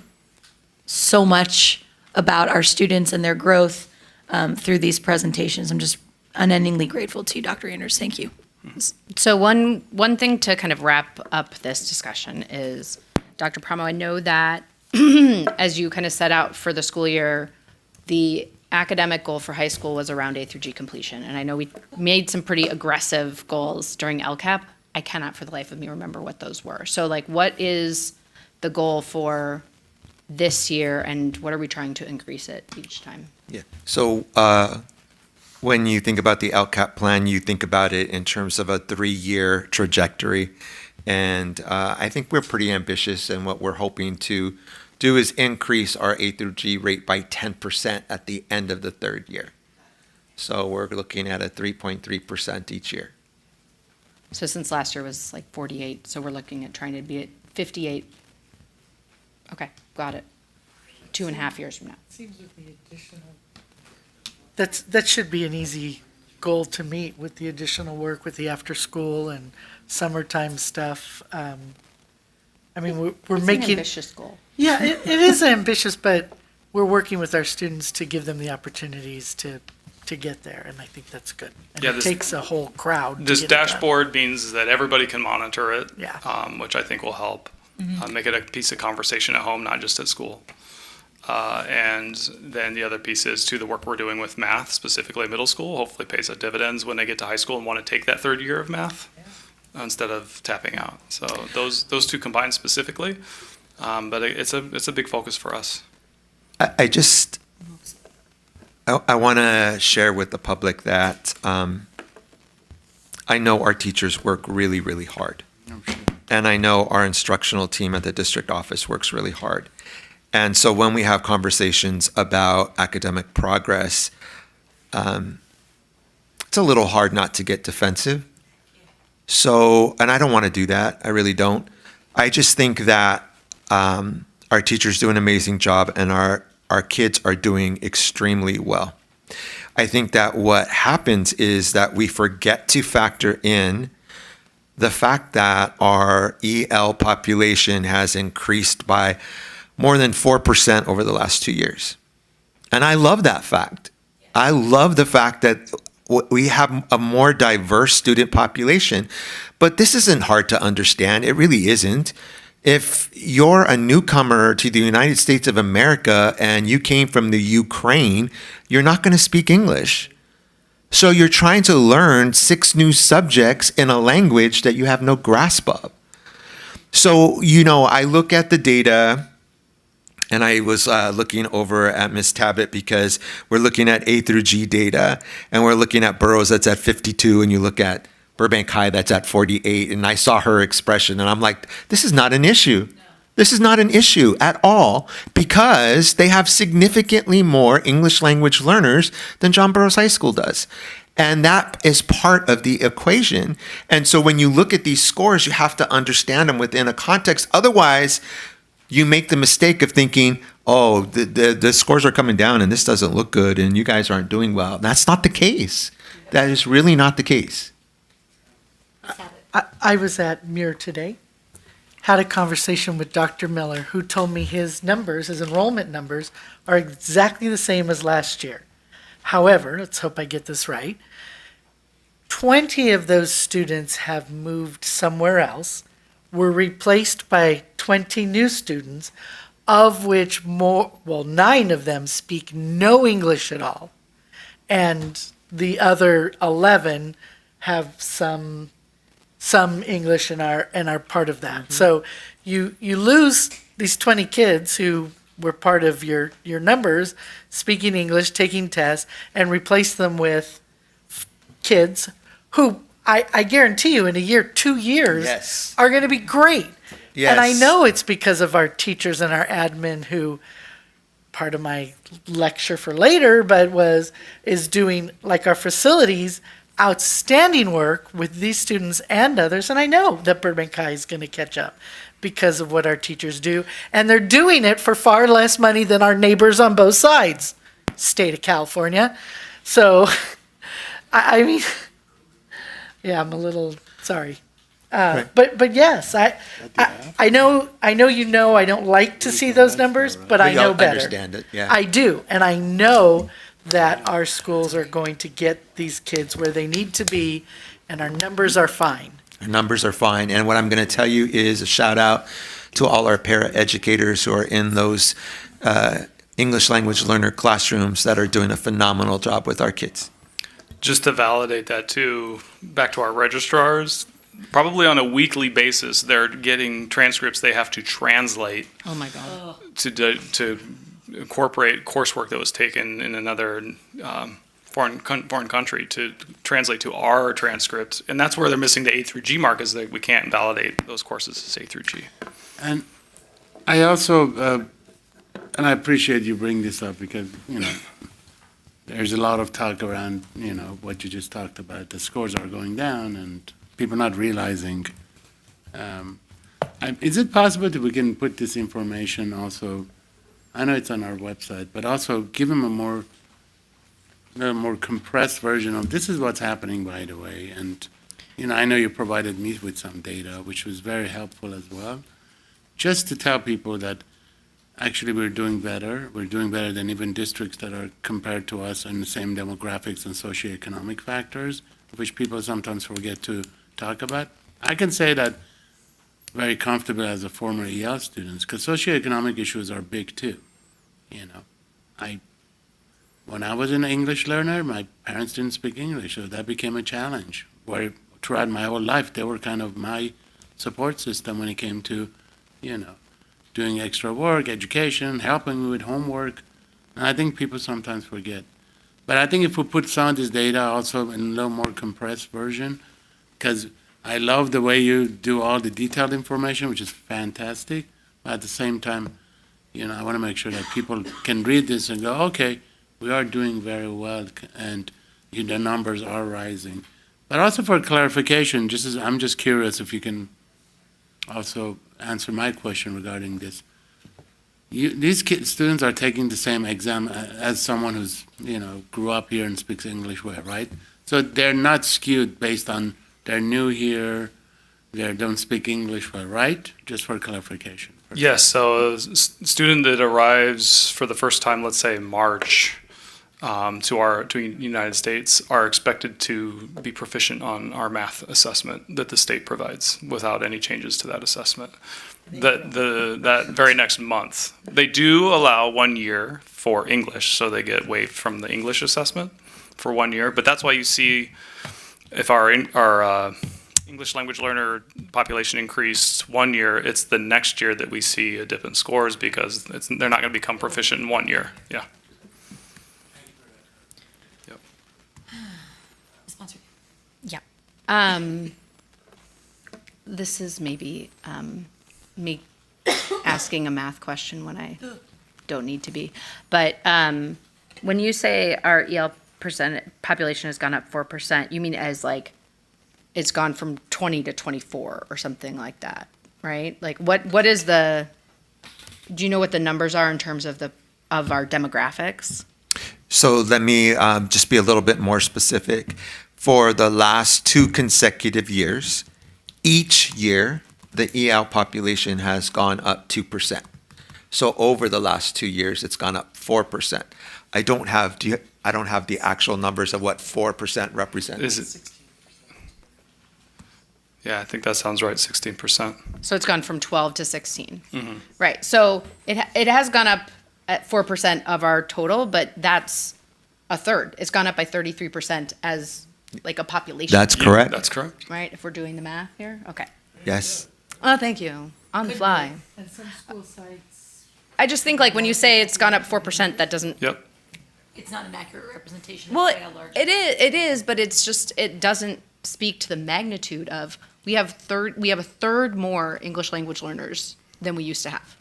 so much about our students and their growth through these presentations. I'm just unendingly grateful to you, Dr. Anders. Thank you. So one thing to kind of wrap up this discussion is, Dr. Paramo, I know that as you kind of set out for the school year, the academic goal for high school was around A through G completion. And I know we made some pretty aggressive goals during LCAP. I cannot for the life of me remember what those were. So like, what is the goal for this year, and what are we trying to increase it each time? Yeah. So when you think about the LCAP plan, you think about it in terms of a 3-year trajectory. And I think we're pretty ambitious, and what we're hoping to do is increase our A through G rate by 10% at the end of the 3rd year. So we're looking at a 3.3% each year. So since last year was like 48, so we're looking at trying to be at 58. Okay, got it. 2.5 years from now. Seems with the additional. That should be an easy goal to meet with the additional work with the after school and summertime stuff. I mean, we're It's making an ambitious goal. Yeah, it is ambitious, but we're working with our students to give them the opportunities to get there, and I think that's good. And Yeah, it takes a whole crowd. This to get it done. dashboard means that everybody can monitor it, Yeah. which I think will help make it a piece of conversation at home, not just at school. And then the other piece is to the work we're doing with math, specifically middle school, hopefully pays dividends when they get to high school and want to take that 3rd year of math instead of tapping out. So those 2 combined specifically, but it's a big focus for us. I want to share with the public that I know our teachers work really, really hard. And I know our instructional team at the district office works really hard. And so when we have conversations about academic progress, it's a little hard not to get defensive. So, and I don't want to do that. I really don't. I just think that our teachers do an amazing job, and our kids are doing extremely well. I think that what happens is that we forget to factor in the fact that our EL population has increased by more than 4% over the last 2 years. And I love that fact. I love the fact that we have a more diverse student population, but this isn't hard to understand. It really isn't. If you're a newcomer to the United States of America and you came from the Ukraine, you're not going to speak English. So you're trying to learn 6 new subjects in a language that you have no grasp of. So, I look at the data, and I was looking over at Ms. Tabbitt because we're looking at A through G data, and we're looking at Burroughs that's at 52, and you look at Burbank High that's at 48, and I saw her expression, and I'm like, this is not an issue. This is not an issue at all because they have significantly more English language learners than John Burroughs High School does. And that is part of the equation. And so when you look at these scores, you have to understand them within a context. Otherwise, you make the mistake of thinking, oh, the scores are coming down and this doesn't look good and you guys aren't doing well. That's not the case. That is really not the case. I was at Muir today, had a conversation with Dr. Miller, who told me his numbers, his enrollment numbers, are exactly the same as last year. However, let's hope I get this right, 20 of those students have moved somewhere else, were replaced by 20 new students, of which 9 of them speak no English at all, and the other 11 have some English and are part of that. Mm-hmm. So you lose these 20 kids who were part of your numbers, speaking English, taking tests, and replace them with kids who I guarantee you in a year, 2 years, Yes. are going to be great. Yes. And I know it's because of our teachers and our admin who, part of my lecture for later, but is doing, like our facilities, outstanding work with these students and others. And I know that Burbank High is going to catch up because of what our teachers do. And they're doing it for far less money than our neighbors on both sides, state of California. So, I mean, yeah, I'm a little sorry. But yes, I know I don't like to see those numbers, but I know better. Understand it, yeah. I do, and I know that our schools are going to get these kids where they need to be, and our numbers are fine. Our numbers are fine. And what I'm going to tell you is a shout out to all our paraeducators who are in those English language learner classrooms that are doing a phenomenal job with our kids. Just to validate that too, back to our registrars, probably on a weekly basis, they're getting transcripts they have to translate Oh my God. to incorporate coursework that was taken in another foreign country to translate to our transcript. And that's where they're missing the A through G mark, is that we can't validate those courses as A through G. And I also, and I appreciate you bringing this up because, there's a lot of talk around, what you just talked about. The scores are going down and people not realizing. Is it possible that we can put this information also, I know it's on our website, but also give them a more compressed version of this is what's happening, by the way. And, I know you provided me with some data, which was very helpful as well, just to tell people that actually we're doing better. We're doing better than even districts that are compared to us in the same demographics and socioeconomic factors, which people sometimes forget to talk about. I can say that very comfortable as a former EL student, because socioeconomic issues are big too. When I was an English learner, my parents didn't speak English, so that became a challenge. Where throughout my whole life, they were kind of my support system when it came to, doing extra work, education, helping me with homework. And I think people sometimes forget. But I think if we put some of this data also in a little more compressed version, because I love the way you do all the detailed information, which is fantastic. But at the same time, I want to make sure that people can read this and go, okay, we are doing very well, and the numbers are rising. But also for clarification, I'm just curious if you can also answer my question regarding this. These students are taking the same exam as someone who's, grew up here and speaks English well, right? So they're not skewed based on they're new here, they don't speak English well, right? Just for clarification. Yes, so a student that arrives for the first time, let's say March, to the United States, are expected to be proficient on our math assessment that the state provides without any changes to that assessment. That very next month, they do allow 1 year for English, so they get waived from the English assessment for 1 year. But that's why you see, if our English language learner population increased 1 year, it's the next year that we see a dip in scores because they're not going to become proficient in 1 year. Yeah. Yeah. This is maybe me asking a math question when I don't need to be. But when you say our EL population has gone up 4%, you mean as like it's gone from 20 to 24 or something like that, right? Like what is the, do you know what the numbers are in terms of our demographics? So let me just be a little bit more specific. For the last 2 consecutive years, each year, the EL population has gone up 2%. So over the last 2 years, it's gone up 4%. I don't have the actual numbers of what 4% represents. Is it? Yeah, I think that sounds right, 16%. So it's gone from 12 to 16. Mm-hmm. Right. So it has gone up at 4% of our total, but that's a third. It's gone up by 33% as like a population. That's correct. That's correct. Right? If we're doing the math here? Okay. Yes. Oh, thank you. On the fly. And some school sites. I just think like when you say it's gone up 4%, that doesn't. Yep. It's not an accurate representation. Well, of quite a large. it is, but it's just, it doesn't speak to the magnitude of, we have a third more English language learners than we used to have.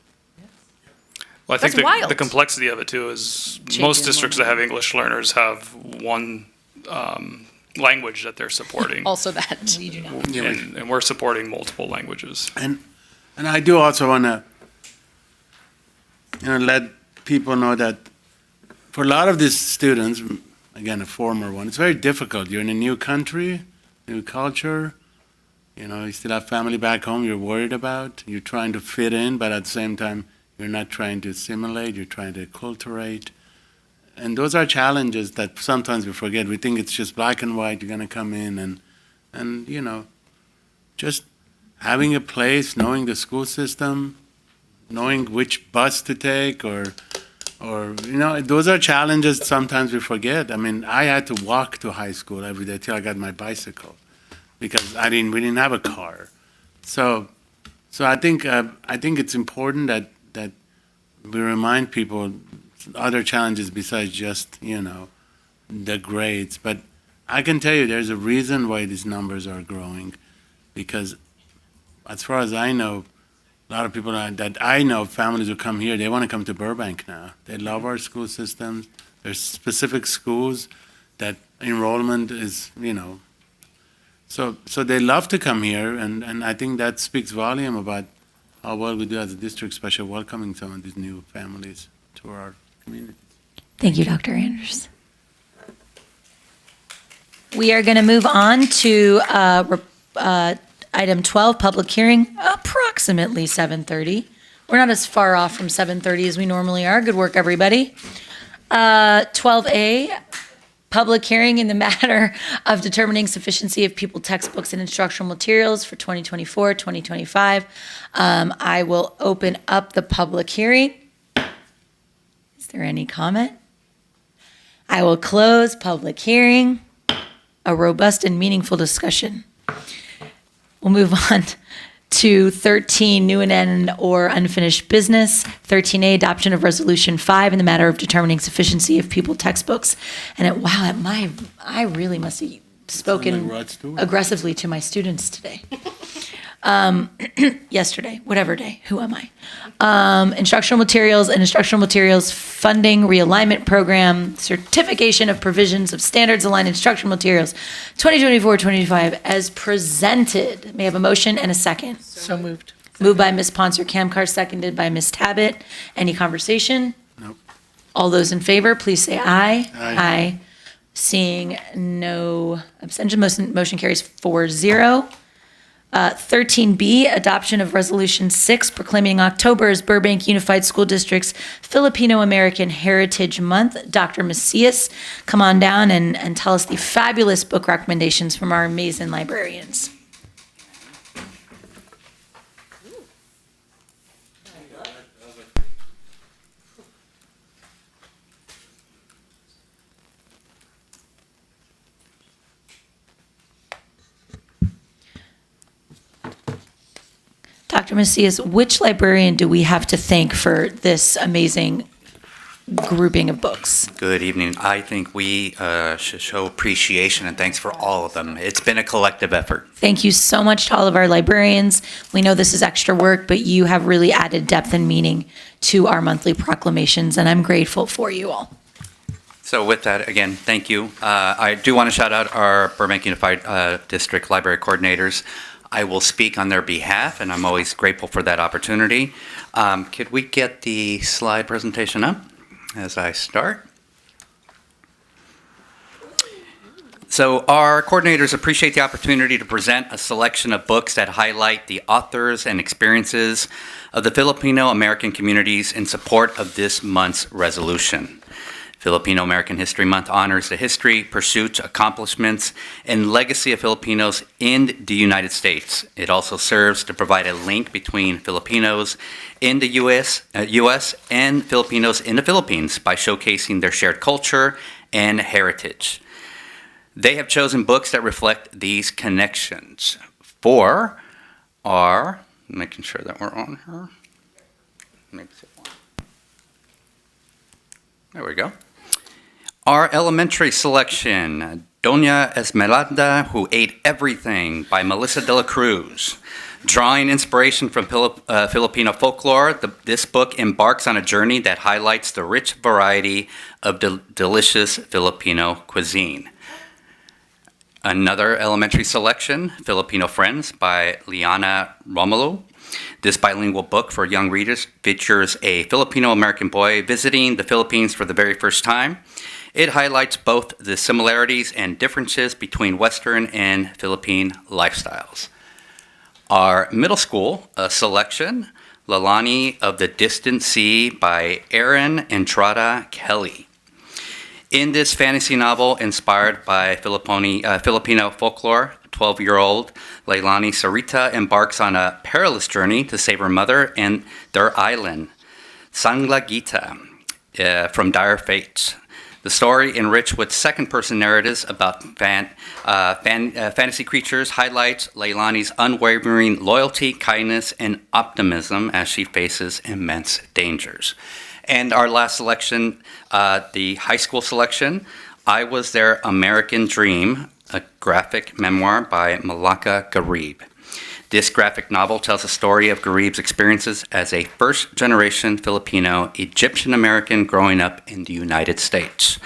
Well, I think That's wild. the complexity of it too is Changing most districts that enrollment. have English learners have one language that they're supporting. Also that. We do not. And we're supporting multiple languages. And I do also want to, let people know that for a lot of these students, again, a former one, it's very difficult. You're in a new country, new culture. You still have family back home you're worried about. You're trying to fit in, but at the same time, you're not trying to assimilate. You're trying to acculturate. And those are challenges that sometimes we forget. We think it's just black and white. You're going to come in and just having a place, knowing the school system, knowing which bus to take or those are challenges sometimes we forget. I mean, I had to walk to high school every day till I got my bicycle because we didn't have a car. So I think it's important that we remind people other challenges besides just, the grades. But I can tell you there's a reason why these numbers are growing because as far as I know, a lot of people that I know, families who come here, they want to come to Burbank now. They love our school systems. There's specific schools that enrollment is, so they love to come here, and I think that speaks volume about how well we do as a district, especially welcoming some of these new families to our community. Thank you, Dr. Anders. We are going to move on to item 12, public hearing, approximately 7:30. We're not as far off from 7:30 as we normally are. Good work, everybody. 12A, public hearing in the matter of determining sufficiency of pupil textbooks and instructional materials for 2024-2025. I will open up the public hearing. Is there any comment? I will close public hearing. A robust and meaningful discussion. We'll move on to 13, new and or unfinished business. 13A, adoption of Resolution 5 in the matter of determining sufficiency of pupil textbooks. And I really must have spoken aggressively to my students today. Yesterday, whatever day, who am I? Instructional materials and instructional materials funding realignment program, certification of provisions of standards aligned instructional materials, 2024-25 as presented. May I have a motion and a second? So moved. Moved by Ms. Ponser Kamkar, seconded by Ms. Tabbitt. Any conversation? Nope. All those in favor, please say aye. Aye. Seeing no abstention, motion carries 4-0. 13B, adoption of Resolution 6 proclaiming October as Burbank Unified School District's Filipino American Heritage Month. Dr. Macias, come on down and tell us the fabulous book recommendations from our amazing librarians. Dr. Macias, which librarian do we have to thank for this amazing grouping of books. Good evening. I think we should show appreciation and thanks for all of them. It's been a collective effort. Thank you so much to all of our librarians. We know this is extra work, but you have really added depth and meaning to our monthly proclamations, and I'm grateful for you all. So with that, again, thank you. I do want to shout out our Burbank Unified District Library Coordinators. I will speak on their behalf, and I'm always grateful for that opportunity. Could we get the slide presentation up as I start? So our coordinators appreciate the opportunity to present a selection of books that highlight the authors and experiences of the Filipino-American communities in support of this month's resolution. Filipino-American History Month honors the history, pursuits, accomplishments, and legacy of Filipinos in the United States. It also serves to provide a link between Filipinos in the U.S. And Filipinos in the Philippines by showcasing their shared culture and heritage. They have chosen books that reflect these connections. Four are, making sure that we're on here. Maybe there we go. Our elementary selection, Doña Esmeralda, Who Ate Everything by Melissa de la Cruz. Drawing inspiration from Filipino folklore, this book embarks on a journey that highlights the rich variety of delicious Filipino cuisine. Another elementary selection, Filipino Friends by Liana Romulo. This bilingual book for young readers features a Filipino-American boy visiting the Philippines for the very first time. It highlights both the similarities and differences between Western and Philippine lifestyles. Our middle school selection, Lalani of the Distant Sea by Erin Entrada Kelly. In this fantasy novel inspired by Filipino folklore, 12-year-old Leilani Sarita embarks on a perilous journey to save her mother and their island, Sanglagita, from dire fates. The story, enriched with second-person narratives about fantasy creatures, highlights Leilani's unwavering loyalty, kindness, and optimism as she faces immense dangers. And our last selection, the high school selection, I Was Their American Dream, a graphic memoir by Malaka Garib. This graphic novel tells the story of Garib's experiences as a first-generation Filipino Egyptian-American growing up in the United States.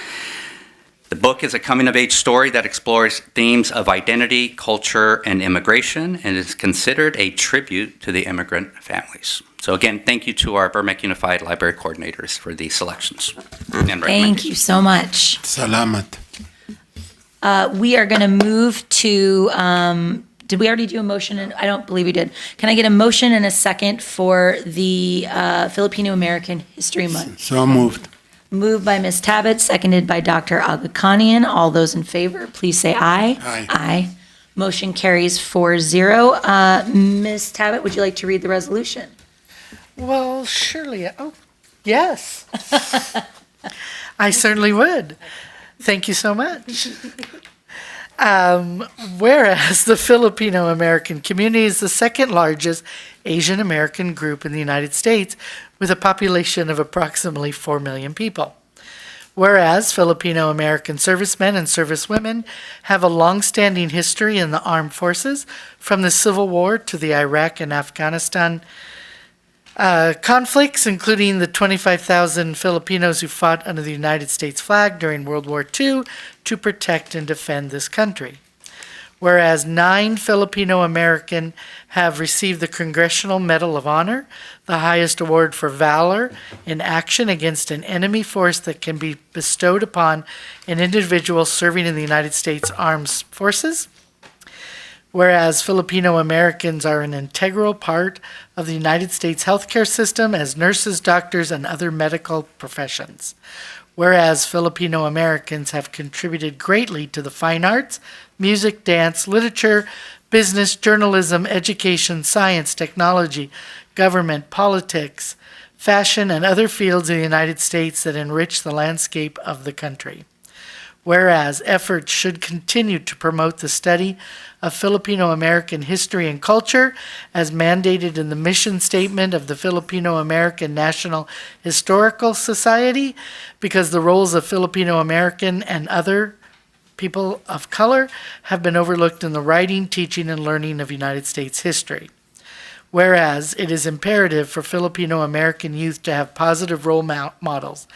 The book is a coming-of-age story that explores themes of identity, culture, and immigration, and is considered a tribute to the immigrant families. So again, thank you to our Burbank Unified Library Coordinators for these selections and recommendations. Thank you so much. Salamat. We are going to move to, did we already do a motion? I don't believe we did. Can I get a motion and a second for the Filipino-American History Month? So moved. Moved by Ms. Tabbitt, seconded by Dr. Agakanian. All those in favor, please say aye. Aye. Aye. Motion carries 4-0. Ms. Tabbitt, would you like to read the resolution? Well, surely. Oh, yes. I certainly would. Thank you so much. Whereas the Filipino-American community is the second largest Asian American group in the United States with a population of approximately 4 million people. Whereas Filipino-American servicemen and servicewomen have a long-standing history in the armed forces from the Civil War to the Iraq and Afghanistan conflicts, including the 25,000 Filipinos who fought under the United States flag during World War II to protect and defend this country. Whereas 9 Filipino-American have received the Congressional Medal of Honor, the highest award for valor in action against an enemy force that can be bestowed upon an individual serving in the United States Armed Forces. Whereas Filipino Americans are an integral part of the United States healthcare system as nurses, doctors, and other medical professions. Whereas Filipino Americans have contributed greatly to the fine arts, music, dance, literature, business, journalism, education, science, technology, government, politics, fashion, and other fields in the United States that enrich the landscape of the country. Whereas efforts should continue to promote the study of Filipino American history and culture as mandated in the mission statement of the Filipino American National Historical Society, because the roles of Filipino American and other people of color have been overlooked in the writing, teaching, and learning of United States history. Whereas it is imperative for Filipino American youth to have positive role models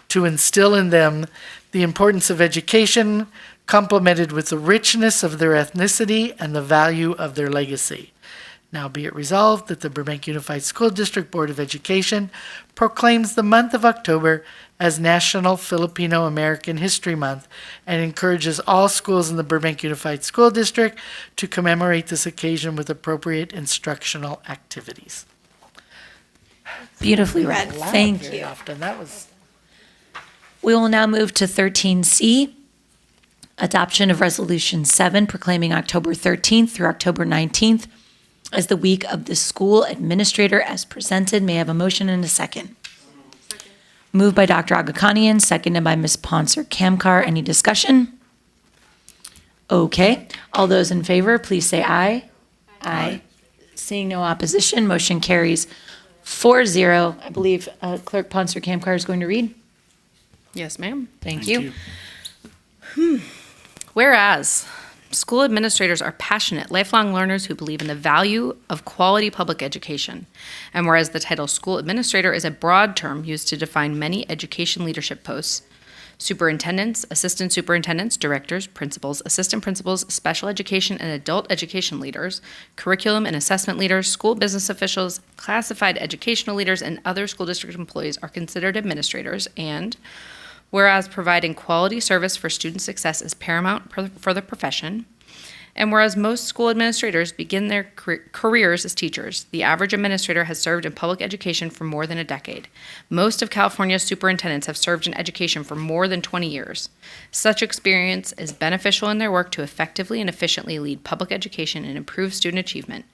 to instill in them the importance of education, complemented with the richness of their ethnicity and the value of their legacy. Now be it resolved that the Burbank Unified School District Board of Education proclaims the month of October as National Filipino American History Month and encourages all schools in the Burbank Unified School District to commemorate this occasion with appropriate instructional activities. Beautifully read. Thank you. We will now move to 13C, adoption of Resolution 7 proclaiming October 13th through October 19th as the week of the school administrator as presented. May I have a motion and a second? Moved by Dr. Agakanian, seconded by Ms. Ponser-Kamkar. Any discussion? Okay. All those in favor, please say aye. Aye. Seeing no opposition, motion carries 4-0. I believe Clerk Ponser-Kamkar is going to read. Yes, ma'am. Thank you. Whereas school administrators are passionate, lifelong learners who believe in the value of quality public education. And whereas the title school administrator is a broad term used to define many education leadership posts, superintendents, assistant superintendents, directors, principals, assistant principals, special education and adult education leaders, curriculum and assessment leaders, school business officials, classified educational leaders, and other school district employees are considered administrators. And whereas providing quality service for student success is paramount for the profession, and whereas most school administrators begin their careers as teachers, the average administrator has served in public education for more than a decade. Most of California's superintendents have served in education for more than 20 years. Such experience is beneficial in their work to effectively and efficiently lead public education and improve student achievement.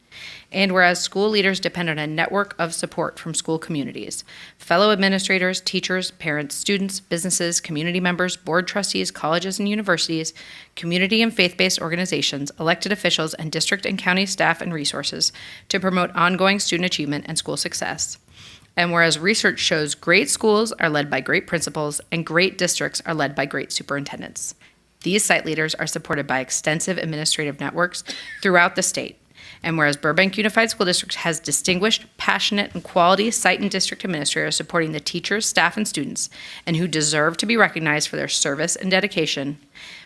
And whereas school leaders depend on a network of support from school communities, fellow administrators, teachers, parents, students, businesses, community members, board trustees, colleges and universities, community and faith-based organizations, elected officials, and district and county staff and resources to promote ongoing student achievement and school success. And whereas research shows great schools are led by great principals and great districts are led by great superintendents. These site leaders are supported by extensive administrative networks throughout the state. And whereas Burbank Unified School District has distinguished, passionate, and quality site and district administrators supporting the teachers, staff, and students, and who deserve to be recognized for their service and dedication,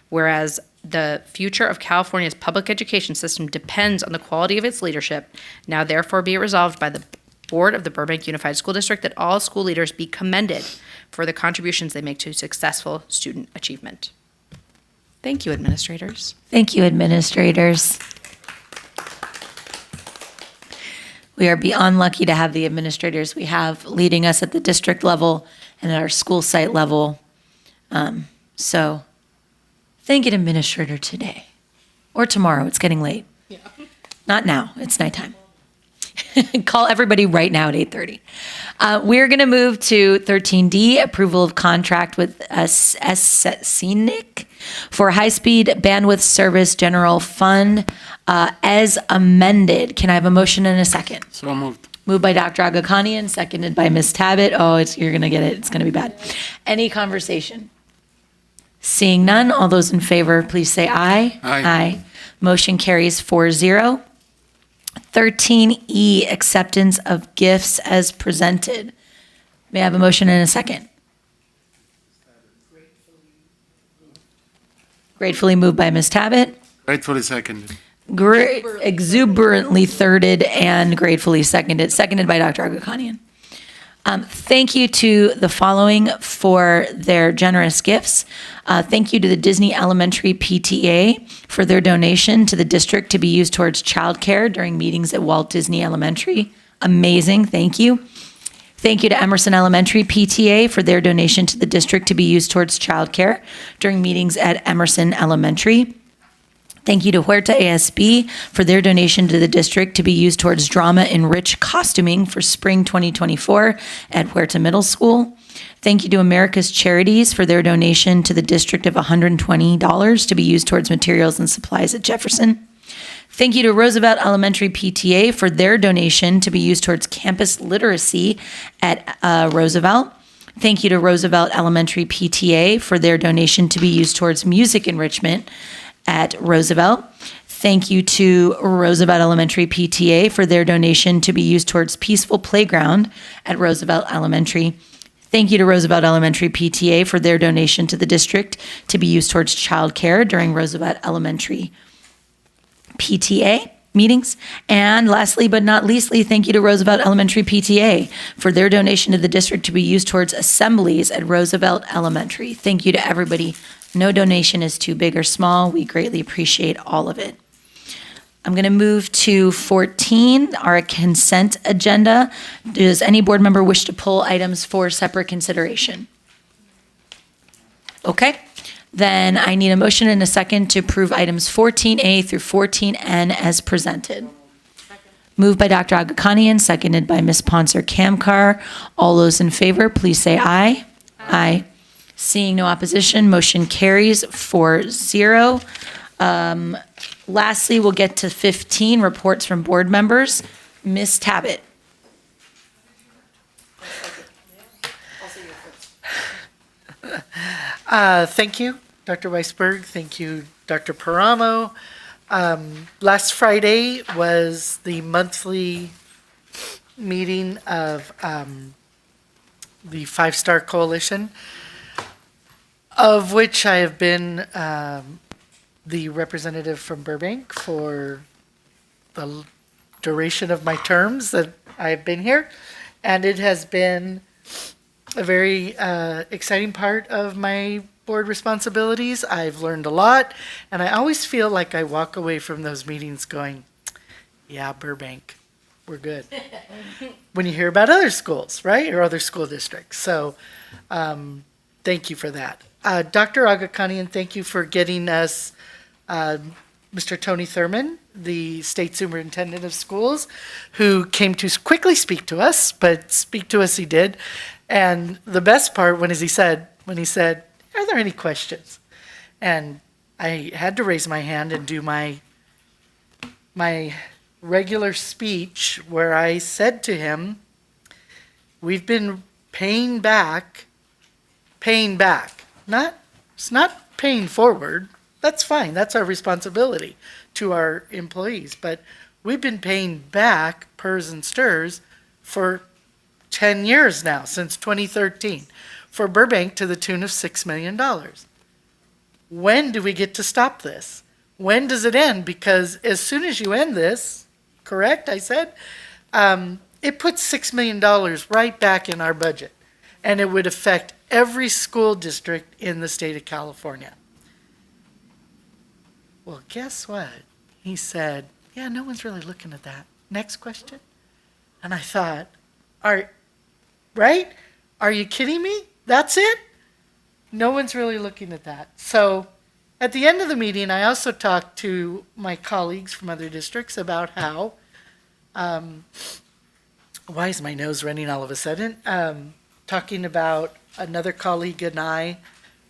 whereas the future of California's public education system depends on the quality of its leadership, now therefore be it resolved by the Board of the Burbank Unified School District that all school leaders be commended for the contributions they make to successful student achievement. Thank you, administrators. Thank you, administrators. We are beyond lucky to have the administrators we have leading us at the district level and at our school site level. So thank an administrator today or tomorrow. It's getting late. Yeah. Not now. It's nighttime. Call everybody right now at 8:30. We're going to move to 13D, approval of contract with SCNIC for high-speed bandwidth service general fund as amended. Can I have a motion and a second? So moved. Moved by Dr. Agakanian, seconded by Ms. Tabbitt. Oh, you're going to get it. It's going to be bad. Any conversation? Seeing none, all those in favor, please say aye. Aye. Motion carries 4-0. 13E, acceptance of gifts as presented. May I have a motion and a second? Gratefully moved by Ms. Tabbitt. Gratefully seconded. Exuberantly thirded and gratefully seconded by Dr. Agakanian. Thank you to the following for their generous gifts. Thank you to the Disney Elementary PTA for their donation to the district to be used towards childcare during meetings at Walt Disney Elementary. Amazing, thank you. Thank you to Emerson Elementary PTA for their donation to the district to be used towards childcare during meetings at Emerson Elementary. Thank you to Huerta ASB for their donation to the district to be used towards drama-enriched costuming for spring 2024 at Huerta Middle School. Thank you to America's Charities for their donation to the district of $120 to be used towards materials and supplies at Jefferson. Thank you to Roosevelt Elementary PTA for their donation to be used towards campus literacy at Roosevelt. Thank you to Roosevelt Elementary PTA for their donation to be used towards music enrichment at Roosevelt. Thank you to Roosevelt Elementary PTA for their donation to be used towards peaceful playground at Roosevelt Elementary. Thank you to Roosevelt Elementary PTA for their donation to the district to be used towards childcare during Roosevelt Elementary PTA meetings. And lastly, but not leastly, thank you to Roosevelt Elementary PTA for their donation to the district to be used towards assemblies at Roosevelt Elementary. Thank you to everybody. No donation is too big or small. We greatly appreciate all of it. I'm going to move to 14, our consent agenda. Does any board member wish to pull items for separate consideration? Okay. Then I need a motion and a second to approve items 14A through 14N as presented. Moved by Dr. Agakanian, seconded by Ms. Ponser-Kamkar. All those in favor, please say aye. Aye. Seeing no opposition, motion carries 4-0. Lastly, we'll get to 15, reports from board members. Ms. Tabbitt. Thank you, Dr. Weisberg. Thank you, Dr. Paramo. Last Friday was the monthly meeting of the Five Star Coalition, of which I have been the representative from Burbank for the duration of my terms that I've been here. And it has been a very exciting part of my board responsibilities. I've learned a lot, and I always feel like I walk away from those meetings going, yeah, Burbank, we're good. When you hear about other schools, right, or other school districts. So thank you for that. Dr. Agakanian, thank you for getting us Mr. Tony Thurman, the state superintendent of schools, who came to quickly speak to us, but speak to us he did. And the best part when he said, are there any questions? And I had to raise my hand and do my regular speech where I said to him, we've been paying back. It's not paying forward. That's fine. That's our responsibility to our employees. But we've been paying back PERS and STIRS for 10 years now, since 2013, for Burbank to the tune of $6 million. When do we get to stop this? When does it end? Because as soon as you end this, correct, I said, it puts $6 million right back in our budget. And it would affect every school district in the state of California. Well, guess what? He said, yeah, no one's really looking at that. Next question. And I thought, right? Are you kidding me? That's it? No one's really looking at that. So at the end of the meeting, I also talked to my colleagues from other districts about how, why is my nose running all of a sudden? Talking about another colleague and I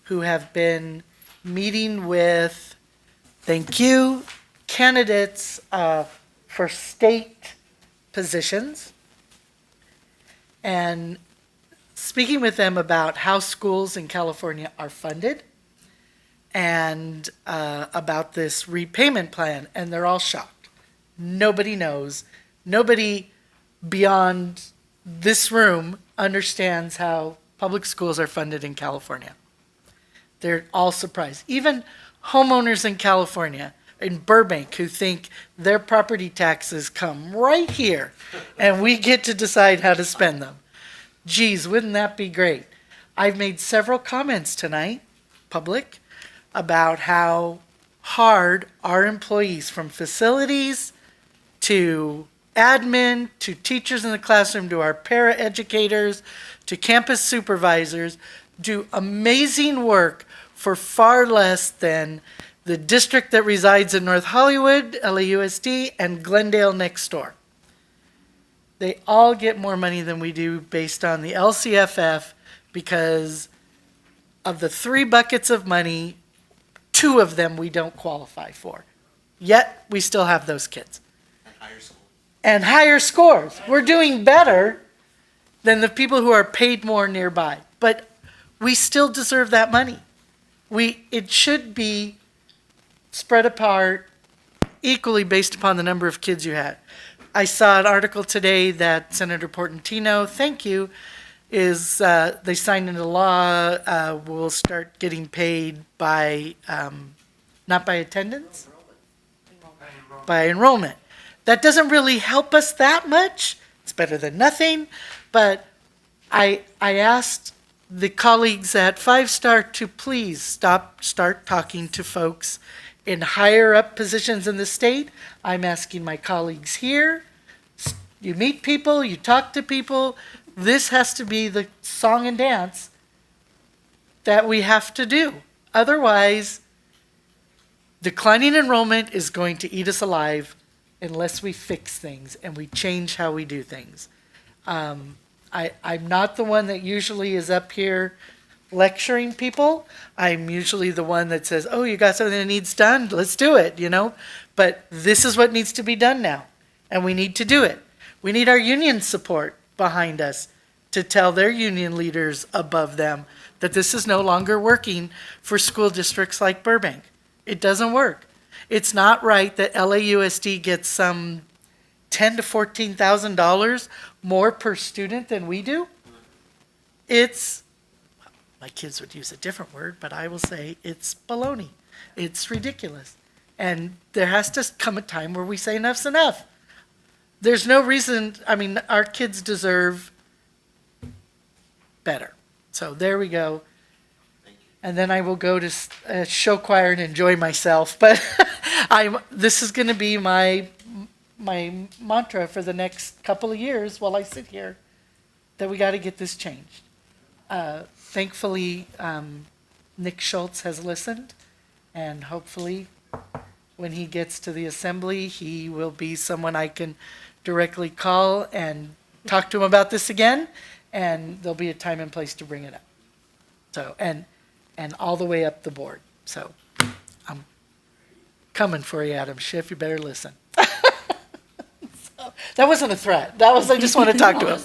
who have been meeting with, thank you, candidates for state positions and speaking with them about how schools in California are funded and about this repayment plan, and they're all shocked. Nobody knows. Nobody beyond this room understands how public schools are funded in California. They're all surprised. Even homeowners in California, in Burbank, who think their property taxes come right here and we get to decide how to spend them. Geez, wouldn't that be great? I've made several comments tonight, public, about how hard our employees, from facilities to admin to teachers in the classroom to our paraeducators to campus supervisors, do amazing work for far less than the district that resides in North Hollywood, LAUSD, and Glendale next door. They all get more money than we do based on the LCFF because of the 3 buckets of money, 2 of them we don't qualify for. Yet we still have those kids. And higher scores. We're doing better than the people who are paid more nearby. But we still deserve that money. It should be spread apart equally based upon the number of kids you had. I saw an article today that Senator Portantino, thank you, is they signed into law, will start getting paid by, not by attendance? By enrollment. That doesn't really help us that much. It's better than nothing. But I asked the colleagues at 5-Star to please start talking to folks in higher up positions in the state. I'm asking my colleagues here. You meet people, you talk to people. This has to be the song and dance that we have to do. Otherwise, declining enrollment is going to eat us alive unless we fix things and we change how we do things. I'm not the one that usually is up here lecturing people. I'm usually the one that says, oh, you got something that needs done? Let's do it, you know? But this is what needs to be done now, and we need to do it. We need our union support behind us to tell their union leaders above them that this is no longer working for school districts like Burbank. It doesn't work. It's not right that LAUSD gets some $10,000 to $14,000 more per student than we do. It's, my kids would use a different word, but I will say it's baloney. It's ridiculous. And there has to come a time where we say enough's enough. There's no reason, I mean, our kids deserve better. So there we go. And then I will go to show choir and enjoy myself. But this is going to be my mantra for the next couple of years while I sit here, that we got to get this changed. Thankfully, Nick Schultz has listened, and hopefully when he gets to the assembly, he will be someone I can directly call and talk to him about this again, and there'll be a time and place to bring it up. So, and all the way up the board. So I'm coming for you, Adam Schiff. You better listen. So, that wasn't a threat. That was, I just want to talk to him.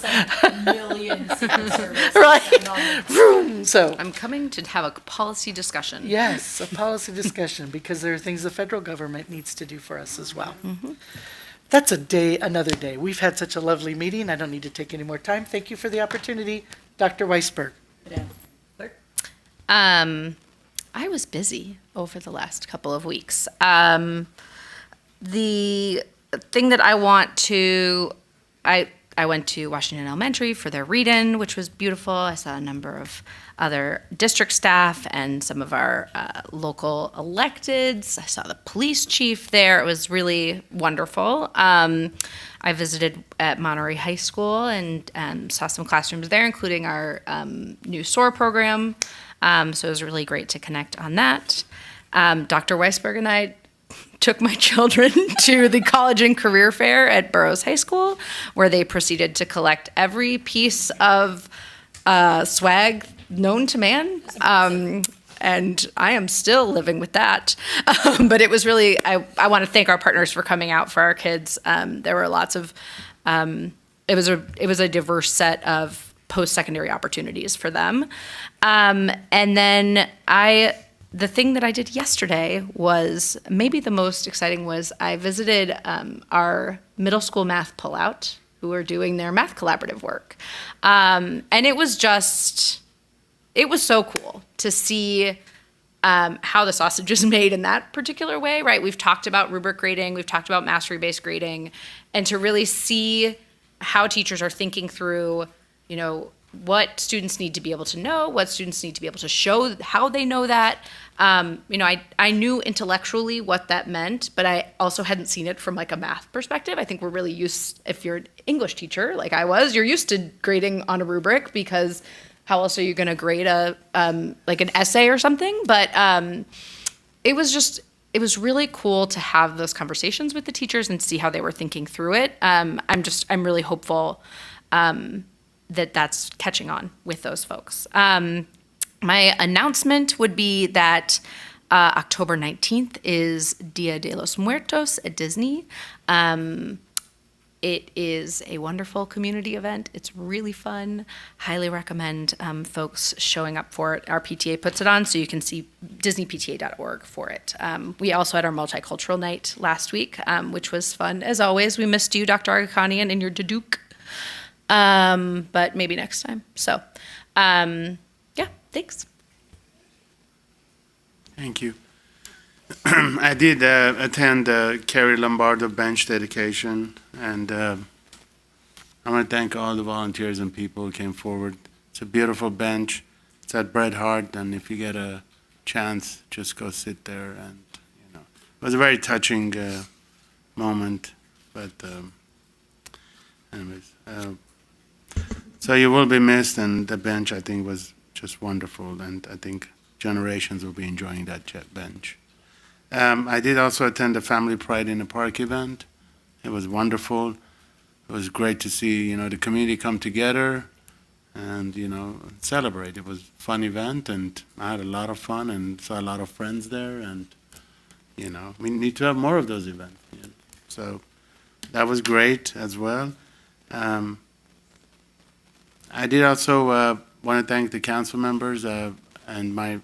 Right. Vroom. So I'm coming to have a policy discussion. Yes, a policy discussion, because there are things the federal government needs to do for us as well. Mm-hmm. That's another day. We've had such a lovely meeting. I don't need to take any more time. Thank you for the opportunity. Dr. Weisberg. I was busy over the last couple of weeks. The thing that I went to Washington Elementary for their read-in, which was beautiful. I saw a number of other district staff and some of our local electeds. I saw the police chief there. It was really wonderful. I visited at Monterey High School and saw some classrooms there, including our new SOAR program. So it was really great to connect on that. Dr. Weisberg and I took my children to the college and career fair at Burroughs High School, where they proceeded to collect every piece of swag known to man. And I am still living with that. But it was really, I want to thank our partners for coming out for our kids. There were lots of, it was a diverse set of post-secondary opportunities for them. And then the thing that I did yesterday was maybe the most exciting was I visited our middle school math pullout, who are doing their math collaborative work. And it was so cool to see how the sausage is made in that particular way, right? We've talked about rubric grading, we've talked about mastery-based grading, and to really see how teachers are thinking through, what students need to be able to know, what students need to be able to show how they know that. I knew intellectually what that meant, but I also hadn't seen it from like a math perspective. I think we're really used, if you're an English teacher like I was, you're used to grading on a rubric because how else are you going to grade like an essay or something? But it was just it was really cool to have those conversations with the teachers and see how they were thinking through it. I'm really hopeful that that's catching on with those folks. My announcement would be that October 19th is Dia de los Muertos at Disney. It is a wonderful community event. It's really fun. Highly recommend folks showing up for it. Our PTA puts it on, so you can see disneypta.org for it. We also had our multicultural night last week, which was fun. As always, we missed you, Dr. Agakanian, and your Daduk, but maybe next time. So, yeah, thanks. Thank you. I did attend Carrie Lombardo bench dedication, and I want to thank all the volunteers and people who came forward. It's a beautiful bench. It's at Bret Hart, and if you get a chance, just go sit there. And it was a very touching moment. But anyways, so you will be missed, and the bench I think was just wonderful, and I think generations will be enjoying that bench. I did also attend the Family Pride in the Park event. It was wonderful. It was great to see, the community come together and, celebrate. It was a fun event, and I had a lot of fun and saw a lot of friends there, and, we need to have more of those events. So that was great as well. I did also want to thank the council members and my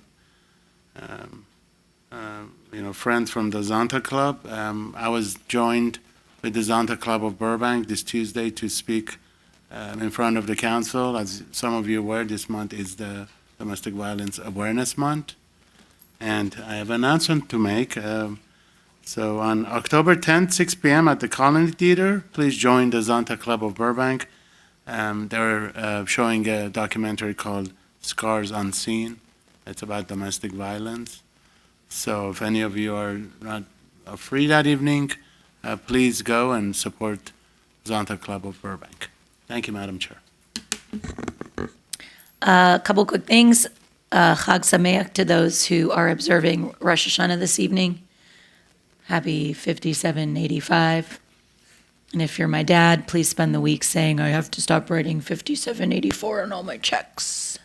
friends from the Zonta Club. I was joined with the Zonta Club of Burbank this Tuesday to speak in front of the council. As some of you are aware, this month is the Domestic Violence Awareness Month. And I have an announcement to make. So on October 10th, 6 p.m. at the Colony Theater, please join the Zonta Club of Burbank. They're showing a documentary called Scars Unseen. It's about domestic violence. So if any of you are not free that evening, please go and support Zonta Club of Burbank. Thank you, Madam Chair. A couple quick things. Chag Sameach to those who are observing Rosh Hashanah this evening. Happy 5785. And if you're my dad, please spend the week saying, I have to stop writing 5784 on all my checks.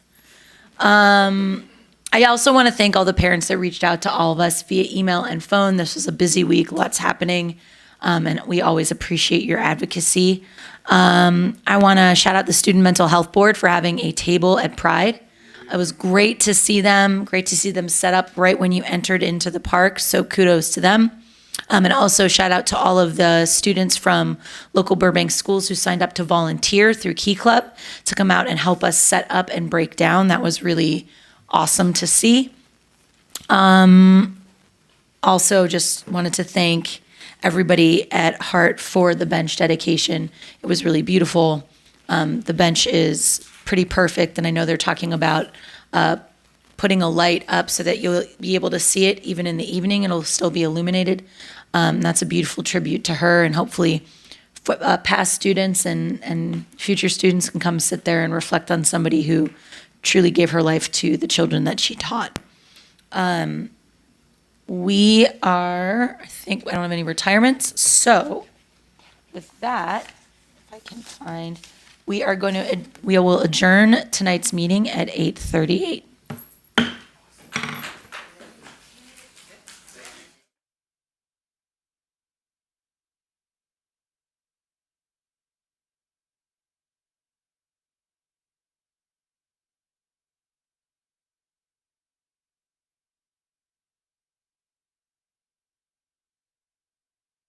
I also want to thank all the parents that reached out to all of us via email and phone. This was a busy week, lots happening, and we always appreciate your advocacy. I want to shout out the Student Mental Health Board for having a table at Pride. It was great to see them set up right when you entered into the park, so kudos to them. And also shout out to all of the students from local Burbank schools who signed up to volunteer through Key Club to come out and help us set up and break down. That was really awesome to see. Also just wanted to thank everybody at Heart for the bench dedication. It was really beautiful. The bench is pretty perfect, and I know they're talking about putting a light up so that you'll be able to see it even in the evening. It'll still be illuminated. That's a beautiful tribute to her, and hopefully past students and future students can come sit there and reflect on somebody who truly gave her life to the children that she taught. We are, I think, I don't have any retirements. So with that, if I can find, we will adjourn tonight's meeting at 8:38.